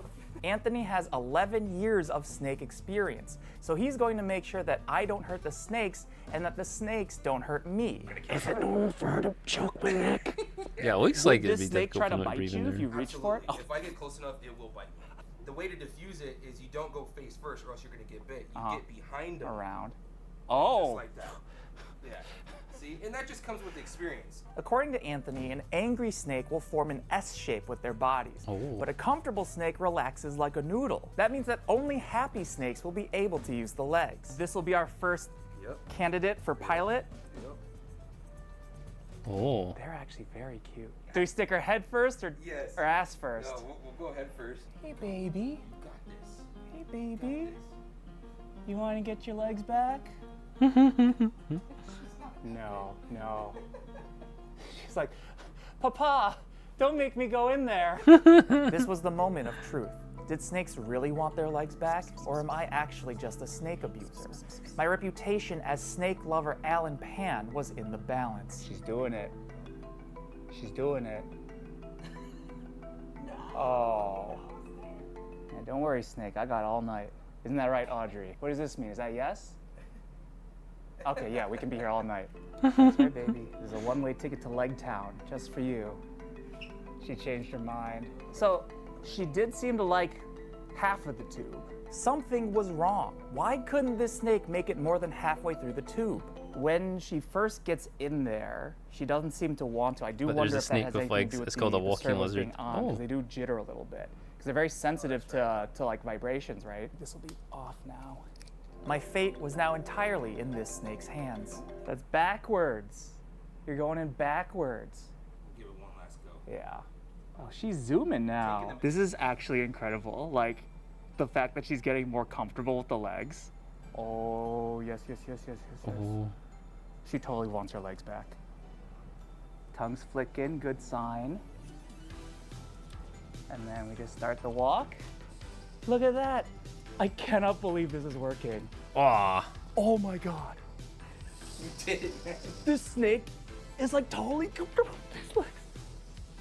Anthony has 11 years of snake experience, so he's going to make sure that I don't hurt the snakes and that the snakes don't hurt me. Is it normal for her to choke my neck? Yeah, it looks like it'd this be snake try to difficult bite breathing you if there. you reach for it? If I get close enough, it will bite me. The way to diffuse it is you don't go face first or else you're gonna get bit. You get behind them. Around. Just Oh. like that. Yeah. See? And that just comes with experience. According to Anthony, an angry snake will form an S shape with their bodies, but a comfortable snake relaxes like a noodle. That means that only happy snakes will be able to use the legs. This will be our first candidate for pilot. Yep. Oh. They're actually very cute. Do we stick our head first or ass first? No, we'll go head first. Hey, baby. Got this. Hey, baby. You want to get your legs back? No. She's like, Papa, don't make me go in there. This was the moment of truth. Did snakes really want their legs back, or am I actually just a snake abuser? My reputation as snake lover Alan Pan was in the balance. She's doing it. Oh. Yeah, don't worry, Snake. I got all night. Isn't that right, Audrey? What does this mean? Is that yes? Okay, yeah, we can be here all night. That's right, baby. There's a one-way ticket to Leg Town, just for you. She changed her mind. So, she did seem to like half of the tube. Something was wrong. Why couldn't this snake make it more than halfway through the tube? When she first gets in there, she doesn't seem to want to. I do But wonder there's if a that snake has with anything legs. to do with It's called a the walking servos lizard. being on, because Oh. they do jitter a little bit. Because they're very sensitive to like vibrations, right? This will be off now. My fate was now entirely in this snake's hands. That's backwards. You're going in backwards. Give it one last go. Yeah. Oh, she's zooming now. This is actually incredible. Like, the fact that she's getting more comfortable with the legs. Oh, yes. Oh. She totally wants her legs back. Tongue's flicking, good sign. And then we just start the walk. Look at that. I cannot believe this is working. Aw. Oh my God. You did it, man. This snake is like totally comfortable with his legs.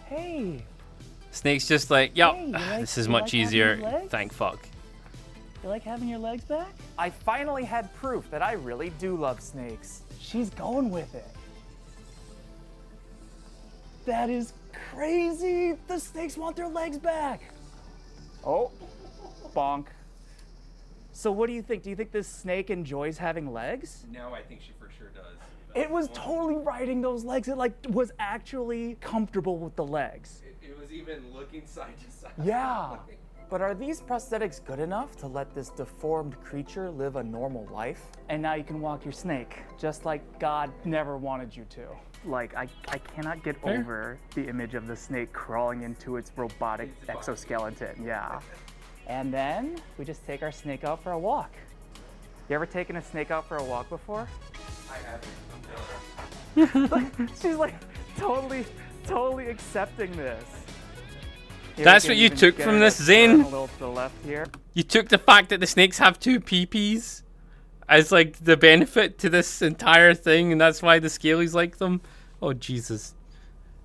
Hey, Snake's just like, yep, Hey, you like- this is you much like having easier. your legs? Thank fuck. you like having your legs back? I finally had proof that I really do love snakes. She's going with it. That is crazy. The snakes want their legs back. Oh, bonk. So what do you think? Do you think this snake enjoys having legs? Now I think she for sure does. It was totally riding those legs. It like was actually comfortable with the legs. It was even looking side to side. Yeah. But are these prosthetics good enough to let this deformed creature live a normal life? And now you can walk your snake, just like God never wanted you to. Like, I cannot get over the image of the snake crawling into its robotic exoskeleton, yeah. And then we just take our snake out for a walk. You ever taken a snake out for a walk before? I haven't. She's like totally accepting this. Here That's we what can you even took get from her this, to Zane? turn a little to the left here. You took the fact that the snakes have 2 peepees as like the benefit to this entire thing, and that's why the scalies like them. Oh Jesus,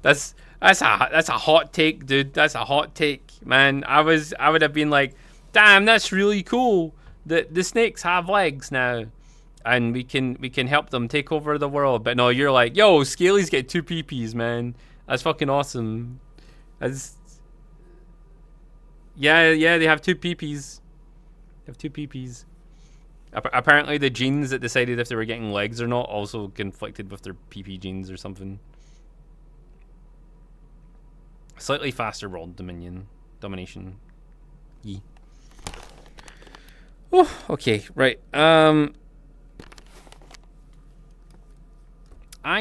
that's a hot take, dude. That's a hot take, man. I would have been like, damn, that's really cool that the snakes have legs now, and we can help them take over the world. But no, you're like, yo, scalies get 2 peepees, man. That's fucking awesome. Yeah, they have 2 peepees. They have 2 peepees. Apparently, the genes that decided if they were getting legs or not also conflicted with their PP genes or something. Slightly faster world domination. Yee. Oh, okay, right. I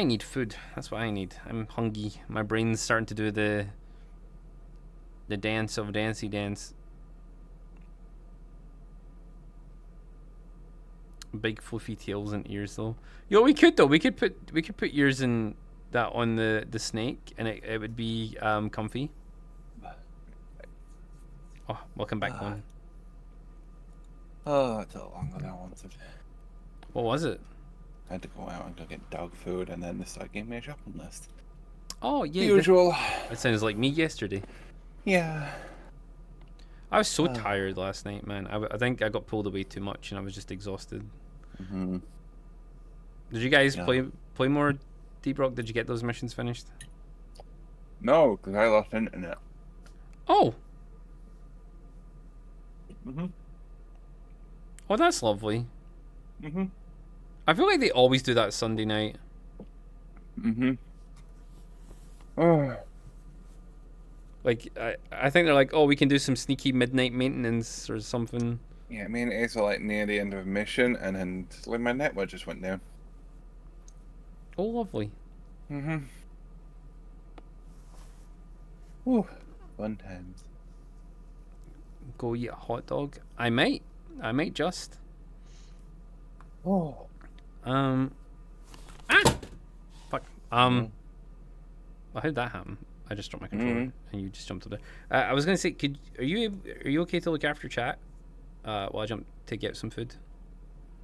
need food. That's what I need. I'm hungry. My brain's starting to do the dance of dancey dance. Big fluffy tails and ears though. Yo, we could though. We could put ears in that on the snake, and it would be comfy. Oh, welcome back, one. Oh, it took longer than I wanted. What was it? I had to go out and go get dog food, and then they started giving me a shopping list. Oh yeah, the usual. That sounds like me yesterday. Yeah. I was so tired last night, man. I think I got pulled away too much, and I was just exhausted. Mm-hmm. Did you guys play more Deep Rock? Did you get those missions finished? No, because I lost internet. Oh. Mhm. Oh, that's lovely. Mhm. I feel like they always do that Sunday night. Mhm. Oh. Like I think they're like, oh, we can do some sneaky midnight maintenance or something. Yeah, I mean, it's like near the end of a mission, and then like, my network just went down. Oh, lovely. Mhm. Ooh, fun times. Go eat a hot dog. I might just. Oh. Fuck. Well, how did that happen? I just dropped my controller, and you just jumped up there. I was gonna say, are you okay to look after chat while I jump to get some food?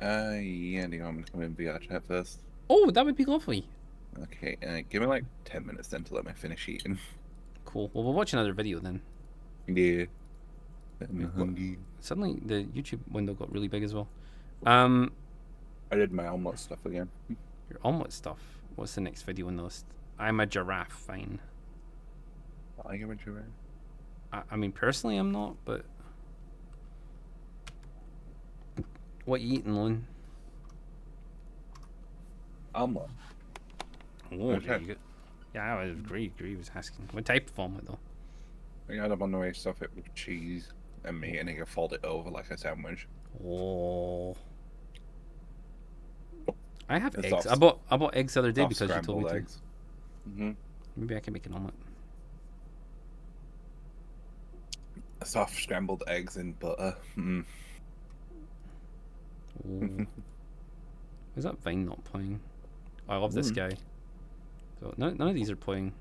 Yeah, I'm gonna come in VR chat first. Oh, that would be lovely. Okay, give me like 10 minutes then to let me finish eating. Cool. Well, we'll watch another video then. Yeah. I'm hungry. Suddenly, the YouTube window got really big as well. I did my omelet stuff again. Your omelet stuff. What's the next video on the list? I'm a giraffe. Fine. I am a giraffe. I mean, personally, I'm not, but what you eating, Lone? Omelet. Oh, there you go. Yeah, I agree. He was asking. What type of omelet, though? I had them on the way, stuff it with cheese and meat, and you can fold it over like a sandwich. Oh. I have It's eggs. soft- I bought eggs the other day because you told me scrambled to. eggs. Mhm. Maybe I can make an omelet. Soft scrambled eggs in butter. Mm. Oh. Is that Vine not playing? I love this guy. So none of these are playing.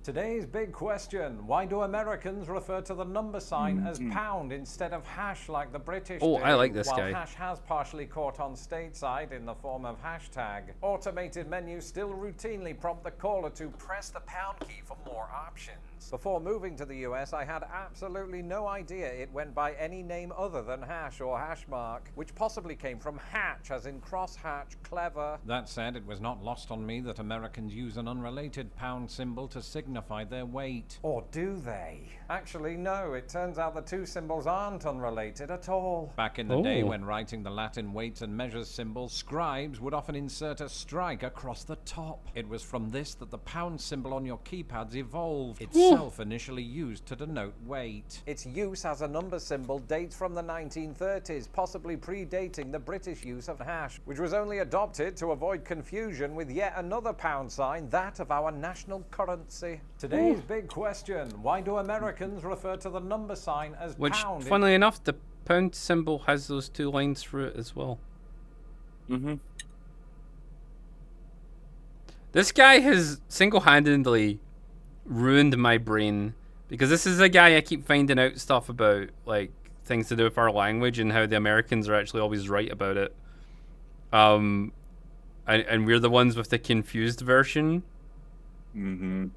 Today's big question: why do Americans refer to the number sign as pound instead of hash like the British do? I like this While guy. hash has partially caught on stateside in the form of hashtag, automated menus still routinely prompt the caller to press the pound key for more options. Before moving to the US, I had absolutely no idea it went by any name other than hash or hashmark, which possibly came from hatch, as in crosshatch, clever. That said, it was not lost on me that Americans use an unrelated pound symbol to signal magnify their weight. Or do they? Actually, no. It turns out the two symbols aren't unrelated at all. Back in the day when writing the Latin weights and measures symbol, scribes would often insert a strike across the top. It was from this that the pound symbol on your keypads evolved, itself initially used to denote weight. Its use as a number symbol dates from the 1930s, possibly predating the British use of hash, which was only adopted to avoid confusion with yet another pound sign, that of our national currency. Today's big question: why do Americans refer to the number sign as pound? Which, funnily enough, the pound symbol has those two lines through it as well. This guy has single-handedly ruined my brain, because this is a guy I keep finding out stuff about, like things to do with our language and how the Americans are actually always right about it. And we're the ones with the confused version. It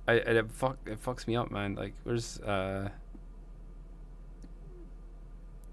fucks me up, man. Like, where's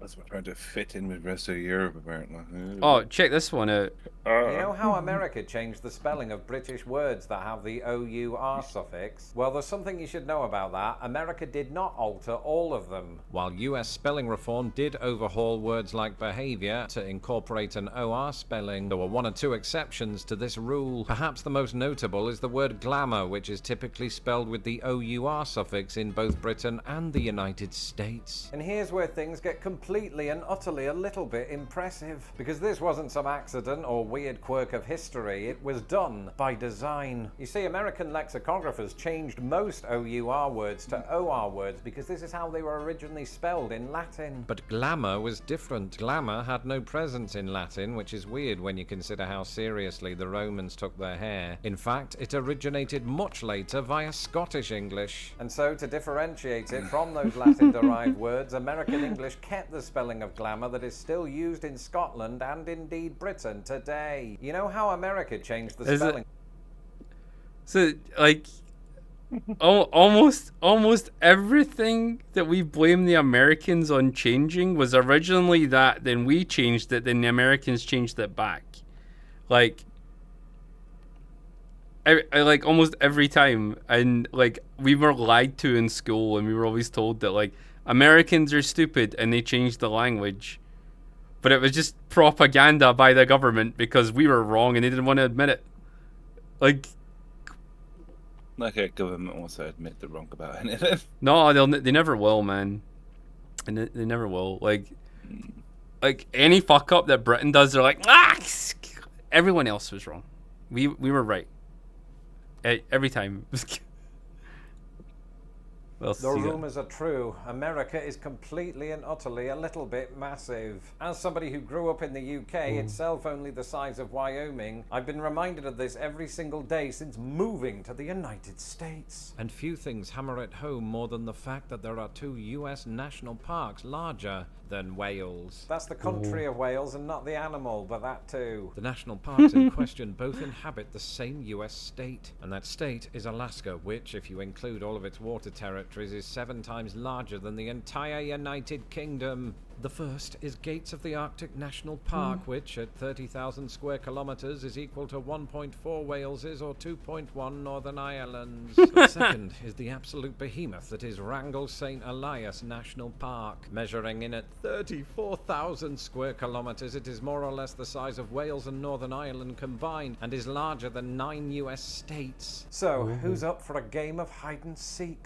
That's what trying to fit in with the rest of Europe, apparently. Oh, check this one out. You know how America changed the spelling of British words that have the OUR suffix? Well, there's something you should know about that. America did not alter all of them. While US spelling reform did overhaul words like behavior to incorporate an OR spelling, there were one or two exceptions to this rule. Perhaps the most notable is the word glamour, which is typically spelled with the OUR suffix in both Britain and the United States. And here's where things get completely and utterly a little bit impressive, because this wasn't some accident or weird quirk of history. It was done by design. You see, American lexicographers changed most OUR words to OR words because this is how they were originally spelled in Latin. But glamour was different. Glamour had no presence in Latin, which is weird when you consider how seriously the Romans took their hair. In fact, it originated much later via Scottish English. And so, to differentiate it from those Latin-derived words, American English kept the spelling of glamour that is still used in Scotland and indeed Britain today. You know how America changed the spelling? So, like, almost everything that we blame the Americans on changing was originally that, then we changed it, then the Americans changed it back. Like, I like almost every time, and like we were lied to in school, and we were always told that like Americans are stupid and they changed the language, but it was just propaganda by the government because we were wrong and they didn't want to admit it. Like a government wants to admit they're wrong about anything. No, they never will, man. And they never will. Like any fuck up that Britain does, they're like, everyone else was wrong. We were right. Every time. The rumors are true. America is completely and utterly a little bit massive. As somebody who grew up in the UK, itself only the size of Wyoming, I've been reminded of this every single day since moving to the United States. And few things hammer it home more than the fact that there are 2 US national parks larger than Wales. That's the country of Wales and not the animal, but that too. The national parks in question both inhabit the same US state, and that state is Alaska, which, if you include all of its water territories, is 7 times larger than the entire United Kingdom. The first is Gates of the Arctic National Park, which at 30,000 square kilometers is equal to 1.4 Waleses or 2.1 Northern Irelands. The second is the absolute behemoth that is Wrangell St. Elias National Park. Measuring in at 34,000 square kilometers, it is more or less the size of Wales and Northern Ireland combined and is larger than 9 US states. So, who's up for a game of hide and seek?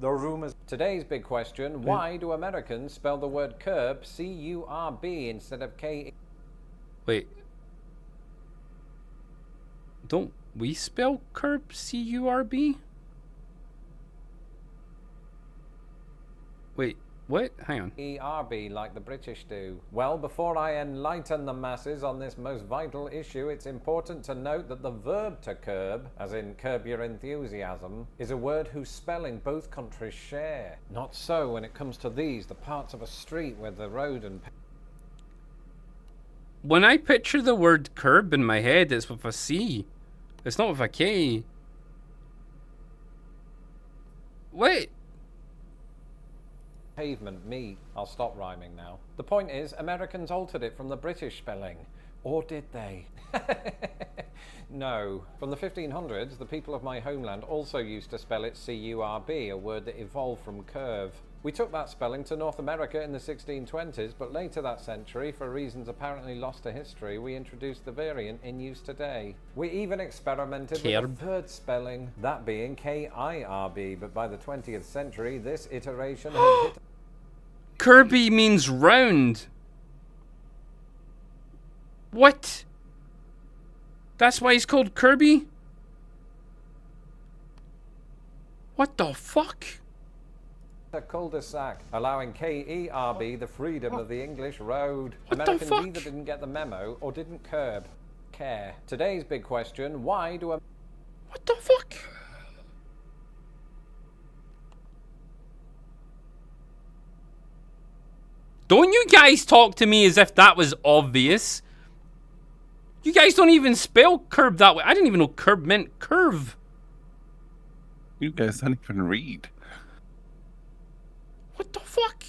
The rumors. Today's big question: why do Americans spell the word curb C-U-R-B instead of K? Wait. Don't we spell curb C-U-R-B? Wait, what? Hang on. E-R-B like the British do. Well, before I enlighten the masses on this most vital issue, it's important to note that the verb to curb, as in curb your enthusiasm, is a word whose spelling both countries share. Not so when it comes to these, the parts of a street where the road and... When I picture the word curb in my head, it's with a C. It's not with a K. Wait. Pavement meet. I'll stop rhyming now. The point is, Americans altered it from the British spelling. Or did they? No. From the 1500s, the people of my homeland also used to spell it C-U-R-B, a word that evolved from curve. We took that spelling to North America in the 1620s, but later that century, for reasons apparently lost to history, we introduced the variant in use today. We even experimented with a third spelling, that being K-I-R-B, but by the 20th century, this iteration had hit... Kirby means round. What? That's why he's called Kirby? What the fuck? A cul-de-sac, allowing K-E-R-B the freedom of the English road. What Americans the fuck? either didn't get the memo or didn't care. Today's big question, why do a... What the fuck? Don't you guys talk to me as if that was obvious. You guys don't even spell curb that way. I didn't even know curb meant curve. You guys don't even read. What the fuck?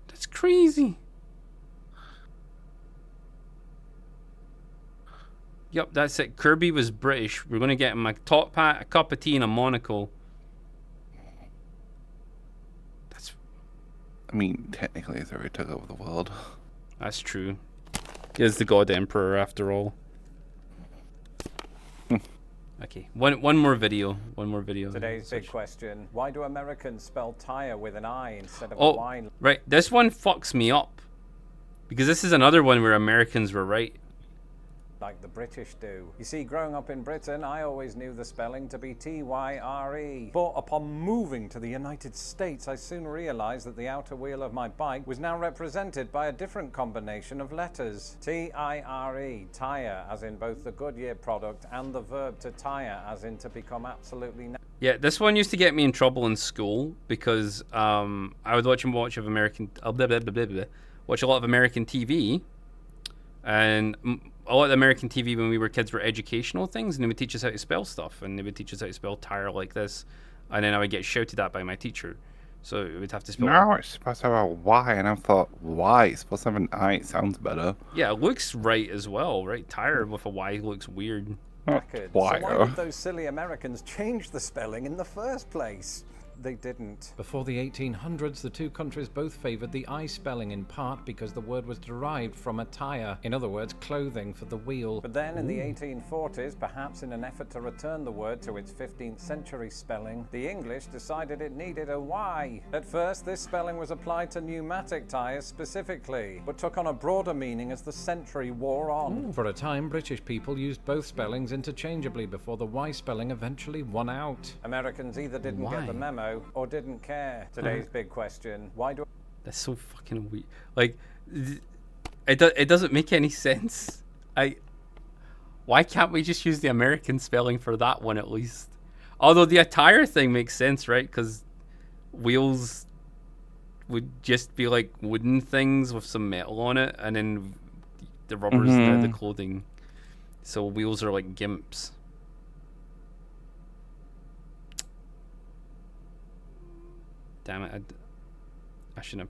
That's crazy. Yep, that's it. Kirby was British. We're gonna get him a top hat, a cup of tea, and a monocle. That's... I mean, technically, it's already took over the world. That's true. He is the God Emperor after all. Okay, one more video. One more video. Today's big question, why do Americans spell tire with an I instead of a Oh, Y? right. This one fucks me up. Because this is another one where Americans were right. Like the British do. You see, growing up in Britain, I always knew the spelling to be T-Y-R-E. But upon moving to the United States, I soon realized that the outer wheel of my bike was now represented by a different combination of letters. T-I-R-E, tire, as in both the Goodyear product and the verb to tire, as in to become absolutely... Yeah, this one used to get me in trouble in school because I would watch a lot of American TV, and a lot of American TV when we were kids were educational things, and they would teach us how to spell stuff, and they would teach us how to spell tire like this, and then I would get shouted at by my teacher, so we would have to spell. No, it's supposed to have a Y, and I thought, why? It's supposed to have an I. It sounds better. Yeah, it looks right as well, right? Tire with a Y looks weird. So why did those silly Americans change the spelling in the first place? They didn't. Before the 1800s, the two countries both favored the I spelling in part because the word was derived from attire, in other words, clothing for the wheel. But then in the 1840s, perhaps in an effort to return the word to its 15th century spelling, the English decided it needed a Y. At first, this spelling was applied to pneumatic tires specifically, but took on a broader meaning as the century wore on. For a time, British people used both spellings interchangeably before the Y spelling eventually won out. Americans either didn't get the memo or didn't care. Today's big question, why do... That's so fucking weird. Like, it doesn't make any sense. Why can't we just use the American spelling for that one at least? Although the attire thing makes sense, right? Because wheels would just be like wooden things with some metal on it, and then the rubber's the clothing. So wheels are like gimps. Damn it, I shouldn't have...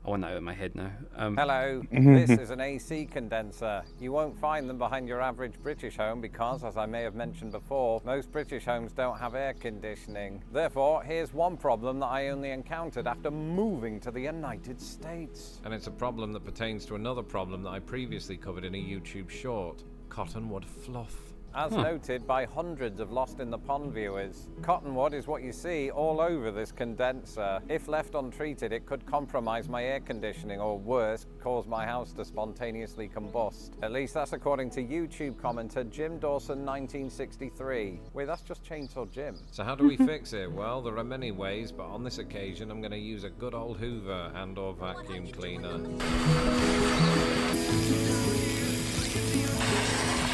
I want that out of my head now. Hello, this is an AC condenser. You won't find them behind your average British home because, as I may have mentioned before, most British homes don't have air conditioning. Therefore, here's one problem that I only encountered after moving to the United States. And it's a problem that pertains to another problem that I previously covered in a YouTube short, cottonwood fluff. As noted by hundreds of Lost in the Pond viewers, cottonwood is what you see all over this condenser. If left untreated, it could compromise my air conditioning, or worse, cause my house to spontaneously combust. At least that's according to YouTube commenter Jim Dawson 1963. Wait, that's just Chainsaw Jim. So how do we fix it? Well, there are many ways, but on this occasion I'm going to use a good old Hoover and or vacuum cleaner.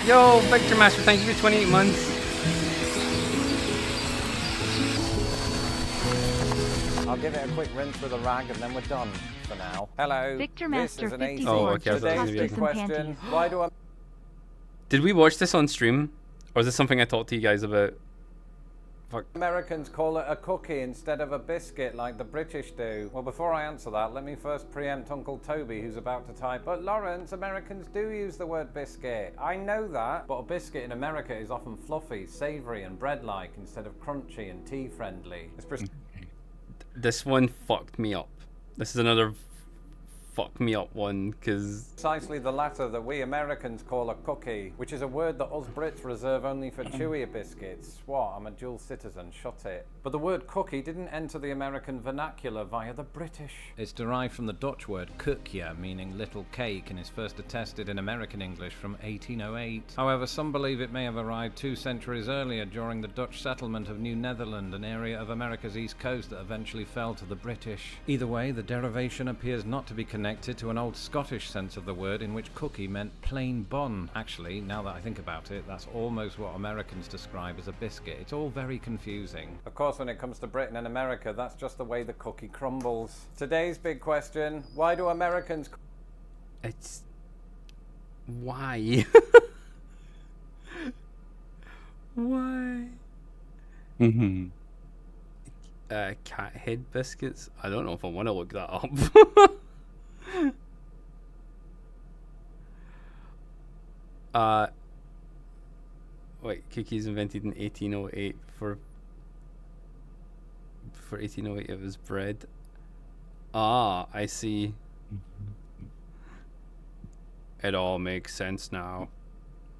Yo, Victor Master, thank you for 28 months. I'll give it a quick rinse with a rag and then we're done for now. Hello, Victor this Master is an AC. 54. Oh, okay, I thought it was Today's big question, why do I... Did we watch this on stream? Or is this something I talked to you guys about fuck? Americans call it a cookie instead of a biscuit like the British do? Well, before I answer that, let me first preempt Uncle Toby, who's about to type, but Lawrence, Americans do use the word biscuit. I know that, but a biscuit in America is often fluffy, savoury and bread-like instead of crunchy and tea-friendly. This one fucked me up. This is another fuck me up one, because precisely the latter that we Americans call a cookie, which is a word that us Brits reserve only for chewier biscuits. What? I'm a dual citizen, shut it. But the word cookie didn't enter the American vernacular via the British. It's derived from the Dutch word koekje, meaning little cake, and is first attested in American English from 1808. However, some believe it may have arrived 2 centuries earlier during the Dutch settlement of New Netherland, an area of America's east coast that eventually fell to the British. Either way, the derivation appears not to be connected to an old Scottish sense of the word in which cookie meant plain bun. Actually, now that I think about it, that's almost what Americans describe as a biscuit. It's all very confusing. Of course, when it comes to Britain and America, that's just the way the cookie crumbles. Today's big question, why do Americans... It's... Why? Why? Mm-hmm. Cat head biscuits? I don't know if I want to look that up. Wait, cookies invented in 1808 for 1808 it was bread. Ah, I see. It all makes sense now.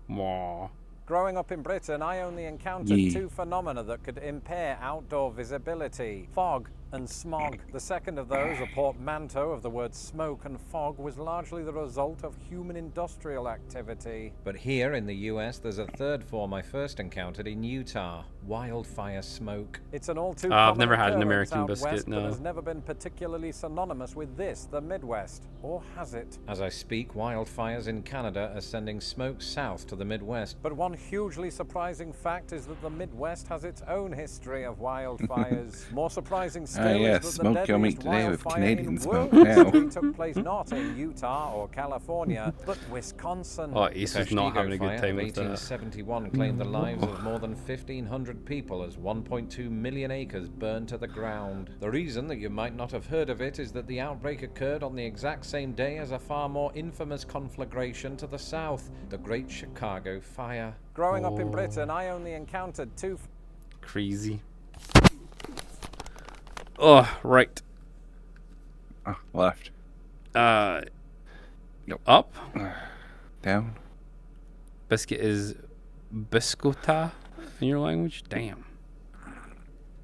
Mwah. Growing up in Britain, I only encountered 2 phenomena that could impair outdoor visibility: fog and smog. The second of those, a portmanteau of the words smoke and fog, was largely the result of human industrial activity. But here in the US, there's a third form I first encountered in Utah: wildfire smoke. It's an all too common I've never had an occurrence American out biscuit, west, no. but has never been particularly synonymous with this, the Midwest. Or has it? As I speak, wildfires in Canada are sending smoke south to the Midwest. But one hugely surprising fact is that the Midwest has its own history of wildfires. More surprising still yeah, is that smoke the your meat deadliest today with wildfire Canadian in smoke world now. history took place not in Utah or California, but Wisconsin. Oh, Ace is not Peshtigo having a good fire time of with that. 1871 claimed the lives of more than 1,500 people as 1.2 million acres burned to the ground. The reason that you might not have heard of it is that the outbreak occurred on the exact same day as a far more infamous conflagration to the south, the Great Chicago Fire. Growing up in Britain, I only encountered 2... Crazy. Oh, right. Left. Nope. Up. Down. Biscuit is biscota in your language? Damn.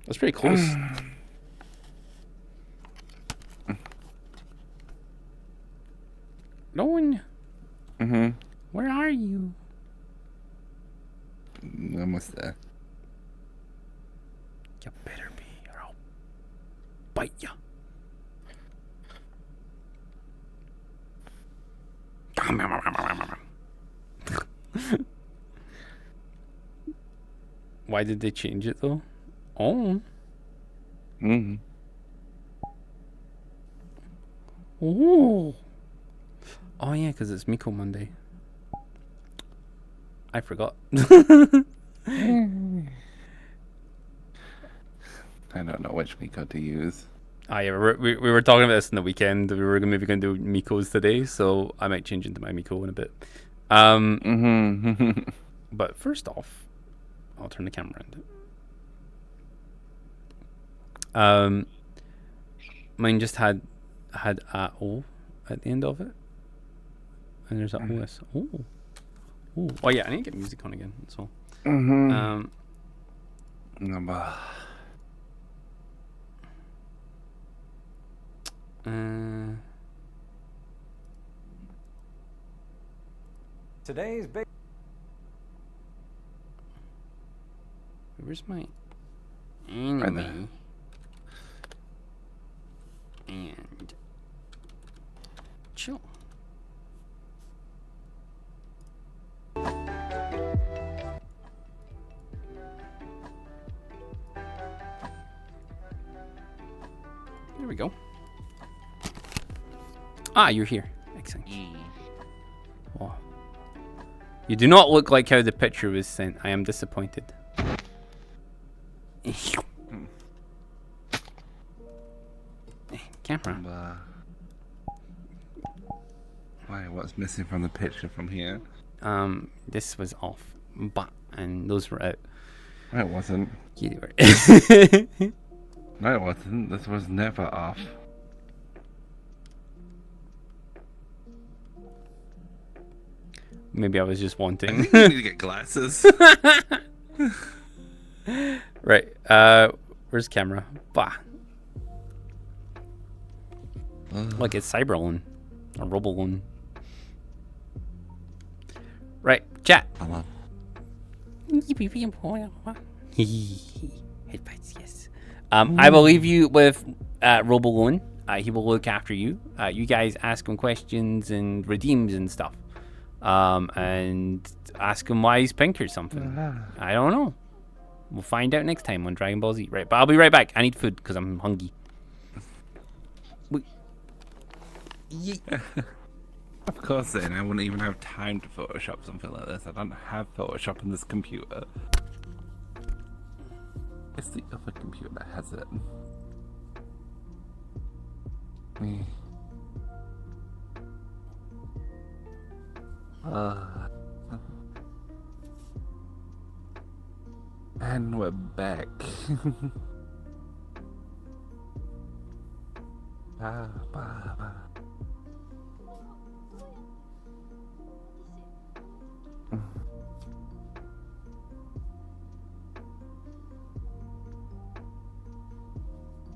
That's pretty close. Going. Mm-hmm. Where are you? Almost there. You better be, or I'll bite ya. Why did they change it though? Oh. Mm-hmm. Oh. Oh yeah, because it's Miko Monday. I forgot. I don't know which Miko to use. Ah, yeah, we were talking about this in the weekend. We were maybe going to do Mikos today, so I might change into my Miko in a bit. But first off, I'll turn the camera around. Mine just had a O at the end of it, and there's a OS. Oh, oh yeah, I need to get music on again. So, Today's big... Where's my enemy? And chill. There we go. Ah, you're here. Excellent. Oh. You do not look like how the picture was sent. I am disappointed. Camera. Why? What's missing from the picture from here? This was off, and those were out. No, it wasn't. Yeah, they were. No, it wasn't. This was never off. Maybe I was just wanting. I think you need to get glasses. Right. Where's camera? Bah. Look, it's Cyberlone. Or Robolone. Right. Chat. Hello. Headphones, yes. I will leave you with Robolone. He will look after you. You guys ask him questions and redeems and stuff. And ask him why he's pink or something. I don't know. We'll find out next time on Dragon Ball Z. Right, but I'll be right back. I need food because I'm hungry. Of course then, I wouldn't even have time to Photoshop something like this. I don't have Photoshop on this computer. It's the other computer that has it. And we're back.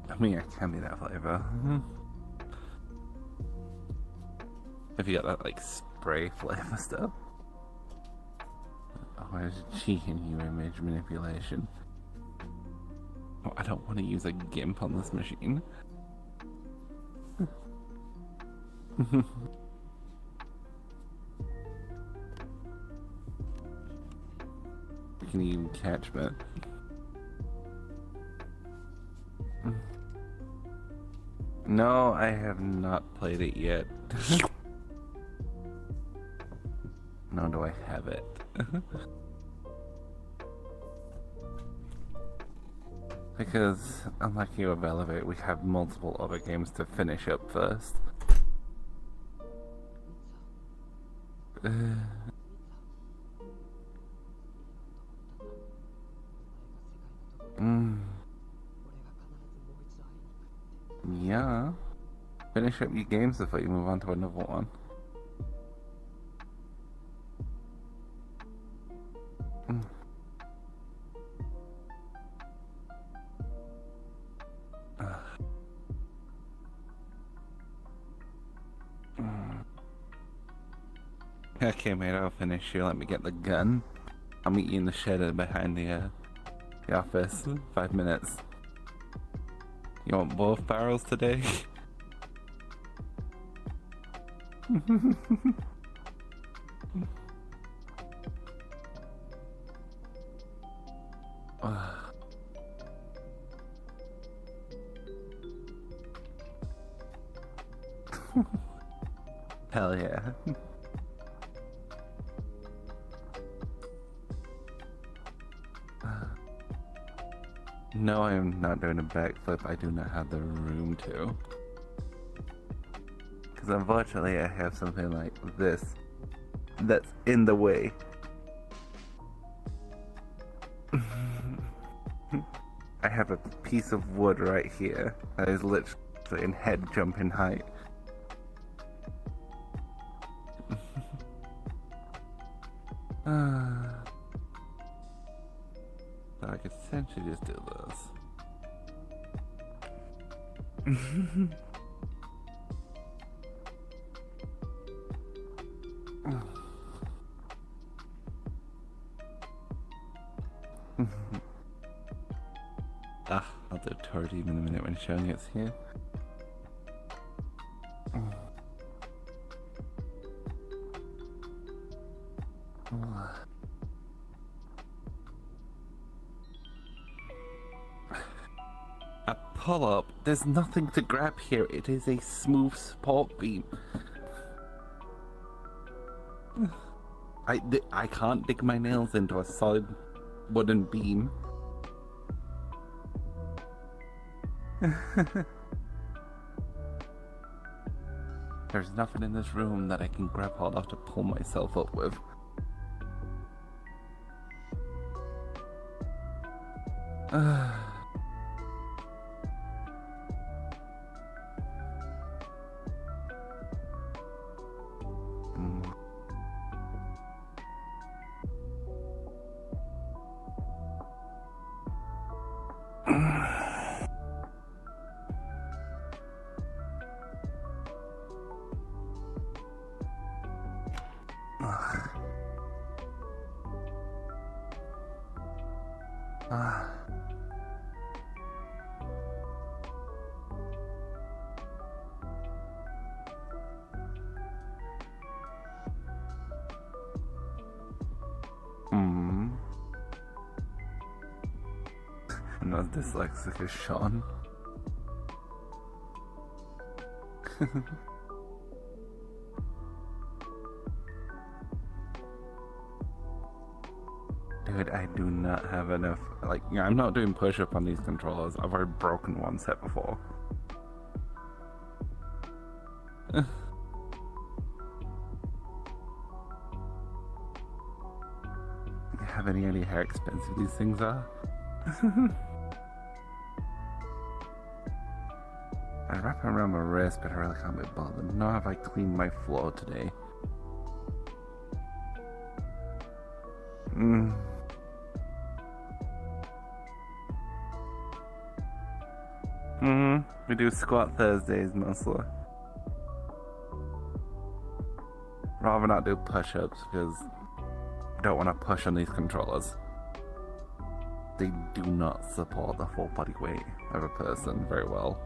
I mean, I can be that flavor. If you got that, like, spray flavor stuff. Oh, I was cheating you, image manipulation. Oh, I don't want to use a GIMP on this machine. You can even catch me. No, I have not played it yet. Nor do I have it. Because, unlike you of Elevate, we have multiple other games to finish up first. Yeah. Finish up your games before you move on to another one. Okay, mate, I'll finish you. Let me get the gun. I'll meet you in the shed behind the office. 5 minutes. You want both barrels today? Hell yeah. No, I am not doing a backflip. I do not have the room to. Because unfortunately I have something like this that's in the way. I have a piece of wood right here that is literally in head jumping height. So I could essentially just do this. I'll do a tour team in a minute when Sean gets here. A pull-up? There's nothing to grab here. It is a smooth support beam. I can't dig my nails into a solid wooden beam. There's nothing in this room that I can grab hold of to pull myself up with. I'm not dyslexic as Sean. Dude, I do not have enough. Like, I'm not doing push-up on these controllers. I've already broken one set before. You have any idea how expensive these things are? I wrap them around my wrist, but I really can't be bothered. Nor have I cleaned my floor today. We do squat Thursdays mostly. Rather not do push-ups because I don't want to push on these controllers. They do not support the full body weight of a person very well.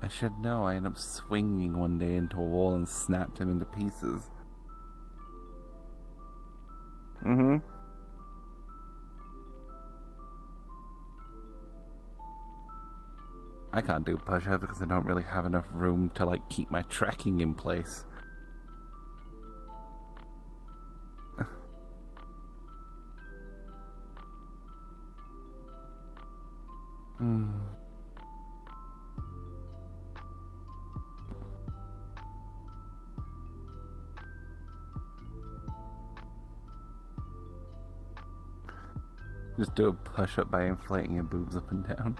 I should know. I ended up swinging one day into a wall and snapped him into pieces. I can't do push-ups because I don't really have enough room to like keep my tracking in place. Just do a push-up by inflating your boobs up and down.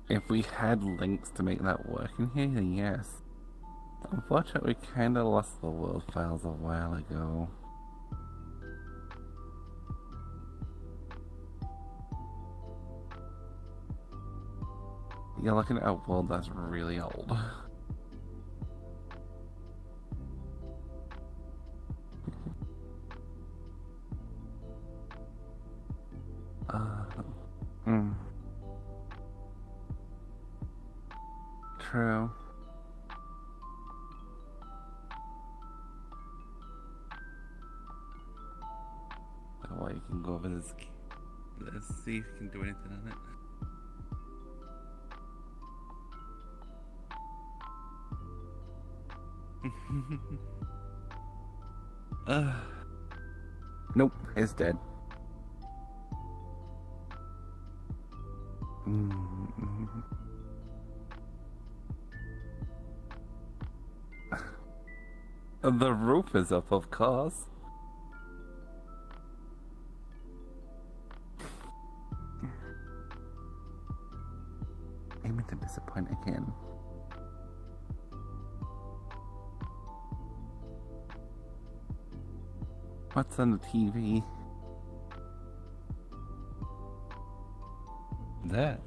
If we had links to make that work in here, then yes. Unfortunately, we kinda lost the world files a while ago. You're looking at a world that's really old. True. Oh, you can go over this. Let's see if you can do anything on it. Nope, it's dead. The roof is up, of course. Aiming to disappoint again. What's on the TV? That.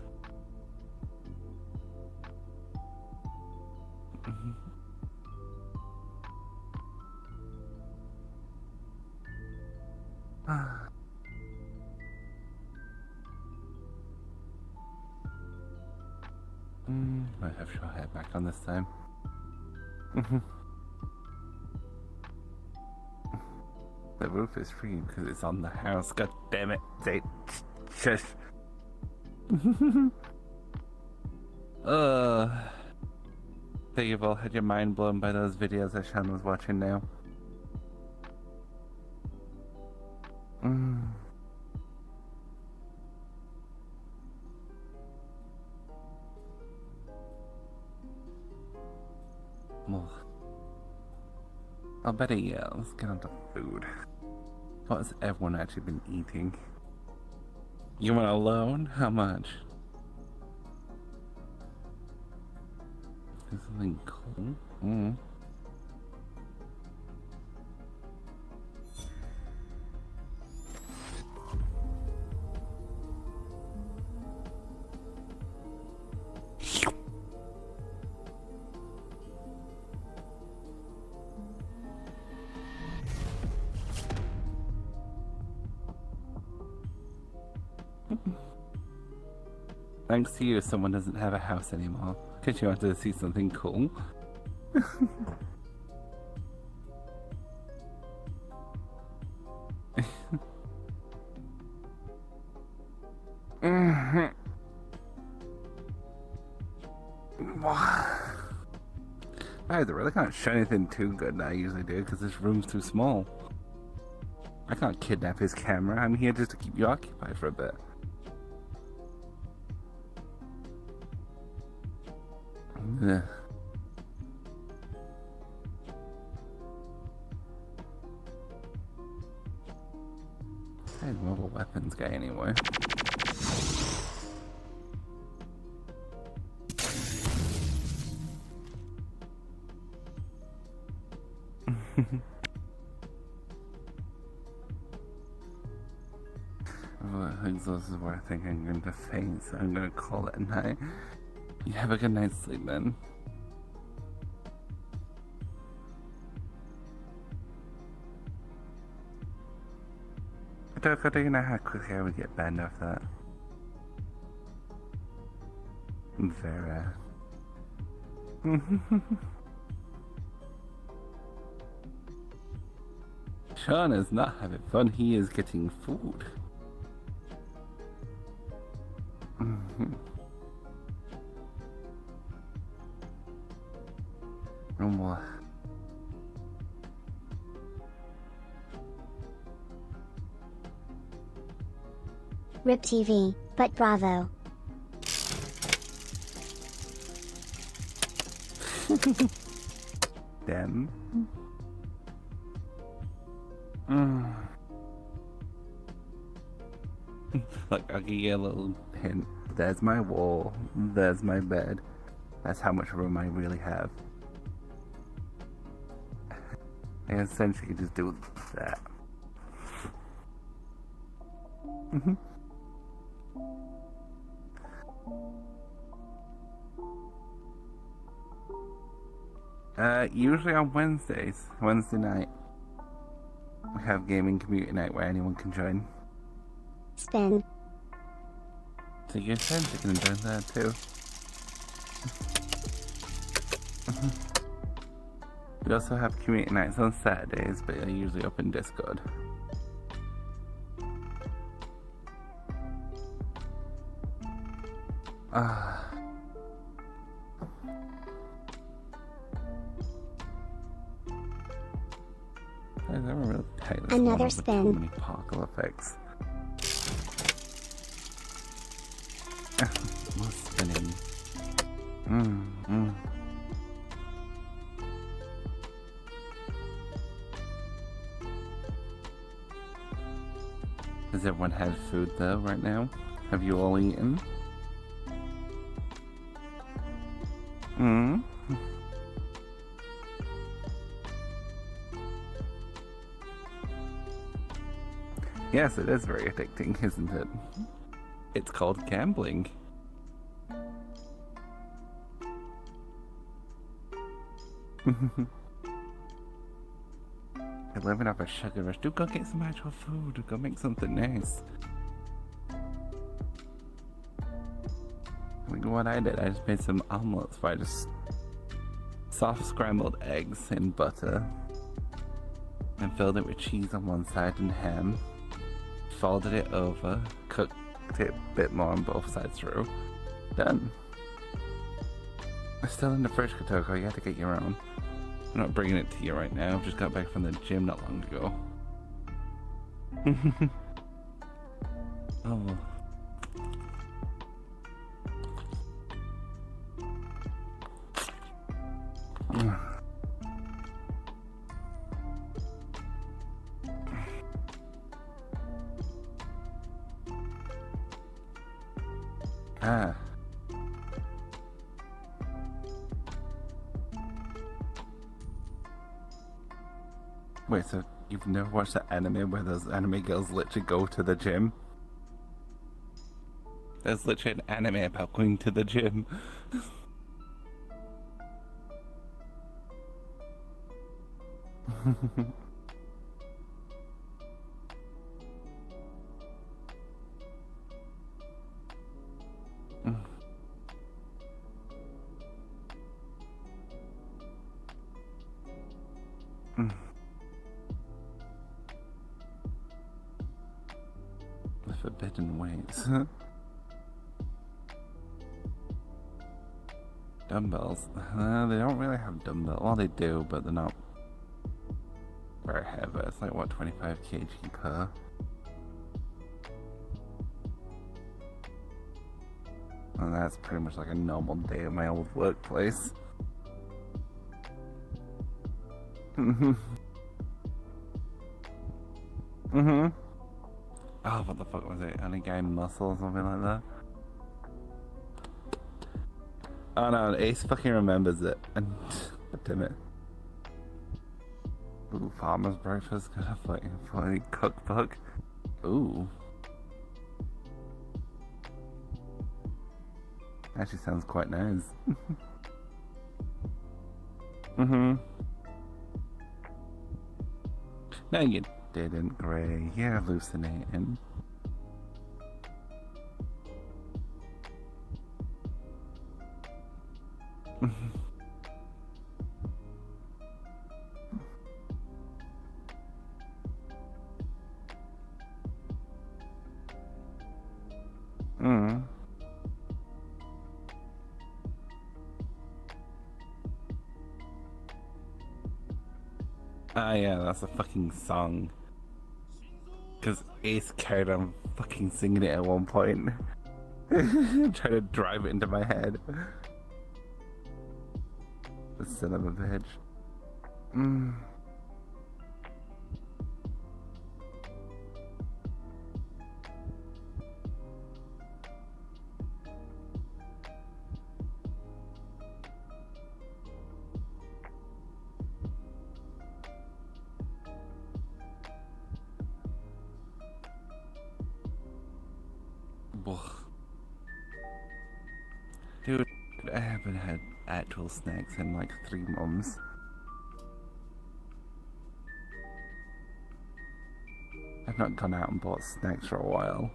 Might have short hair back on this time. The roof is free because it's on the house. God damn it. Say, shush. So you've all had your mind blown by those videos that Sean was watching now. Well, I'll better yeah, let's get on to food. What has everyone actually been eating? You went alone? How much? Is something cool? Thanks to you, someone doesn't have a house anymore. Because you wanted to see something cool. I really can't show anything too good that I usually do because this room's too small. I can't kidnap his camera. I'm here just to keep you occupied for a bit. Yeah. I'm more of a weapons guy anyway. Well, I think this is where I think I'm going to faint, so I'm going to call it a night. You have a good night's sleep, then. Doko, do you know how quickly I would get banned off that? Vera. Sean is not having fun, he is getting food. No more. RIP TV, but bravo. Damn. Look, I'll give you a little hint. There's my wall. There's my bed. That's how much room I really have. I essentially just do that. Usually on Wednesdays, Wednesday night, we have gaming community night where anyone can join. Spin. So your friends are gonna join that too. We also have community nights on Saturdays, but they're usually up in Discord. Another spin. Too many particle effects. More spinning. Has everyone had food though right now? Have you all eaten? Yes, it is very addicting, isn't it? It's called gambling. You're living off a sugar rush. Do go get some actual food. Go make something nice. Like what I did, I just made some omelets where I just soft scrambled eggs in butter and filled it with cheese on one side and ham. Folded it over, cooked it a bit more on both sides through. Done. It's still in the fridge, Kotoko. You have to get your own. I'm not bringing it to you right now. I've just got back from the gym not long ago. Oh. Ah. Wait, so you've never watched the anime where those anime girls literally go to the gym? There's literally an anime about going to the gym. The forbidden ways. Dumbbells. They don't really have dumbbells. Well, they do, but they're not very heavy. It's like, what, 25 kg per? And that's pretty much like a normal day at my old workplace. Oh, what the fuck was it? Any guy muscle or something like that? Oh no, Ace fucking remembers it. And damn it. Ooh, farmer's breakfast, got a fucking funny cookbook. Ooh. Actually sounds quite nice. No, you didn't, Gray. You're hallucinating. Ah, yeah, that's a fucking song. Because Ace carried on fucking singing it at one point. Trying to drive it into my head. The son of a bitch. Dude, I haven't had actual snacks in like 3 months. I've not gone out and bought snacks for a while.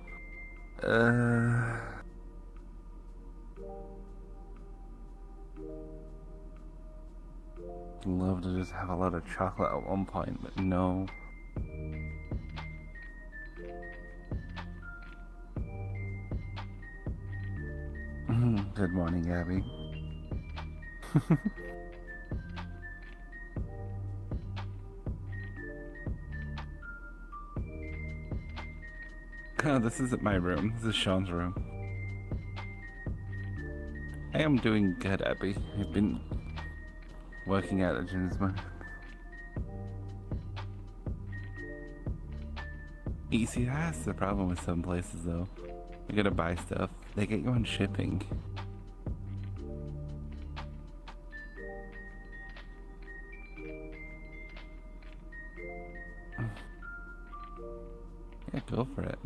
Love to just have a lot of chocolate at one point, but no. Good morning, Abby. Oh, this isn't my room. This is Sean's room. I am doing good, Abby. I've been working out at the gym this morning. You see, that's the problem with some places, though. You gotta buy stuff. They get you on shipping. Yeah, go for it.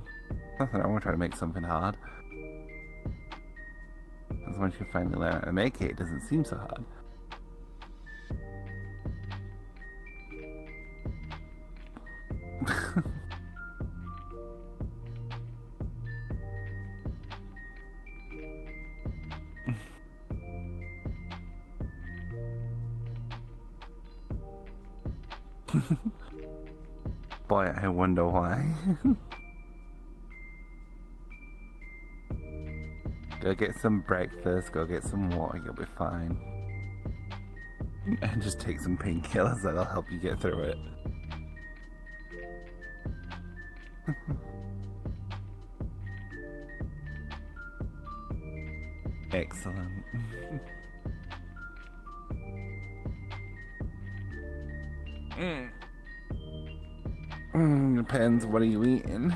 Nothing, I won't try to make something hard. Because once you finally learn how to make it, it doesn't seem so hard. Boy, I wonder why. Go get some breakfast, go get some water, you'll be fine. And just take some painkillers, that'll help you get through it. Excellent. Depends, what are you eating?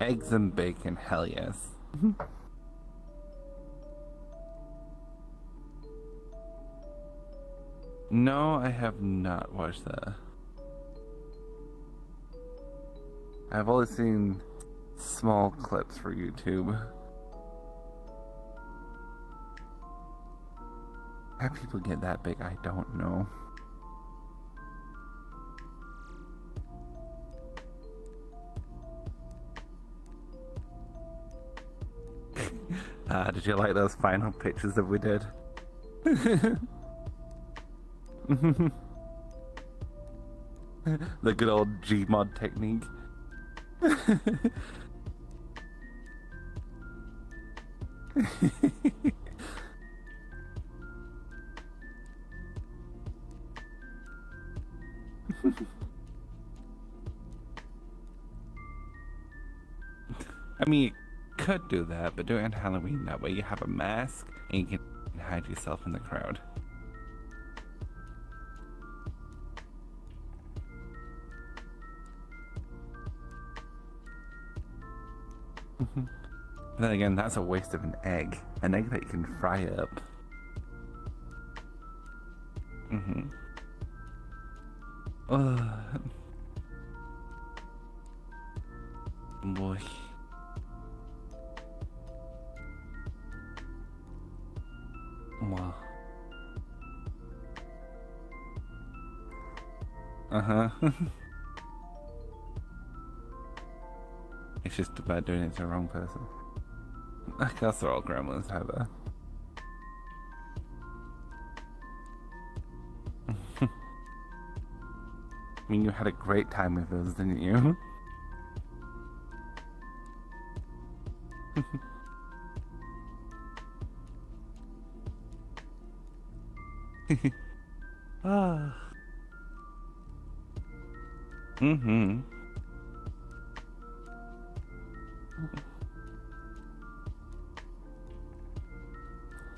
Eggs and bacon, hell yes. No, I have not watched that. I've only seen small clips for YouTube. How people get that big, I don't know. Did you like those final pictures that we did? The good old Gmod technique. I mean, you could do that, but do it on Halloween. That way you have a mask and you can hide yourself in the crowd. Then again, that's a waste of an egg. An egg that you can fry up. Boy. Wow. It's just about doing it to the wrong person. I guess all gremlins have that. I mean, you had a great time with us, didn't you?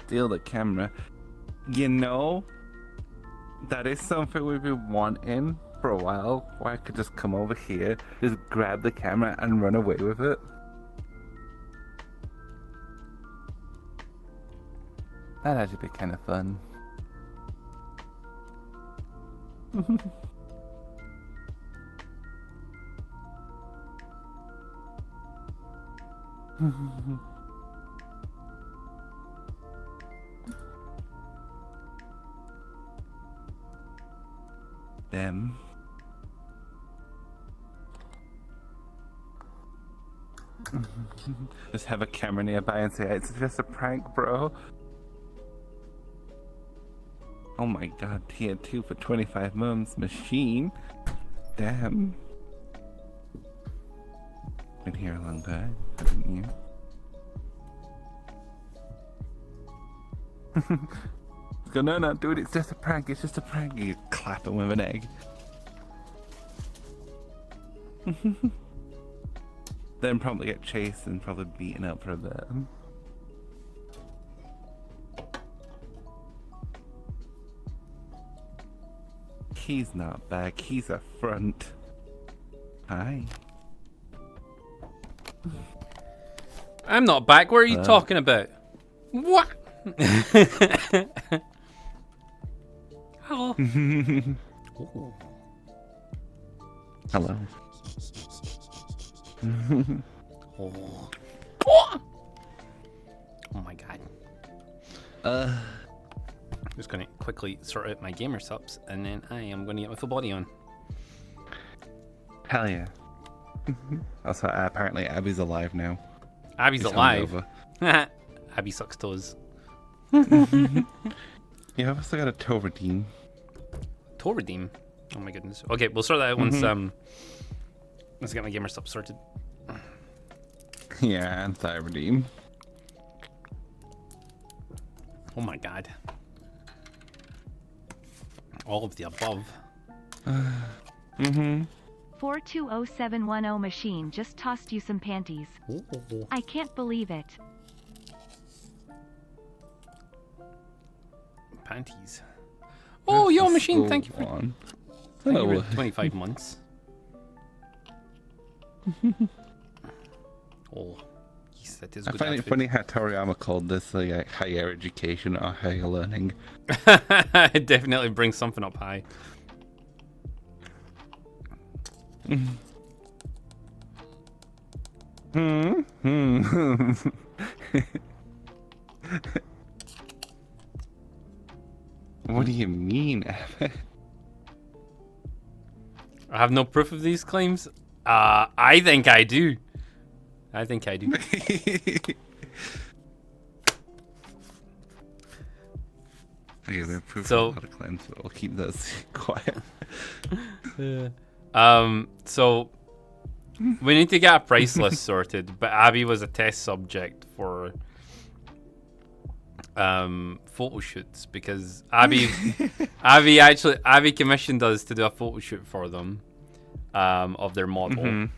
Steal the camera. You know, that is something we've been wanting for a while, where I could just come over here, just grab the camera and run away with it. That'd actually be kind of fun. Them. Just have a camera nearby and say, it's just a prank, bro. Oh my god, tier 2 for 25 months. Machine. Damn. Been here a long time, haven't you? Go, no, dude, it's just a prank, it's just a prank. You clap him with an egg. Then probably get chased and probably beaten up for a bit. He's not back, he's a front. Hi. I'm not back, what are you talking about? What? Hello. Hello. Oh my god. Just gonna quickly sort out my gamer subs and then I am gonna get my full body on. Hell yeah. Also, apparently Abby's alive now. Abby's He's alive. hungover. Abby sucks toes. Yeah, I've also got a toe redeem. Toe redeem? Oh my goodness. Okay, we'll sort that out once let's get my gamer stuff sorted. Yeah, and thigh redeem. Oh my god. All of the above. 420710 machine just tossed you some panties. Ooh. I can't believe it. Panties. Oh, yo, machine, thank you for one. thank you for 25 months. Oh, yes, that is I good. find it funny how Toriyama called this higher education or higher learning. It definitely brings something up high. What do you mean, Evan? I have no proof of these claims. I think I do. I think I do. Okay, we have proof So- of a lot of claims, but we'll keep those quiet. So we need to get a price list sorted, but Abby was a test subject for photo shoots because Abby commissioned us to do a photo shoot for them of their model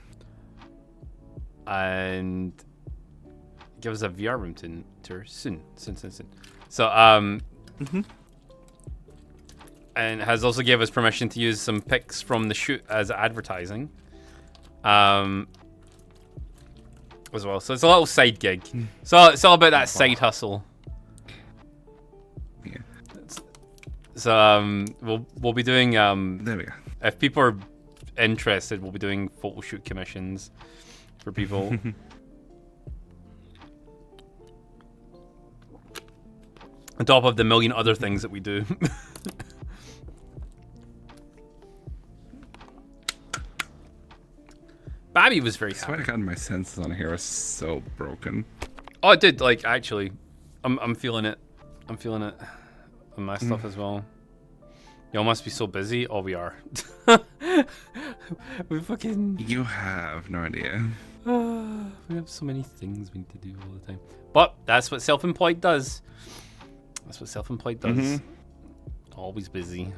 and give us a VR room tour soon. So and has also gave us permission to use some pics from the shoot as advertising as well. So it's a little side gig. So it's all about that side hustle. Yeah. So we'll be doing there we go. if people are interested, we'll be doing photo shoot commissions for people. On top of the million other things that we do. Babby was very I swear to God, my senses on here are so broken. Oh, it did. Like, actually, I'm feeling it. I'm feeling it on my stuff as well. Y'all must be so busy. Oh, we are. We fucking... You have no idea. We have so many things we need to do all the time. But that's what self-employed does. That's what self-employed does. Always busy.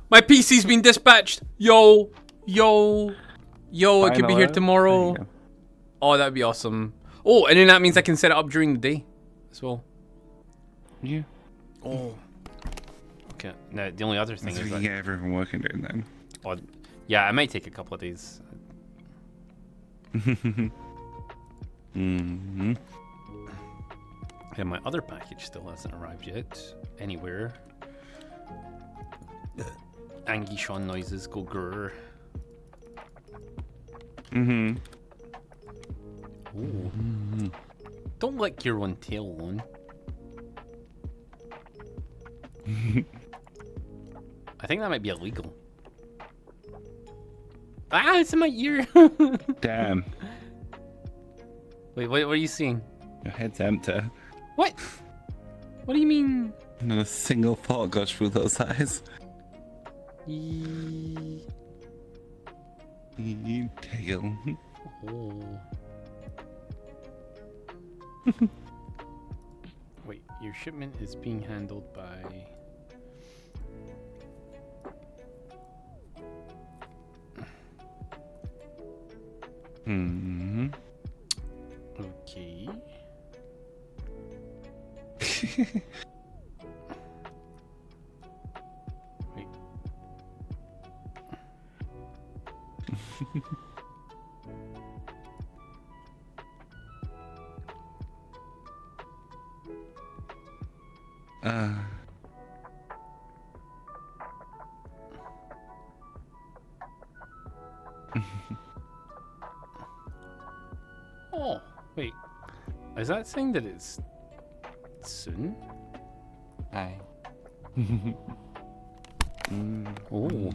My PC's been dispatched. Yo, it could be here tomorrow. Oh, that'd be awesome. Oh, and then that means I can set it up during the day as well. Yeah. Oh. Okay. Now the only other thing So is we that... can get everyone working during then. Oh, yeah, I might take a couple of days. Yeah, my other package still hasn't arrived yet. Anywhere. Angie Sean noises go grrr. Ooh. Don't lick your own tail alone. I think that might be illegal. Ah, it's in my ear. Damn. Wait, what are you seeing? Your head's empty. What? What do you mean? Not a single thought goes through those eyes. Tail. Oh. Wait, your shipment is being handled by... Okay. Wait. Oh, wait. Is that saying that it's soon? Aye. Oh.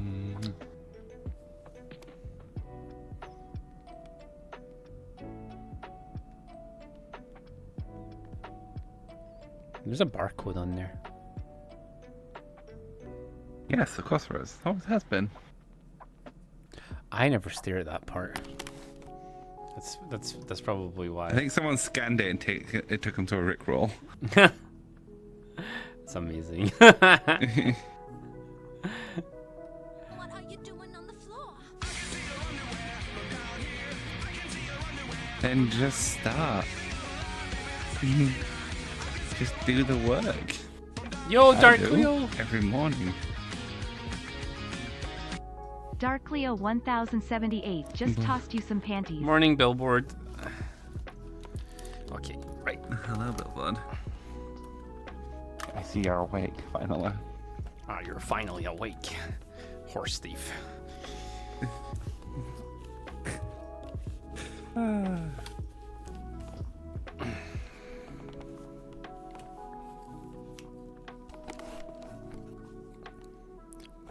There's a barcode on there. Yes, of course there is. Always has been. I never stare at that part. That's probably why. I think someone scanned it and it took them to a Rickroll. It's amazing. What are you doing on the floor? Then just start. Just do the work. Yo, I Dark do Cleo. every morning. Dark Cleo 1078 just tossed you some panties. Morning, Billboard. Okay, right. Hello, Billboard. I see you're awake, finally. Ah, you're finally awake, horse thief.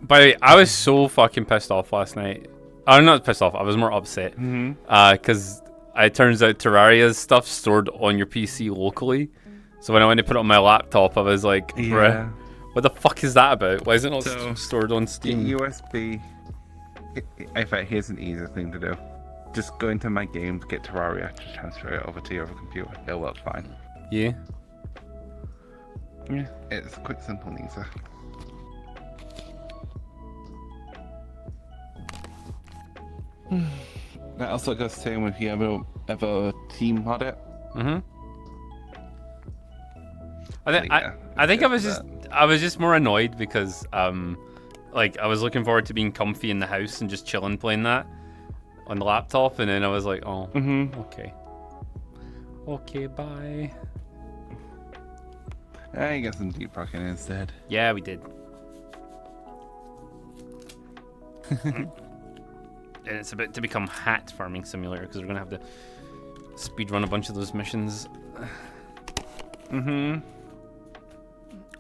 By the way, I was so fucking pissed off last night. I'm not pissed off. I was more upset because it turns out Terraria's stuff stored on your PC locally. So when I went to put it on my laptop, I was like, bruh, what the fuck is that about? Why is it not stored on Steam? USB. In fact, here's an easy thing to do. Just go into my games, get Terraria, just transfer it over to your computer. It'll work fine. Yeah. Yeah, it's quick, simple, and easy. That also goes the same if you ever team mod it. I think I was just more annoyed because like I was looking forward to being comfy in the house and just chilling playing that on the laptop, and then I was like, oh, okay, bye. I got some deep rocking instead. Yeah, we did. And it's about to become hat farming simulator because we're gonna have to speed run a bunch of those missions. Oh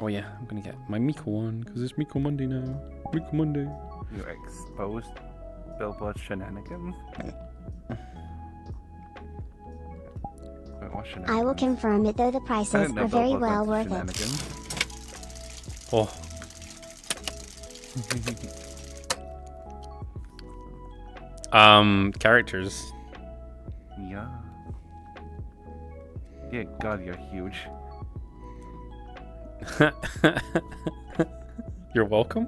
yeah, I'm gonna get my Miko on because it's Miko Monday now. Miko Monday. You exposed Billboard shenanigans. Wait, what shenanigans? I will confirm it, though the prices are very well worth it. Oh. Characters. Yeah. Yeah, God, you're huge. You're welcome.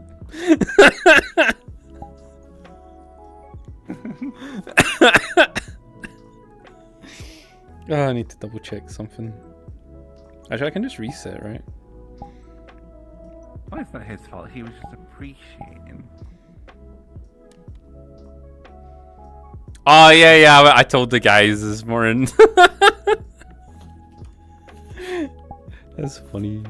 Oh, I need to double check something. Actually, I can just reset, right? Well, it's not his fault. He was just appreciating. Oh yeah, I told the guys this morning. That's funny.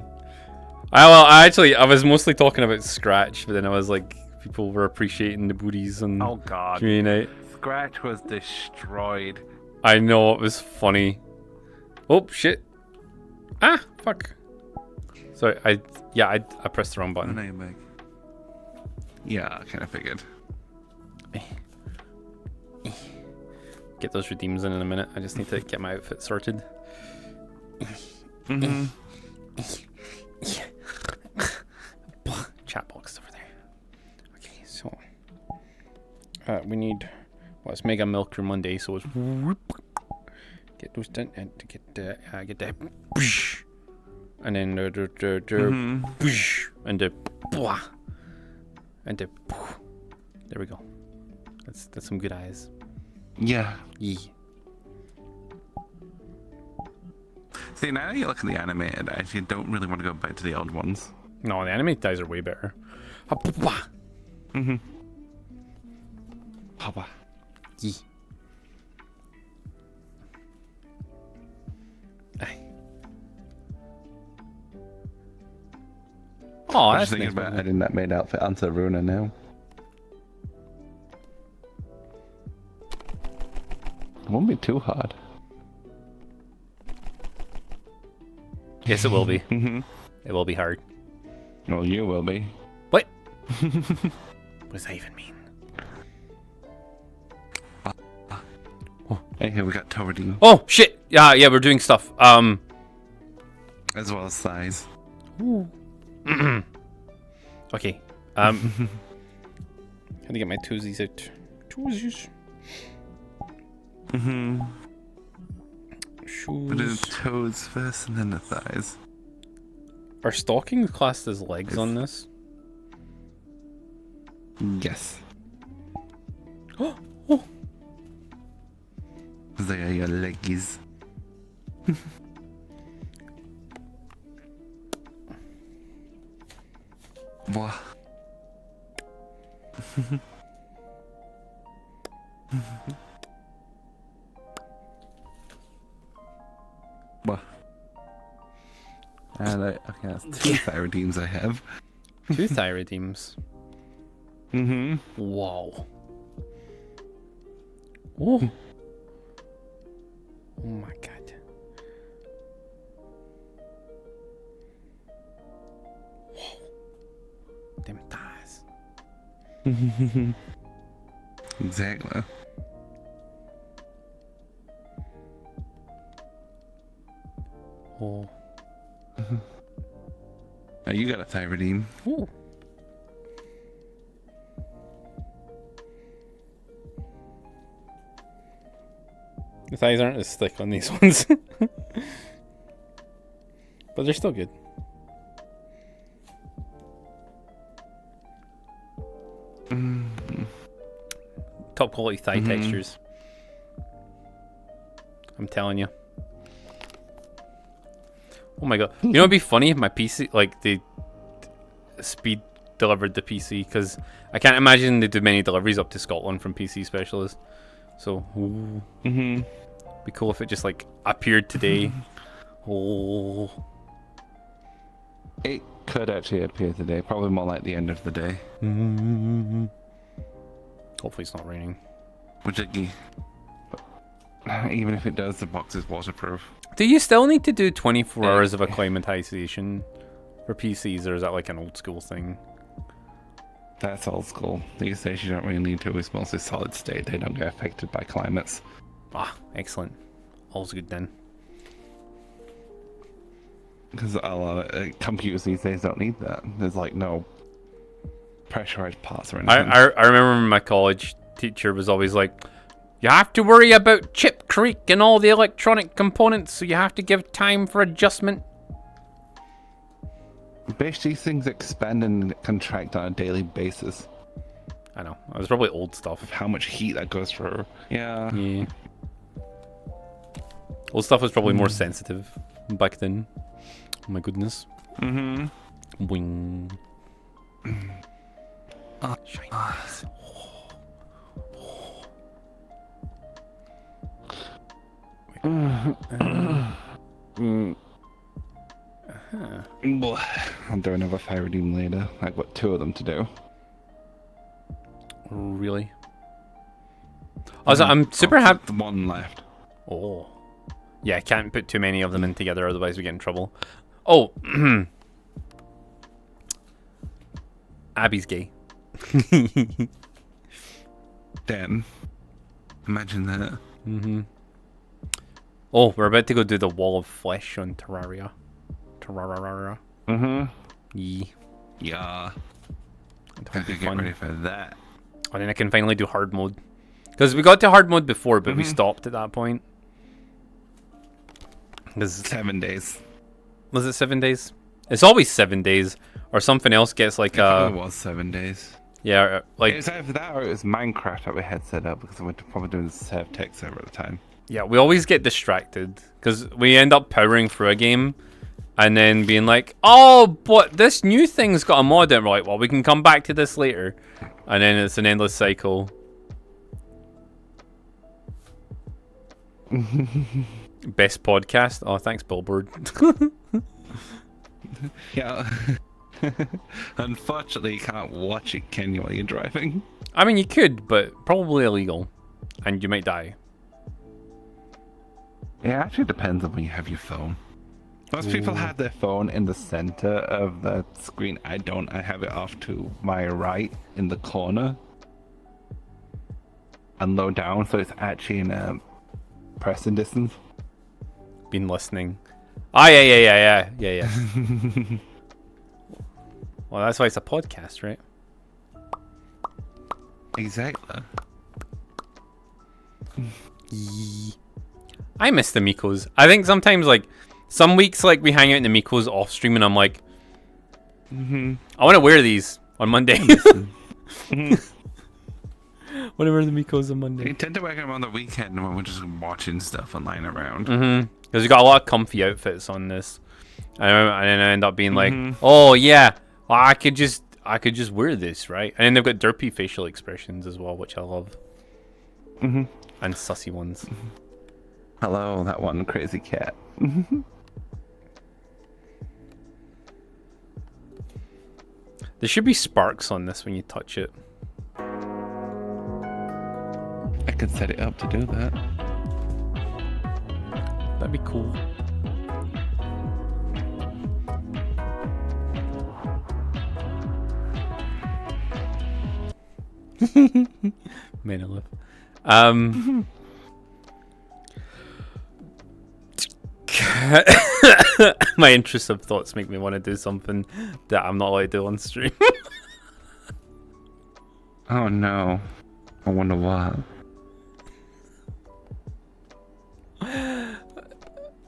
I was mostly talking about Scratch, but then I was like, people were appreciating the booties and oh god, community night. Scratch was destroyed. I know, it was funny. Oh shit! Ah, fuck. Sorry, I pressed the wrong button. No, Meg. Yeah, I kind of figured. Get those redeems in a minute. I just need to get my outfit sorted. Chat box over there. Okay, so we need. Well, it's Mega Milker Monday, so it's get those done and to get the and then and the there we go. That's some good eyes. Yeah. Yeah. See, now that you look at the animated, I actually don't really want to go back to the old ones. No, the animated guys are way better. Papa. Yeah. Oh, I was that's thinking nice, about adding that maid outfit onto Runa now. It won't be too hard. Yes, it will be. It will be hard. Well, you will be. What? What does that even mean? Hey, here we got Toradine. Oh shit! Yeah, we're doing stuff. As well as size. Ooh. Okay. How to get my toesies out? Toesies. Shoes. But the toes first and then the thighs. Are stockings classed as legs on this? Yes. Oh. They are your leggies. What? What? Okay, that's 2 thyroidemes I have. 2 thyroidemes. Wow. Oh. Oh my god. Whoa. Them thighs. Exactly. Oh. Oh, you got a thyroideme. Ooh. The thighs aren't as thick on these ones. But they're still good. Top quality thigh textures. I'm telling you. Oh my god. You know what'd be funny if my PC, like, they speed delivered the PC, because I can't imagine they do many deliveries up to Scotland from PC Specialist. So, ooh. Be cool if it just, like, appeared today. Oh. It could actually appear today, probably more like the end of the day. Hopefully it's not raining. Which even if it does, the box is waterproof. Do you still need to do 24 hours of acclimatization for PCs, or is that like an old school thing? That's old school. These days you don't really need to. It's mostly solid state. They don't get affected by climates. Ah, excellent. All's good then. Because a lot of computers these days don't need that. There's like no pressurized parts or anything. I remember my college teacher was always like, you have to worry about chip creak and all the electronic components, so you have to give time for adjustment. Basically, these things expand and contract on a daily basis. I know. It was probably old stuff. How much heat that goes through. Yeah. Yeah. Old stuff was probably more sensitive back then. Oh my goodness. Wing. Shiny eyes. I'll do another thyroideme later. I've got 2 of them to do. Really? Also, I'm super happy. 1 left. Oh. Yeah, I can't put too many of them in together, otherwise we get in trouble. Oh. Abby's gay. Damn. Imagine that. Oh, we're about to go do the wall of flesh on Terraria. Terraria. Yeah. It'll be get fun. ready for that. And then I can finally do hard mode. Because we got to hard mode before, but we stopped at that point. 7 days. Was it 7 days? It's always 7 days. Or something else gets like It was 7 days. Yeah, like... It was either that or it was Minecraft that we had set up, because we were probably doing the serve tech server at the time. Yeah, we always get distracted. Because we end up powering through a game. And then being like, oh, but this new thing's got a mod. And we're like, well, we can come back to this later. And then it's an endless cycle. Best podcast? Oh, thanks, Billboard. Yeah. Unfortunately, you can't watch it, can you, while you're driving? I mean, you could, but probably illegal. And you might die. It actually depends on when you have your phone. Most people have their phone in the center of the screen. I don't. I have it off to my right in the corner. And low down, so it's actually in a pressing distance. Been listening. Oh, yeah. Well, that's why it's a podcast, right? Exactly. I miss the Mikos. I think sometimes, like, some weeks, like, we hang out in the Mikos off stream, and I'm like, I want to wear these on Monday. Want to wear the Mikos on Monday. We tend to wear them on the weekend when we're just watching stuff and lying around. Because we got a lot of comfy outfits on this, and then I end up being like, oh yeah, well, I could just wear this, right? And then they've got derpy facial expressions as well, which I love. And sussy ones. Hello, that one crazy cat. There should be sparks on this when you touch it. I could set it up to do that. That'd be cool. Manolife. My intrusive thoughts make me want to do something that I'm not allowed to do on stream. Oh no. I wonder what.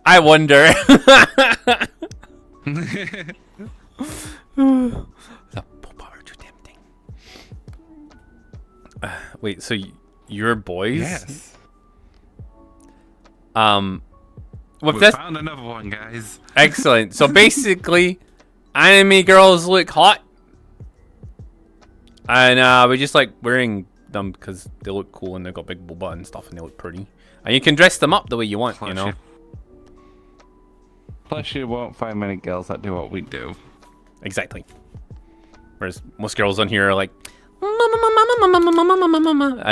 I wonder. Wait, so you're boys? Yes. With We this found another one, guys. Excellent. So basically, anime girls look hot, and we just like wearing them because they look cool and they've got big boba and stuff and they look pretty. And you can dress them up the way you want, you know. Plus, you won't find many girls that do what we do. Exactly. Whereas most girls on here are like,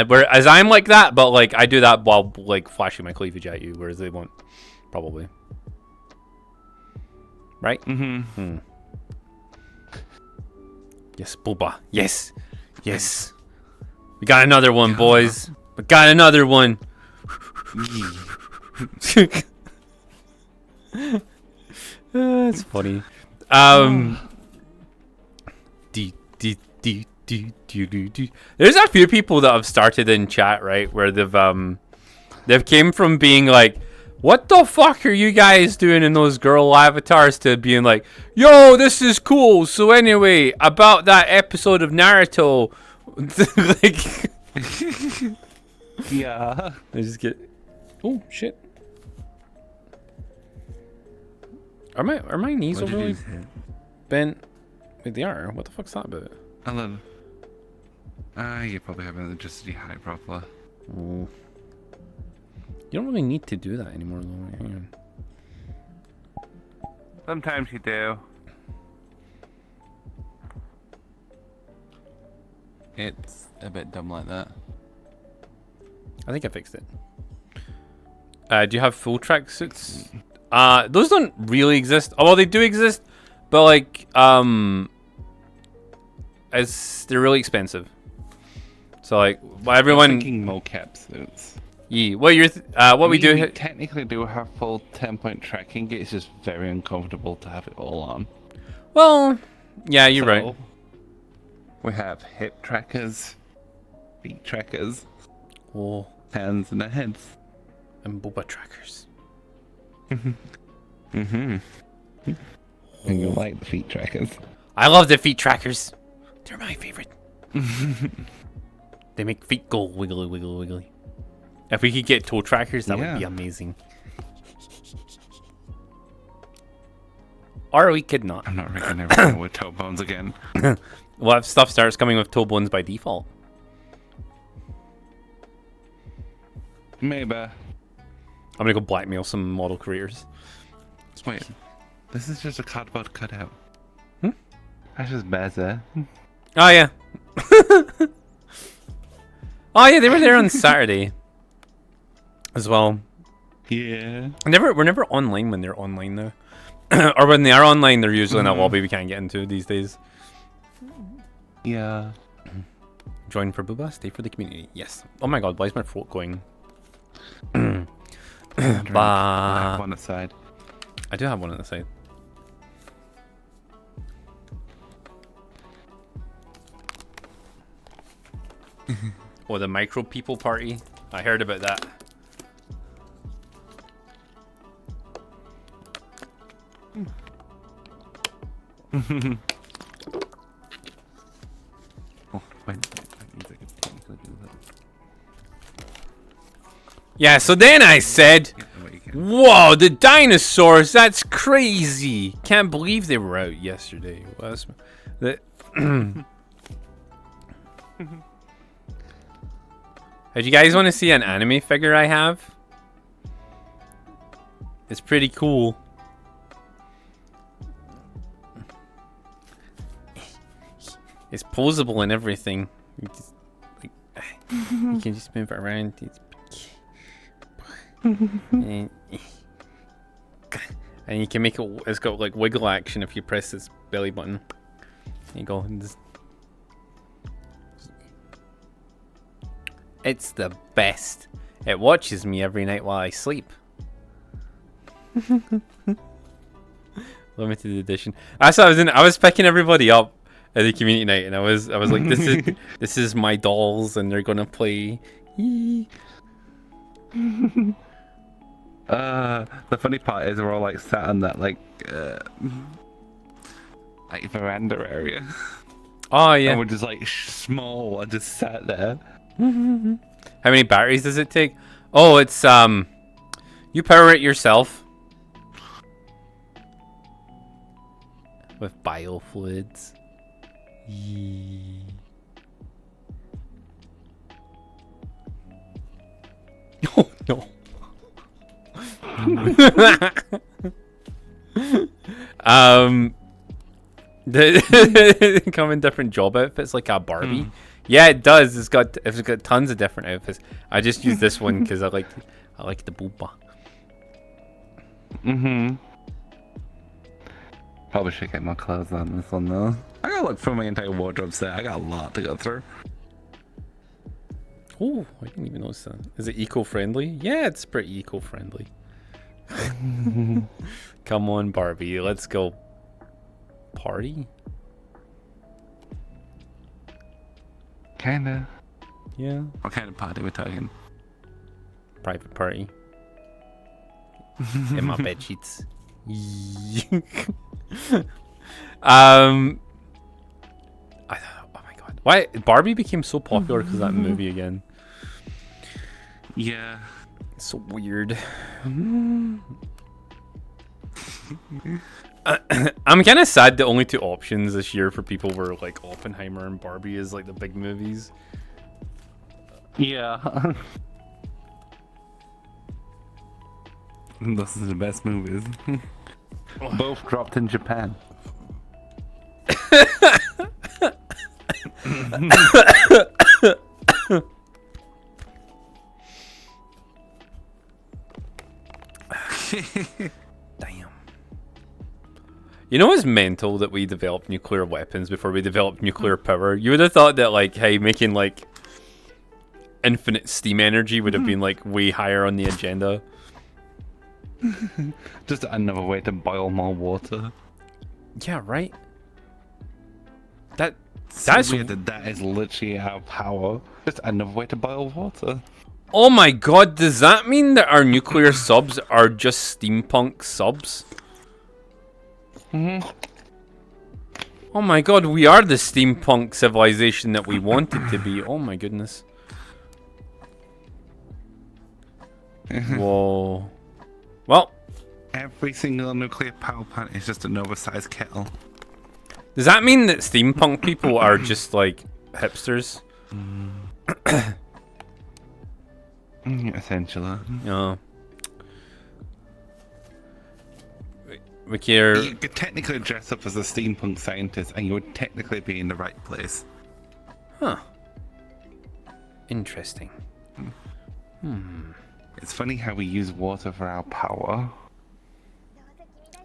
whereas I'm like that, but like I do that while like flashing my cleavage at you, whereas they won't, probably. Right? Yes, boba. Yes. Yes. We got another one, boys. We got another one. That's funny. There's a few people that have started in chat, right, where they've came from being like, what the fuck are you guys doing in those girl avatars, to being like, yo, this is cool. So anyway, about that episode of Naruto, like, yeah, I just get, oh shit. Are my knees overly bent? Wait, they are. What the fuck's that about? You probably haven't adjusted your height properly. Oh. You don't really need to do that anymore, though. Hang on. Sometimes you do. It's a bit dumb like that. I think I fixed it. Do you have full track suits? Those don't really exist. Oh, well, they do exist, but like, they're really expensive. So like, everyone. I'm thinking mocap suits. Yeah. Well, what we do. We technically do have full 10-point tracking. It's just very uncomfortable to have it all on. Well, yeah, you're right. We have hip trackers, feet trackers, hands and heads, and boba trackers. And you like the feet trackers? I love the feet trackers. They're my favorite. They make feet go wiggly, wiggly, wiggly. If we could get toe trackers, that would be amazing. Or we could not. I'm not rigging everything with toe bones again. Well, if stuff starts coming with toe bones by default. Maybe. I'm gonna go blackmail some model creators. Wait, this is just a cardboard cutout. That's just better. Oh yeah. Oh yeah, they were there on Saturday as well. Yeah. We're never online when they're online though. Or when they are online, they're usually in a lobby we can't get into these days. Yeah. Join for Booba, stay for the community. Yes. Oh my god, why is my throat going? One aside. I do have one on the side. Oh, the micro people party. I heard about that. Oh, wait, yeah, so then I said, whoa, the dinosaurs, that's crazy. Can't believe they were out yesterday. Well, hey, do you guys want to see an anime figure I have? It's pretty cool. It's posable and everything. You, just, like, you can just move it around. And you can make it. It's got like wiggle action if you press this belly button. There you go. It's the best. It watches me every night while I sleep. Limited edition. That's what I was picking everybody up at the community night, and I was like, this is my dolls, and they're gonna play. The funny part is we're all like sat on that like veranda area. Oh yeah. And we're just like small and just sat there. How many batteries does it take? Oh, it's you power it yourself with biofluids. Oh no. They come in different job outfits like a Barbie. Yeah, it does. It's got tons of different outfits. I just use this one because I like the booba. Probably should get my clothes on this one though. I gotta look through my entire wardrobe set. I got a lot to go through. Oh, I didn't even notice that. Is it eco-friendly? Yeah, it's pretty eco-friendly. Come on, Barbie. Let's go party. Kinda. Yeah. What kind of party we're talking? Private party. In my bed sheets. Oh my god. Why Barbie became so popular because of that movie again? Yeah. It's so weird. I'm kind of sad the only two options this year for people were like Oppenheimer and Barbie is like the big movies. Yeah. Those are the best movies. Both dropped in Japan. Damn. You know it's mental that we developed nuclear weapons before we developed nuclear power? You would have thought that like, hey, making like infinite steam energy would have been like way higher on the agenda. Just another way to boil more water. Yeah, right. That's weird that is literally our power. Just another way to boil water. Oh my god, does that mean that our nuclear subs are just steampunk subs? Oh my god, we are the steampunk civilization that we wanted to be. Oh my goodness. Whoa. Well, every single nuclear power plant is just an oversized kettle. Does that mean that steampunk people are just like hipsters? Essentially. No. We care. You could technically dress up as a steampunk scientist and you would technically be in the right place. Huh. Interesting. It's funny how we use water for our power.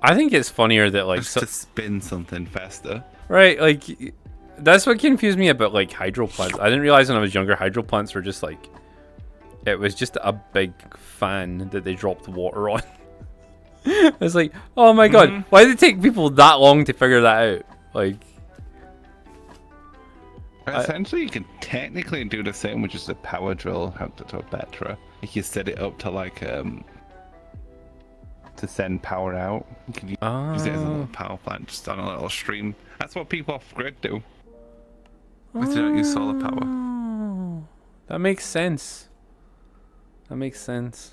I think it's funnier that like just to spin something faster. Right, like that's what confused me about like hydro plants. I didn't realize when I was younger hydro plants were just like it was just a big fan that they dropped water on. It's like, oh my god, why did it take people that long to figure that out? Like, essentially, you can technically do the same with just a power drill hooked up to a Petra. If you set it up to like to send power out, you can use it as a little power plant just on a little stream. That's what people off grid do. If they don't use solar power. That makes sense. That makes sense.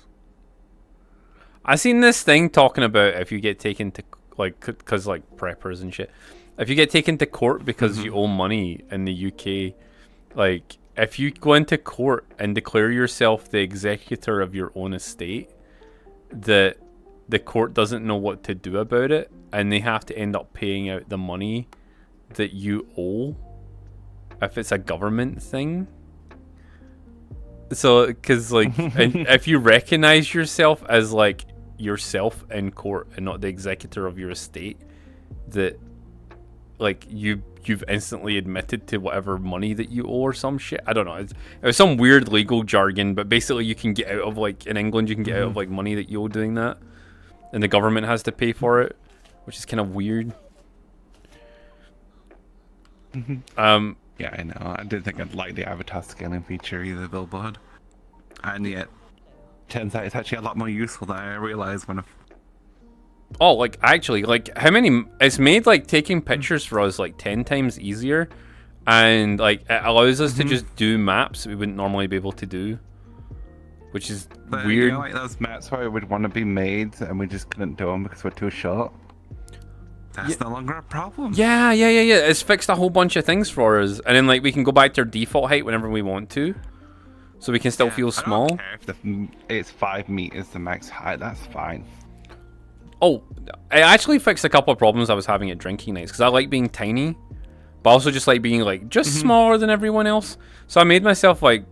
I seen this thing talking about if you get taken to like, cause like preppers and shit. If you get taken to court because you owe money in the UK, like if you go into court and declare yourself the executor of your own estate, the court doesn't know what to do about it, and they have to end up paying out the money that you owe if it's a government thing. So, because like, and if you recognize yourself as like yourself in court and not the executor of your estate, that like you've instantly admitted to whatever money that you owe or some shit. I don't know. It was some weird legal jargon, but basically you can get out of, like, in England you can get out of like money that you owe doing that, and the government has to pay for it, which is kind of weird. Yeah, I know. I didn't think I'd like the avatar scaling feature either, Billboard. And yet, turns out it's actually a lot more useful than I realized when I... Oh, like, actually, like, how many... It's made, like, taking pictures for us, like, 10 times easier. And, like, it allows us to just do maps that we wouldn't normally be able to do. Which is But, weird. You know, like, those maps where would want to be made, and we just couldn't do them because we're too short. That's no longer a problem. Yeah. It's fixed a whole bunch of things for us. And then, like, we can go back to our default height whenever we want to. So we can still feel small. I don't care if it's 5 meters the max height, that's fine. Oh, I actually fixed a couple of problems I was having at drinking nights, because I like being tiny, but also just like being like just smaller than everyone else. So I made myself like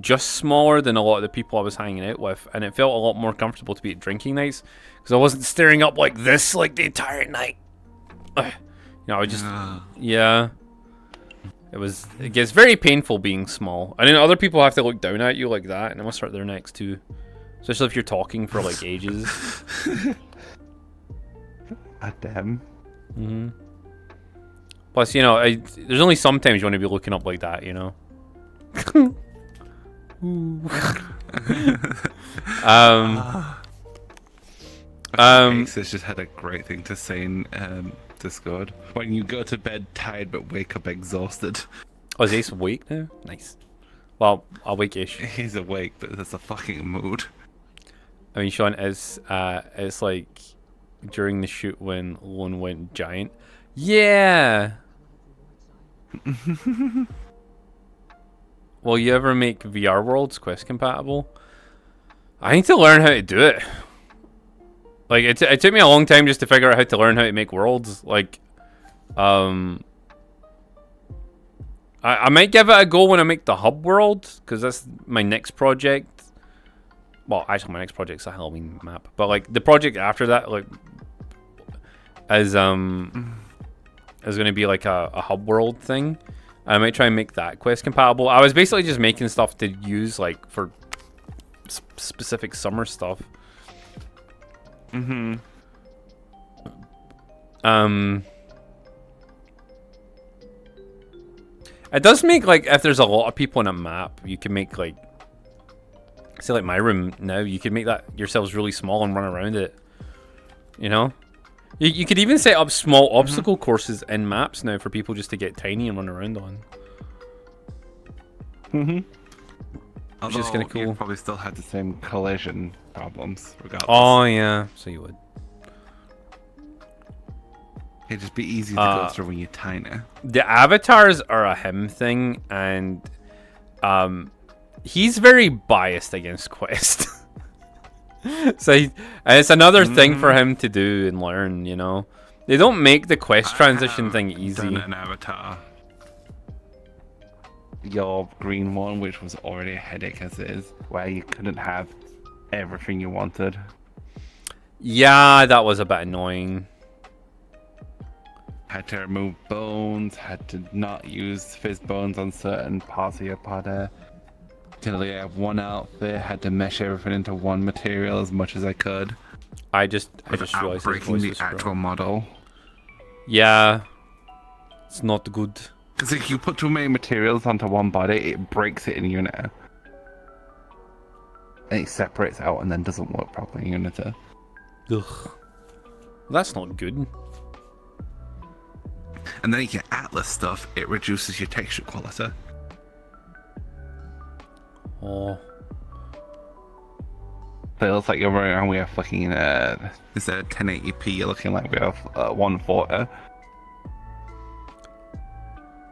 just smaller than a lot of the people I was hanging out with, and it felt a lot more comfortable to be at drinking nights, because I wasn't staring up like this like the entire night. You know, I just yeah. It gets very painful being small, and then other people have to look down at you like that, and it must hurt their necks too, especially if you're talking for like ages. Damn. Plus, you know, there's only sometimes you want to be looking up like that, you know. Ace has just had a great thing to say in Discord. When you go to bed tired but wake up exhausted. Oh, is Ace awake now? Nice. Well, awake-ish. He's awake, but there's a fucking mood. I mean, Sean, it's like during the shoot when Lone went giant. Yeah! Will you ever make VR Worlds Quest compatible? I need to learn how to do it. Like, it took me a long time just to figure out how to learn how to make worlds. Like, I might give it a go when I make the hub world, because that's my next project. Well, actually, my next project's a Halloween map, but like the project after that, like, is going to be like a hub world thing. I might try and make that quest compatible. I was basically just making stuff to use like for specific summer stuff. It does make, like, if there's a lot of people in a map, you can make, like, say, like, my room now, you can make that yourselves really small and run around it. You know? You could even set up small obstacle courses in maps now for people just to get tiny and run around on. Which is kind of cool. You probably still had the same collision problems, regardless. Oh, yeah. So you would. It'd just be easy to go through when you're tiny. The avatars are a him thing, and he's very biased against Quest. So it's another thing for him to do and learn, you know. They don't make the Quest transition thing easy. Done an avatar. Your green one, which was already a headache as is, where you couldn't have everything you wanted. Yeah, that was a bit annoying. Had to remove bones, had to not use fizz bones on certain parts of your body. Till you have one outfit, had to mesh everything into one material as much as I could. I just realized his breaking voice the was actual growing. model. Yeah, it's not good. Because if you put too many materials onto one body, it breaks it in Unity. And it separates out and then doesn't work properly in Unity. Ugh. That's not good. And then you get Atlas stuff, it reduces your texture quality. Oh. So it looks like you're running around with a fucking, instead of 1080p, you're looking like we have 140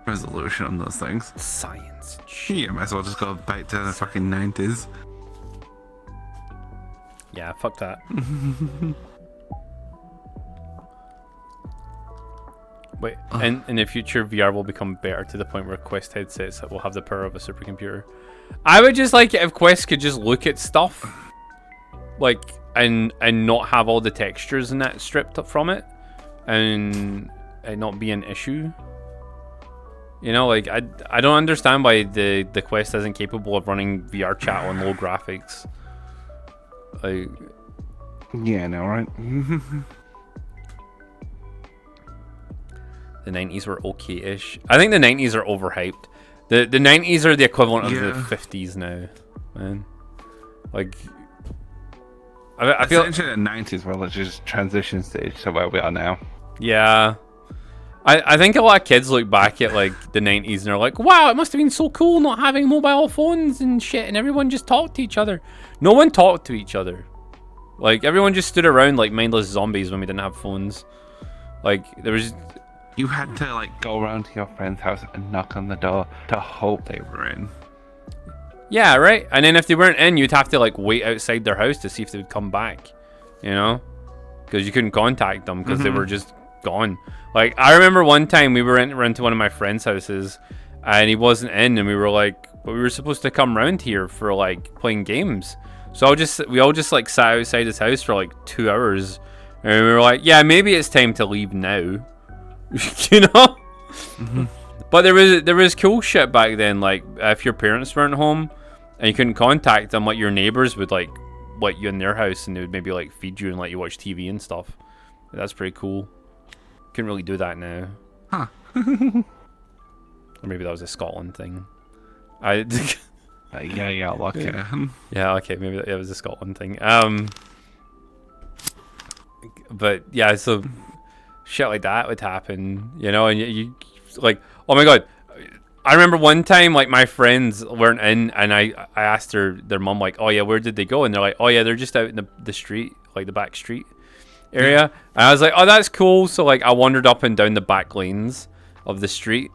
resolution on those things. Science. Yeah, might as well just go back to the fucking 90s. Yeah, fuck that. Wait, and in the future, VR will become better to the point where Quest headsets will have the power of a supercomputer. I would just like it if Quest could just look at stuff, like, and not have all the textures and that stripped up from it, and it not be an issue. You know, like, I don't understand why the Quest isn't capable of running VR chat on low graphics. Like, yeah, no, right? The 90s were okay-ish. I think the 90s are overhyped. The 90s are the equivalent of the 50s now, man. Like, I feel essentially the 90s were like just transition stage to where we are now. Yeah. I think a lot of kids look back at like the 90s and they're like, wow, it must have been so cool not having mobile phones and shit, and everyone just talked to each other. No one talked to each other. Like, everyone just stood around like mindless zombies when we didn't have phones. Like, there was... You had to like go around to your friend's house and knock on the door to hope they were in. Yeah, right? And then if they weren't in, you'd have to like wait outside their house to see if they would come back. You know? Because you couldn't contact them because they were just gone. Like, I remember one time we were into one of my friend's houses and he wasn't in, and we were like, but we were supposed to come round here for like playing games. So we all just like sat outside his house for like 2 hours, and we were like, yeah, maybe it's time to leave now. You know? But there was cool shit back then, like if your parents weren't home and you couldn't contact them, like your neighbors would like let you in their house and they would maybe like feed you and let you watch TV and stuff. That's pretty cool. Couldn't really do that now. Huh. Or maybe that was a Scotland thing. Yeah, lucky. Yeah, okay, maybe that was a Scotland thing. But yeah, so shit like that would happen, you know, and you like, oh my god, I remember one time like my friends weren't in, and I asked their mom like, oh yeah, where did they go? And they're like, oh yeah, they're just out in the street, like the back street area. And I was like, oh, that's cool. So like I wandered up and down the back lanes of the street,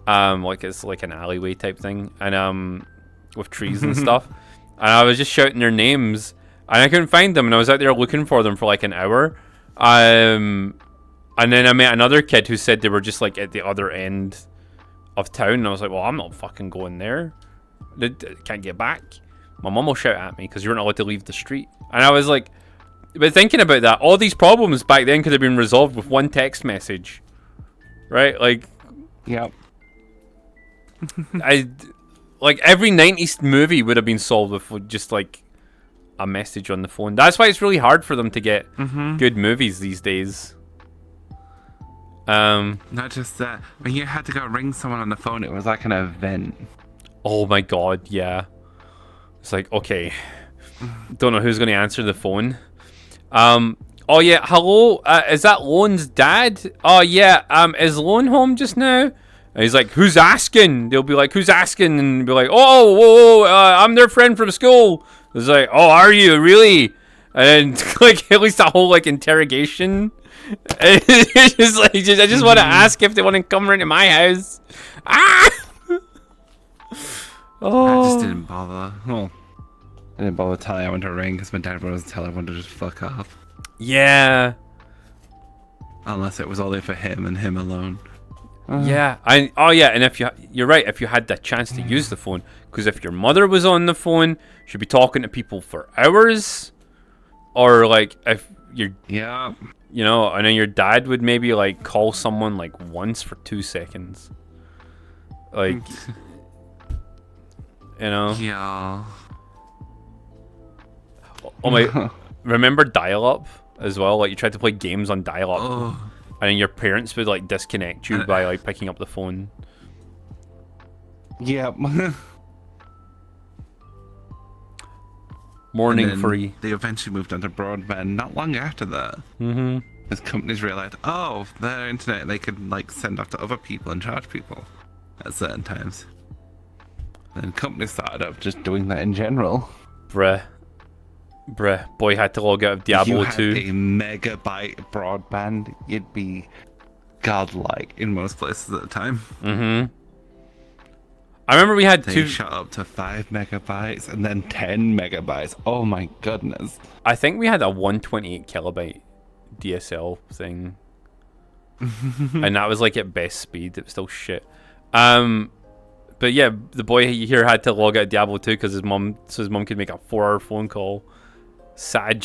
like it's like an alleyway type thing, and with trees and stuff, and I was just shouting their names and I couldn't find them, and I was out there looking for them for like an hour. And then I met another kid who said they were just like at the other end of town, and I was like, well, I'm not fucking going there. I can't get back. My mum will shout at me because you're not allowed to leave the street. And I was like, but thinking about that, all these problems back then could have been resolved with one text message, right? Like, yeah. Like every 90s movie would have been solved with just like a message on the phone. That's why it's really hard for them to get good movies these days. Not just that. When you had to go ring someone on the phone, it was like an event. Oh my god, yeah. It's like, okay, don't know who's going to answer the phone. Oh yeah, hello, is that Lone's dad? Oh yeah, is Lone home just now? And he's like, who's asking? They'll be like, who's asking? And be like, oh, whoa, I'm their friend from school. It's like, oh, are you really? And like at least a whole like interrogation. It's just like, I just want to ask if they want to come around to my house. Ah! I just didn't bother. Well, I didn't bother telling everyone to ring because my dad wanted to tell everyone to just fuck off. Yeah. Unless it was only for him and him alone. Yeah, and if you're right, if you had the chance to use the phone, because if your mother was on the phone, she'd be talking to people for hours, or like if you're you know, and then your dad would maybe like call someone like once for 2 seconds, like you know. Yeah. Oh my, remember dial-up? as well. Like you tried to play games on dial-up, and then your parents would like disconnect you by like picking up the phone. Yep. Morning free. They eventually moved on to broadband not long after that. Mm-hmm. As companies realized, oh, their internet they could like send off to other people and charge people at certain times. And companies started up just doing that in general. Bruh, boy had to log out of Diablo if 2. you had a megabyte broadband, you'd be godlike in most places at the time. Mm-hmm. I remember we had They shot up to 5 megabytes and then 10 megabytes. Oh my goodness. I think we had a 128 kilobyte DSL thing. And that was like at best speed. It was still shit. But yeah, the boy here had to log out of Diablo 2 because his mum could make a 4-hour phone call. Sag.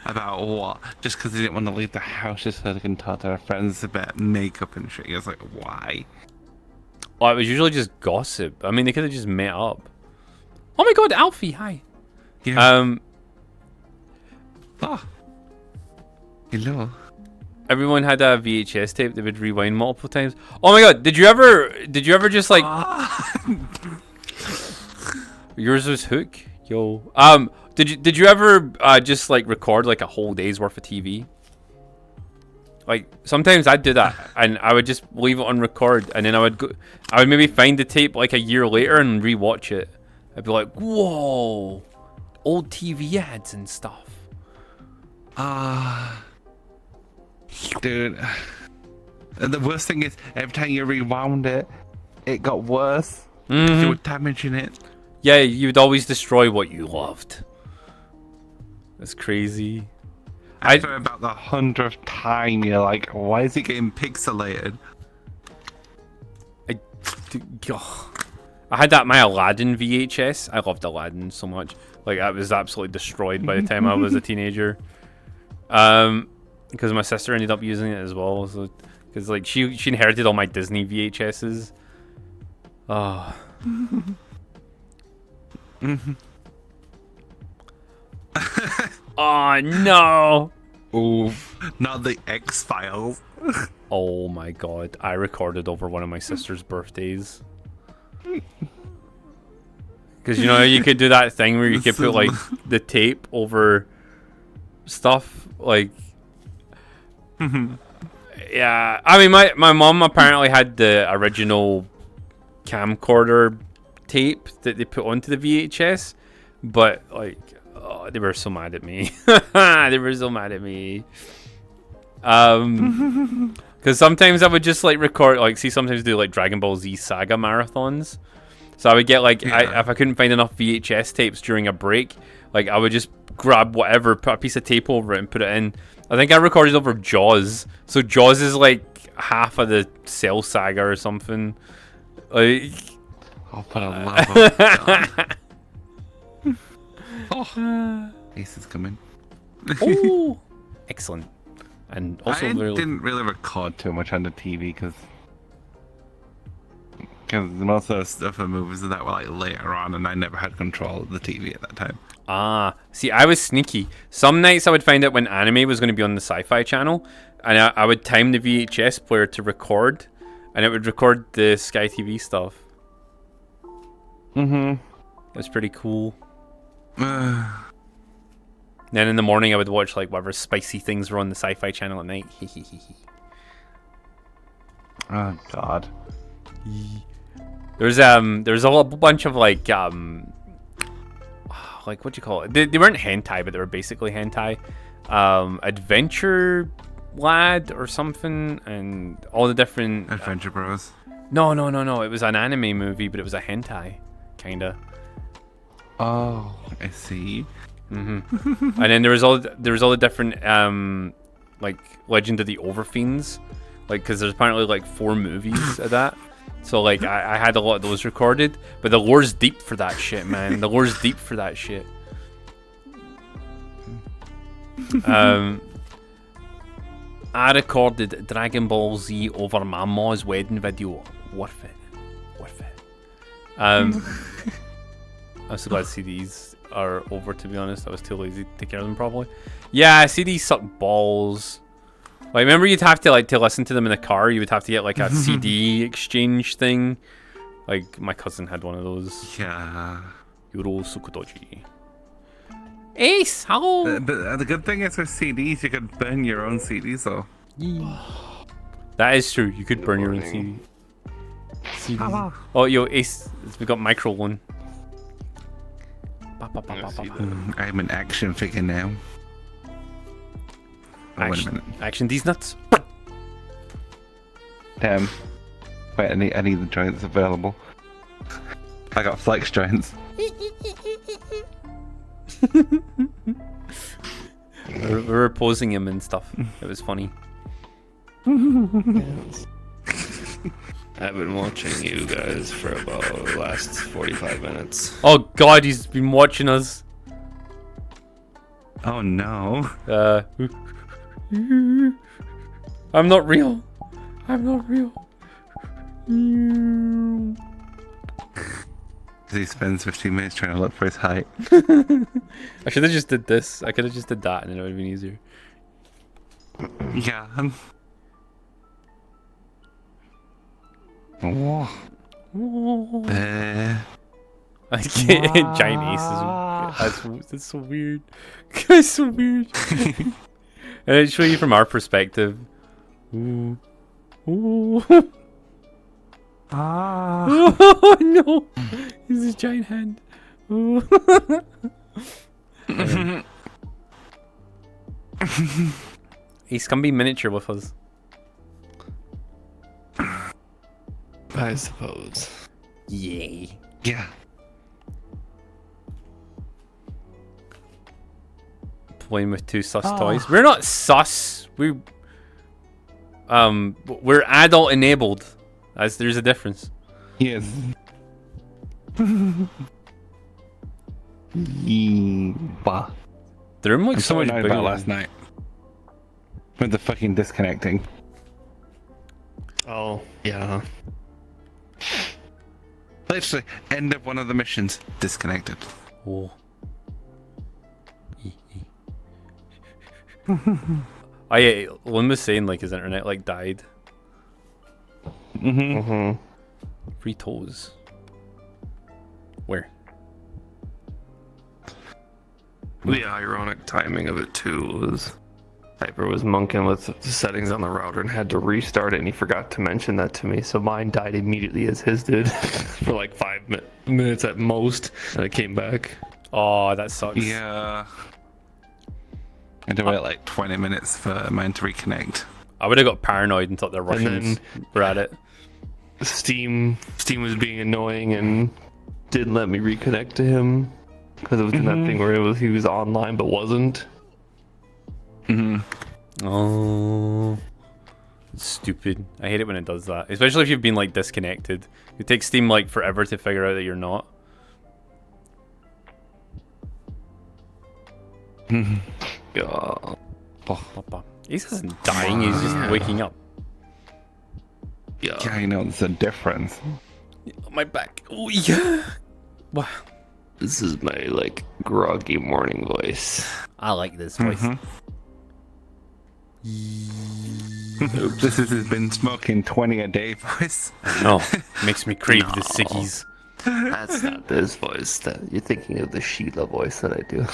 About what? Just because they didn't want to leave the house just so they can talk to their friends about makeup and shit. He was like, why? Well, it was usually just gossip. I mean, they could have just met up. Oh my god, Alfie, hi. Yeah. Hello. Everyone had a VHS tape they would rewind multiple times. Oh my god, did you ever just like yours was Hook? Yo. Did you ever just like record like a whole day's worth of TV? Like sometimes I'd do that and I would just leave it on record and then I would maybe find the tape like a year later and rewatch it. I'd be like, whoa, old TV ads and stuff. Dude. And the worst thing is every time you rewound it, it got worse. You were damaging it. Yeah, you would always destroy what you loved. That's crazy. After about the 100th time, you're like, why is it getting pixelated? I had that my Aladdin VHS. I loved Aladdin so much. Like I was absolutely destroyed by the time I was a teenager. Because my sister ended up using it as well. So, because like she inherited all my Disney VHSs. Oh. Oh no! Oof. Not the X-Files. Oh my god. I recorded over one of my sister's birthdays. Because you know you could do that thing where you could put like the tape over stuff like yeah. I mean my mom apparently had the original camcorder tape that they put onto the VHS, but like they were so mad at me. They were so mad at me. Because sometimes I would just like record, like sometimes do like Dragon Ball Z Saga marathons. So I would get like, if I couldn't find enough VHS tapes during a break, like I would just grab whatever, put a piece of tape over it and put it in. I think I recorded over Jaws. So Jaws is like half of the Cell Saga or something. Like, oh, for the love of God. Oh, Ace is coming. Oh, excellent. And also I didn't really record too much on the TV because most of the stuff and movies that were like later on, and I never had control of the TV at that time. Ah, see, I was sneaky. Some nights I would find out when anime was going to be on the Sci-Fi Channel, and I would time the VHS player to record, and it would record the Sky TV stuff. It was pretty cool. Then in the morning I would watch like whatever spicy things were on the Sci-Fi Channel at night. Oh God. There's a whole bunch of like what do you call it? They weren't hentai, but they were basically hentai. Adventure Lad or something, and all the different Adventure Bros. No. It was an anime movie, but it was a hentai, kinda. Oh, I see. And then there was all the different like Legend of the Overfiends, like because there's apparently like 4 movies of that. So like I had a lot of those recorded, but the lore's deep for that shit, man. The lore's deep for that shit. I recorded Dragon Ball Z over my mom's wedding video. Worth it. I'm so glad to see these. are over, to be honest. I was too lazy to take care of them properly. Yeah, CDs suck balls. Like, remember you'd have to, like, to listen to them in the car, you would have to get, like, a CD exchange thing. Like, my cousin had one of those. Yeah. Yoro Sukudoji. Ace, hello! But the good thing is with CDs, you can burn your own CDs, though. That is true, you could burn your own CD. Hello. Oh, yo, Ace, we got micro one. I'm an action figure now. Oh, wait a minute. Action these nuts. Damn. Wait, I need the joints available. I got flex joints. we were posing him and stuff. It was funny. I've been watching you guys for about the last 45 minutes. Oh god, he's been watching us. Oh no. I'm not real. I'm not real. He spends 15 minutes trying to look for his height. I should have just did this. I could have just did that and it would have been easier. Yeah. Oh. I can't. Giant Ace that's so weird. That's so weird. And I'll show you from our perspective. Ooh. Ooh. Oh no! He's a giant hand. Ace, come be miniature with us. I suppose. Yay. Yeah. Playing with two sus toys. We're not sus. We're adult enabled. There's a difference. Yes. Bah. The room looks I'm so much annoyed bigger about last night. With the fucking disconnecting. Oh, yeah. Literally, end of one of the missions, disconnected. Oh. Oh yeah, Lynn was saying like his internet like died. Free toes. Where? The ironic timing of it too was Hyper was monking with the settings on the router and had to restart it, and he forgot to mention that to me, so mine died immediately as his did for like 5 minutes at most, and it came back. Oh, that sucks. Yeah. I had to wait like 20 minutes for mine to reconnect. I would have got paranoid and thought the Russians were at it. Steam was being annoying and didn't let me reconnect to him because it was in that thing where he was online but wasn't. Oh, it's stupid. I hate it when it does that, especially if you've been like disconnected. It takes Steam like forever to figure out that you're not. God. Ace isn't dying, he's just waking up. Yeah, I know there's a difference. My back. Oh yeah. Wow. This is my like groggy morning voice. I like this voice. This has been smoking 20 a day voice. No, makes me crave the ciggies. That's not this voice. That you're thinking of the Sheila voice that I do.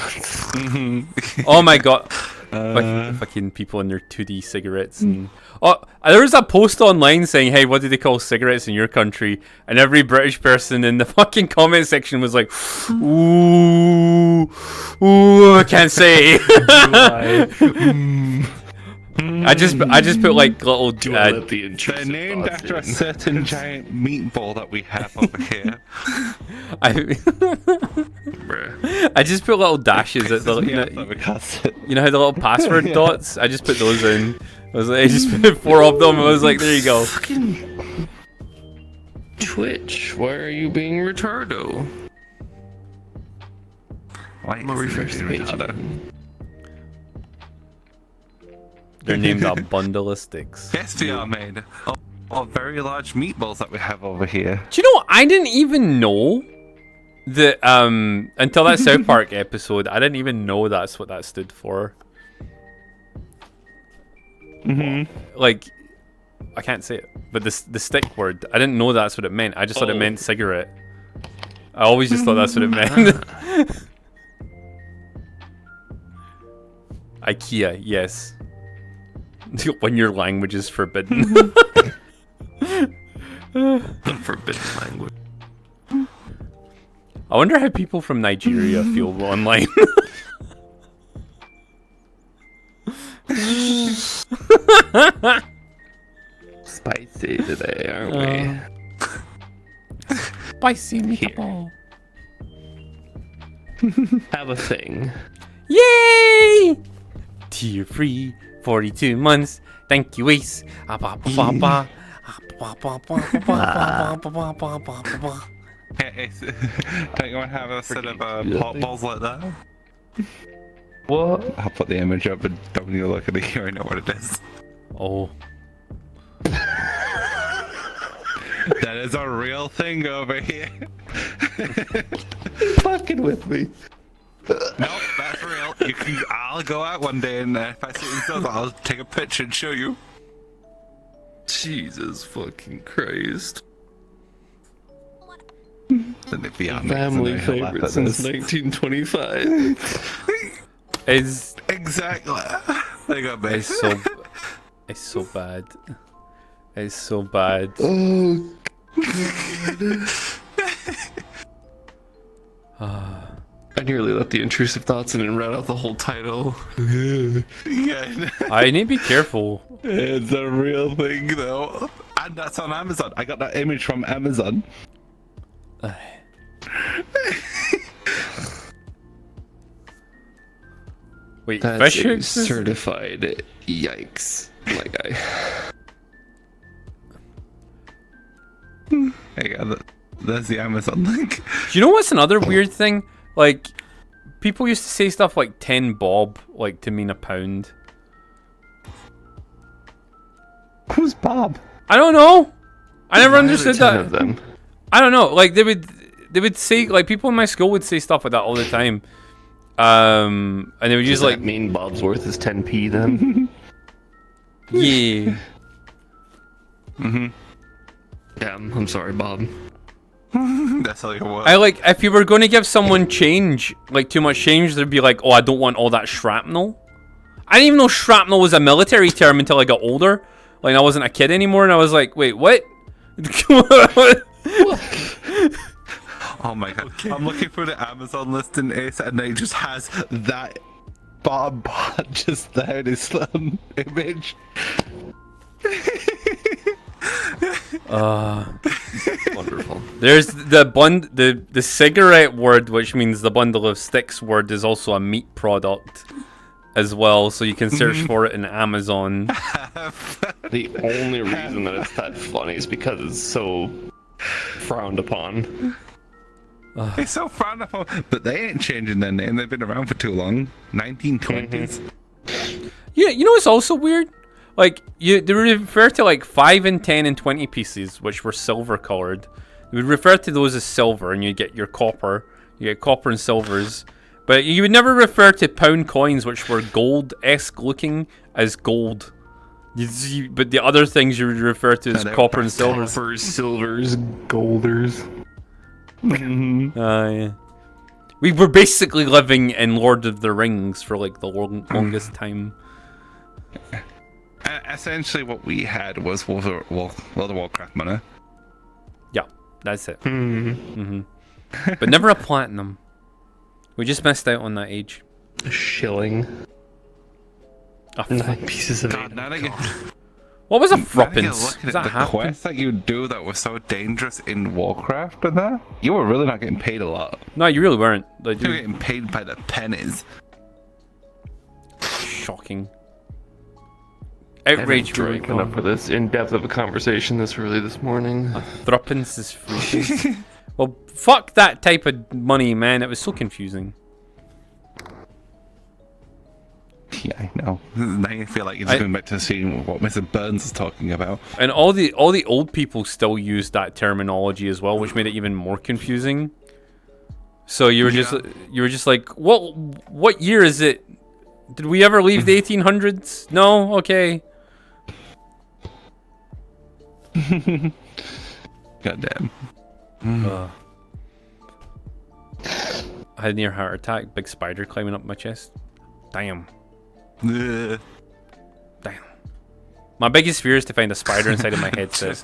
Oh my god. Fucking people in their 2D cigarettes. And there was a post online saying, hey, what do they call cigarettes in your country? And every British person in the fucking comment section was like, ooh, I can't say. I just put like little. They're named after a certain giant meatball that we have over here. I just put little dashes at the. You know how the little password dots? I just put those in. I just put 4 of them. I was like, there you go. Fucking Twitch, why are you being retardo? Why I'm gonna refresh the page. They're named a bundle of sticks. Yes, they are made of very large meatballs that we have over here. Do you know what? I didn't even know Until that South Park episode, I didn't even know that's what that stood for. Like, I can't say it, but the stick word, I didn't know that's what it meant. I just thought it meant cigarette. I always just thought that's what it meant. IKEA, yes. When your language is forbidden. The forbidden language. I wonder how people from Nigeria feel online. Spicy today, aren't we? Spicy meatball. Have a thing. Yay! Tier free, 42 months. Thank you, Ace. Hey, don't you want to have a set of pop balls like that? What? I'll put the image up and don't you look at it, you know what it is. Oh. That is a real thing over here. Fucking with me. Nope, that's real. I'll go out one day and if I see it in stuff, I'll take a picture and show you. Jesus fucking Christ. Family favorite since 1925. It's exactly. They got me. It's so bad. It's so bad. Oh God. I nearly let the intrusive thoughts in and read out the whole title. Yeah. I need to be careful. It's a real thing though. And that's on Amazon. I got that image from Amazon. Wait, that's fish hooks? Certified. Yikes. My guy. Hey, there's the Amazon link. Do you know what's another weird thing? Like, people used to say stuff like 10 bob, like, to mean a pound. Who's Bob? I don't know. I never understood that. Of them? I don't know. Like, they would say, like, people in my school would say stuff like that all the time. And they would use, like... mean Bob's worth is 10p then? Yeah. Yeah, I'm sorry, Bob. That's how you work. I like, if you were going to give someone change, like too much change, they'd be like, oh, I don't want all that shrapnel. I didn't even know shrapnel was a military term until I got older. Like, I wasn't a kid anymore, and I was like, wait, what? Oh my god. Okay. I'm looking for the Amazon listing, Ace, and it just has that Bob just there in his image. Wonderful. There's the cigarette word, which means the bundle of sticks word, is also a meat product as well, so you can search for it in Amazon. The only reason that it's that funny is because it's so frowned upon. It's so frowned upon, but they ain't changing their name. They've been around for too long. 1920s. Yeah, you know what's also weird? Like, they refer to like 5 and 10 and 20 pieces, which were silver colored. You would refer to those as silver, and you get your copper. You get copper and silvers. But you would never refer to pound coins, which were gold-esque looking, as gold. But the other things you would refer to as copper and silvers. Coppers, silvers, golders. Yeah. We were basically living in Lord of the Rings for like the longest time. Essentially, what we had was World of Warcraft money. Yeah, that's it. But never a platinum. We just missed out on that age. A shilling. 9 pieces of God, now that you, what was a now that you're threepence? looking Does at that the happen? quests that you do that were so dangerous in Warcraft and that, you were really not getting paid a lot. No, you really weren't. Like, You were getting paid by the pennies. Shocking. Outrage. Drank enough for this in-depth of a conversation this early this morning. Threepence is free. Well, fuck that type of money, man. It was so confusing. Yeah, I know. Now you feel like you're just going back to see what Mr. Burns is talking about. And all the old people still use that terminology as well, which made it even more confusing. So you were just like, what year is it? Did we ever leave the 1800s? No? Okay. Goddamn. I had a near heart attack. Big spider climbing up my chest. Damn. Damn. My biggest fear is to find a spider inside of my headset.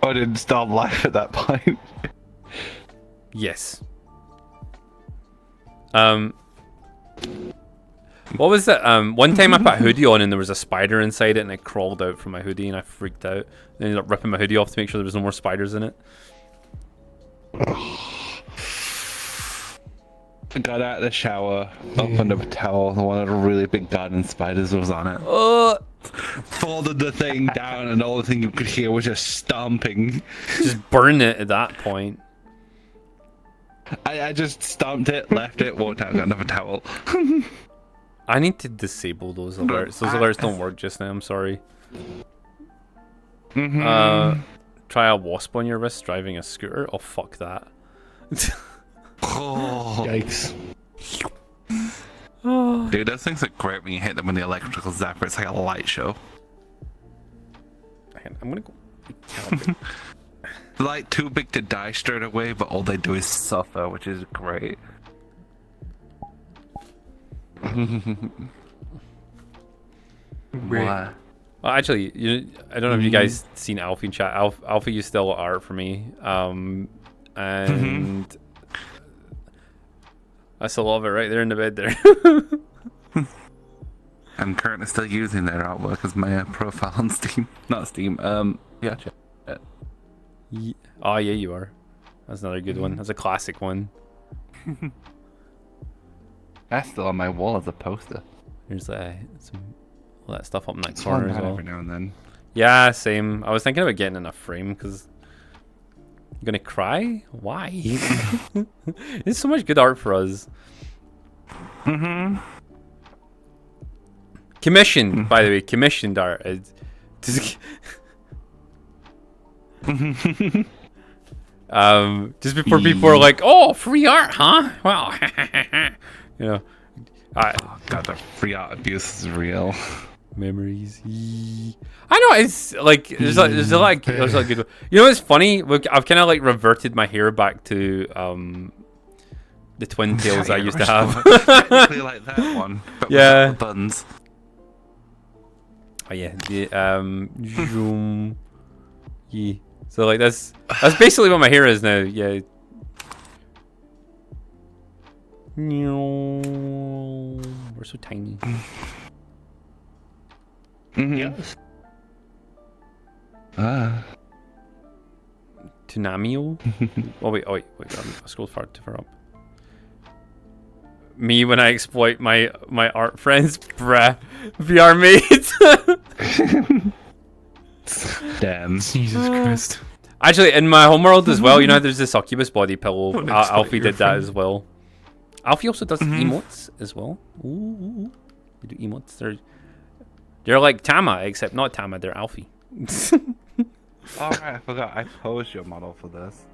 I didn't stop life at that point. Yes. What was that? One time I put a hoodie on and there was a spider inside it and it crawled out from my hoodie and I freaked out. And I ended up ripping my hoodie off to make sure there was no more spiders in it. I got out of the shower, opened up a towel, and one of the really big garden spiders was on it. Folded the thing down, and all the thing you could hear was just stomping. Just burn it at that point. I just stomped it, left it, walked out, got another towel. I need to disable those alerts. Those alerts don't work just now, I'm sorry. Try a wasp on your wrist driving a scooter? Oh, fuck that. Oh. Yikes. Dude, those things are great when you hit them with the electrical zapper. It's like a light show. I'm gonna go. Like, too big to die straight away, but all they do is suffer, which is great. What? Well, actually, I don't know if you guys seen Alfie in chat. Alfie used to do a lot of art for me, and I still love it right there in the bed there. I'm currently still using their artwork as my profile on Steam. Not Steam. Yeah, check it. Oh yeah, you are. That's another good one. That's a classic one. That's still on my wall as a poster. There's all that stuff up in that It's corner fun as well. every now and then. Yeah, same. I was thinking about getting in a frame because I'm gonna cry. Why? There's so much good art for us. Commissioned, by the way, commissioned art. Just before people are like, "Oh, free art, huh?" Well, you know, God, the free art abuse is real. Memories. I know it's like there's a lot of good. You know what's funny? Look, I've kind of like reverted my hair back to the twin tails I used to have. Technically like that one, but yeah. without the buns. Oh yeah, yeah. So like that's basically what my hair is now. Yeah. We're so tiny. Yes. Tunamio? oh wait, I scrolled far too far up. Me when I exploit my art friends, bruh. VR mates. Damn. Jesus Christ. Actually, in my homeworld as well, you know, there's this succubus body pillow. Alfie did that as well. Alfie also does emotes as well. Ooh. They do emotes. They're like Tama, except not Tama. They're Alfie. Alright, I forgot. I posed your model for this.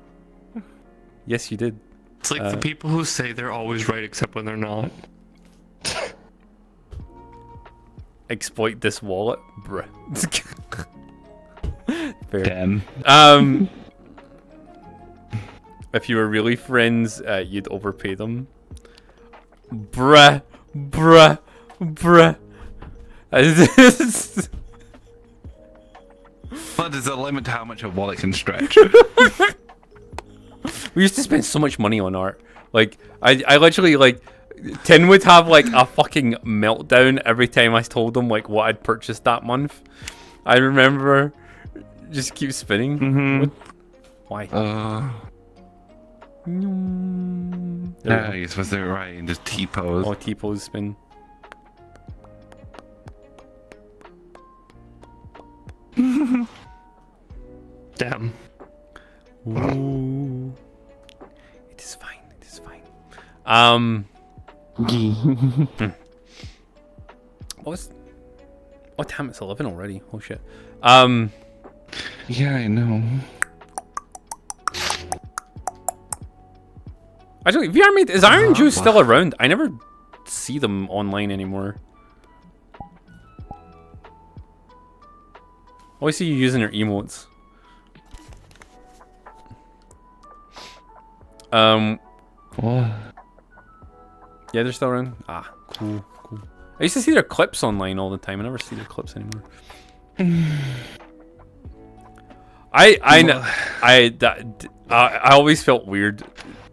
Yes, you did. It's like the people who say they're always right except when they're not. Exploit this wallet, bruh. Fair. Damn. If you were really friends, you'd overpay them. Bruh. But there's a limit to how much a wallet can stretch. We used to spend so much money on art. Like, I literally, like, Tin would have, like, a fucking meltdown every time I told him, like, what I'd purchased that month. I remember. Just keep spinning. Why? Yeah, you're supposed to do it right and just T-pose. Oh, T-pose spin. Damn. Ooh. It is fine. Oh damn, it's 11 already. Oh shit. Yeah, I know. Actually, VR Mate, is Iron Juice still around? I never see them online anymore. Always see you using your emotes. Yeah, they're still around. Ah, cool. I used to see their clips online all the time. I never see their clips anymore. I always felt weird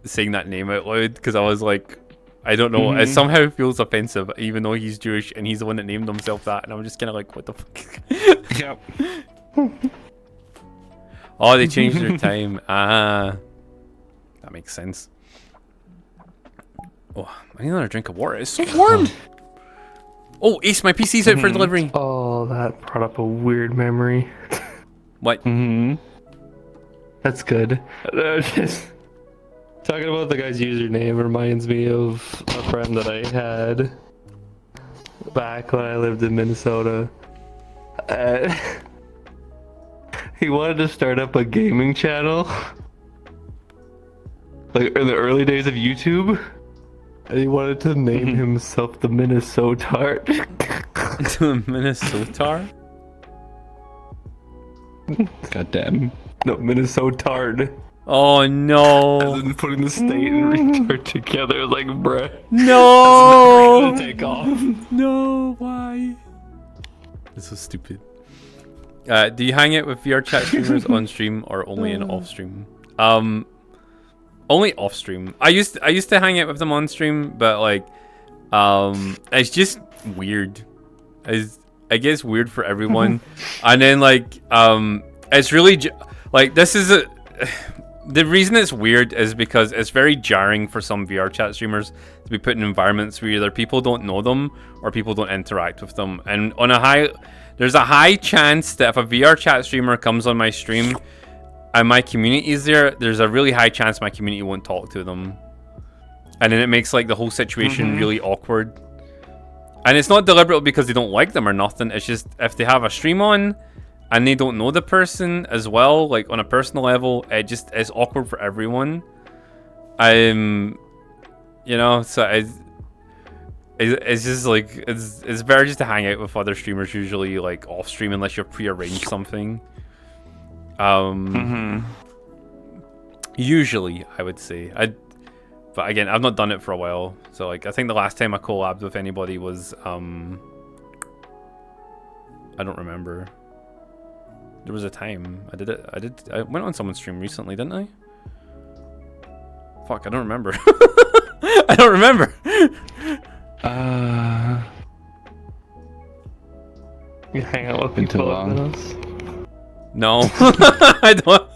saying that name out loud because I was like, I don't know. It somehow feels offensive, even though he's Jewish and he's the one that named himself that. And I'm just kind of like, what the fuck? Yep. Oh, they changed their time. Ah, that makes sense. Oh, I need another drink of water. It's so warm. Oh, Ace, my PC's out for delivery. Oh, that brought up a weird memory. What? That's good. Just talking about the guy's username reminds me of a friend that I had back when I lived in Minnesota. He wanted to start up a gaming channel, like in the early days of YouTube, and he wanted to name himself the Minnesotard. The Minnesotard? Goddamn. No, Minnesotard. Oh no. And then putting the state and retard together, like, bruh. No! That's never gonna take off. No, why? This is stupid. Do you hang out with VR chat streamers on stream or only in off stream? Only off stream. I used to hang out with them on stream, but like, it's just weird. I guess weird for everyone. And then like, it's really like this is the reason it's weird is because it's very jarring for some VR chat streamers to be put in environments where either people don't know them or people don't interact with them. And there's a high chance that if a VR chat streamer comes on my stream and my community is there, there's a really high chance my community won't talk to them. And then it makes like the whole situation really awkward. And it's not deliberate because they don't like them or nothing. It's just if they have a stream on and they don't know the person as well, like on a personal level, it's awkward for everyone. You know, so it's just like it's better just to hang out with other streamers usually like off stream unless you've pre-arranged something. Usually I would say but again, I've not done it for a while. So like I think the last time I collabed with anybody was I don't remember. There was a time I did it. I went on someone's stream recently, didn't I? Fuck, I don't remember. I don't remember. You hang out with people other than us? No. I don't.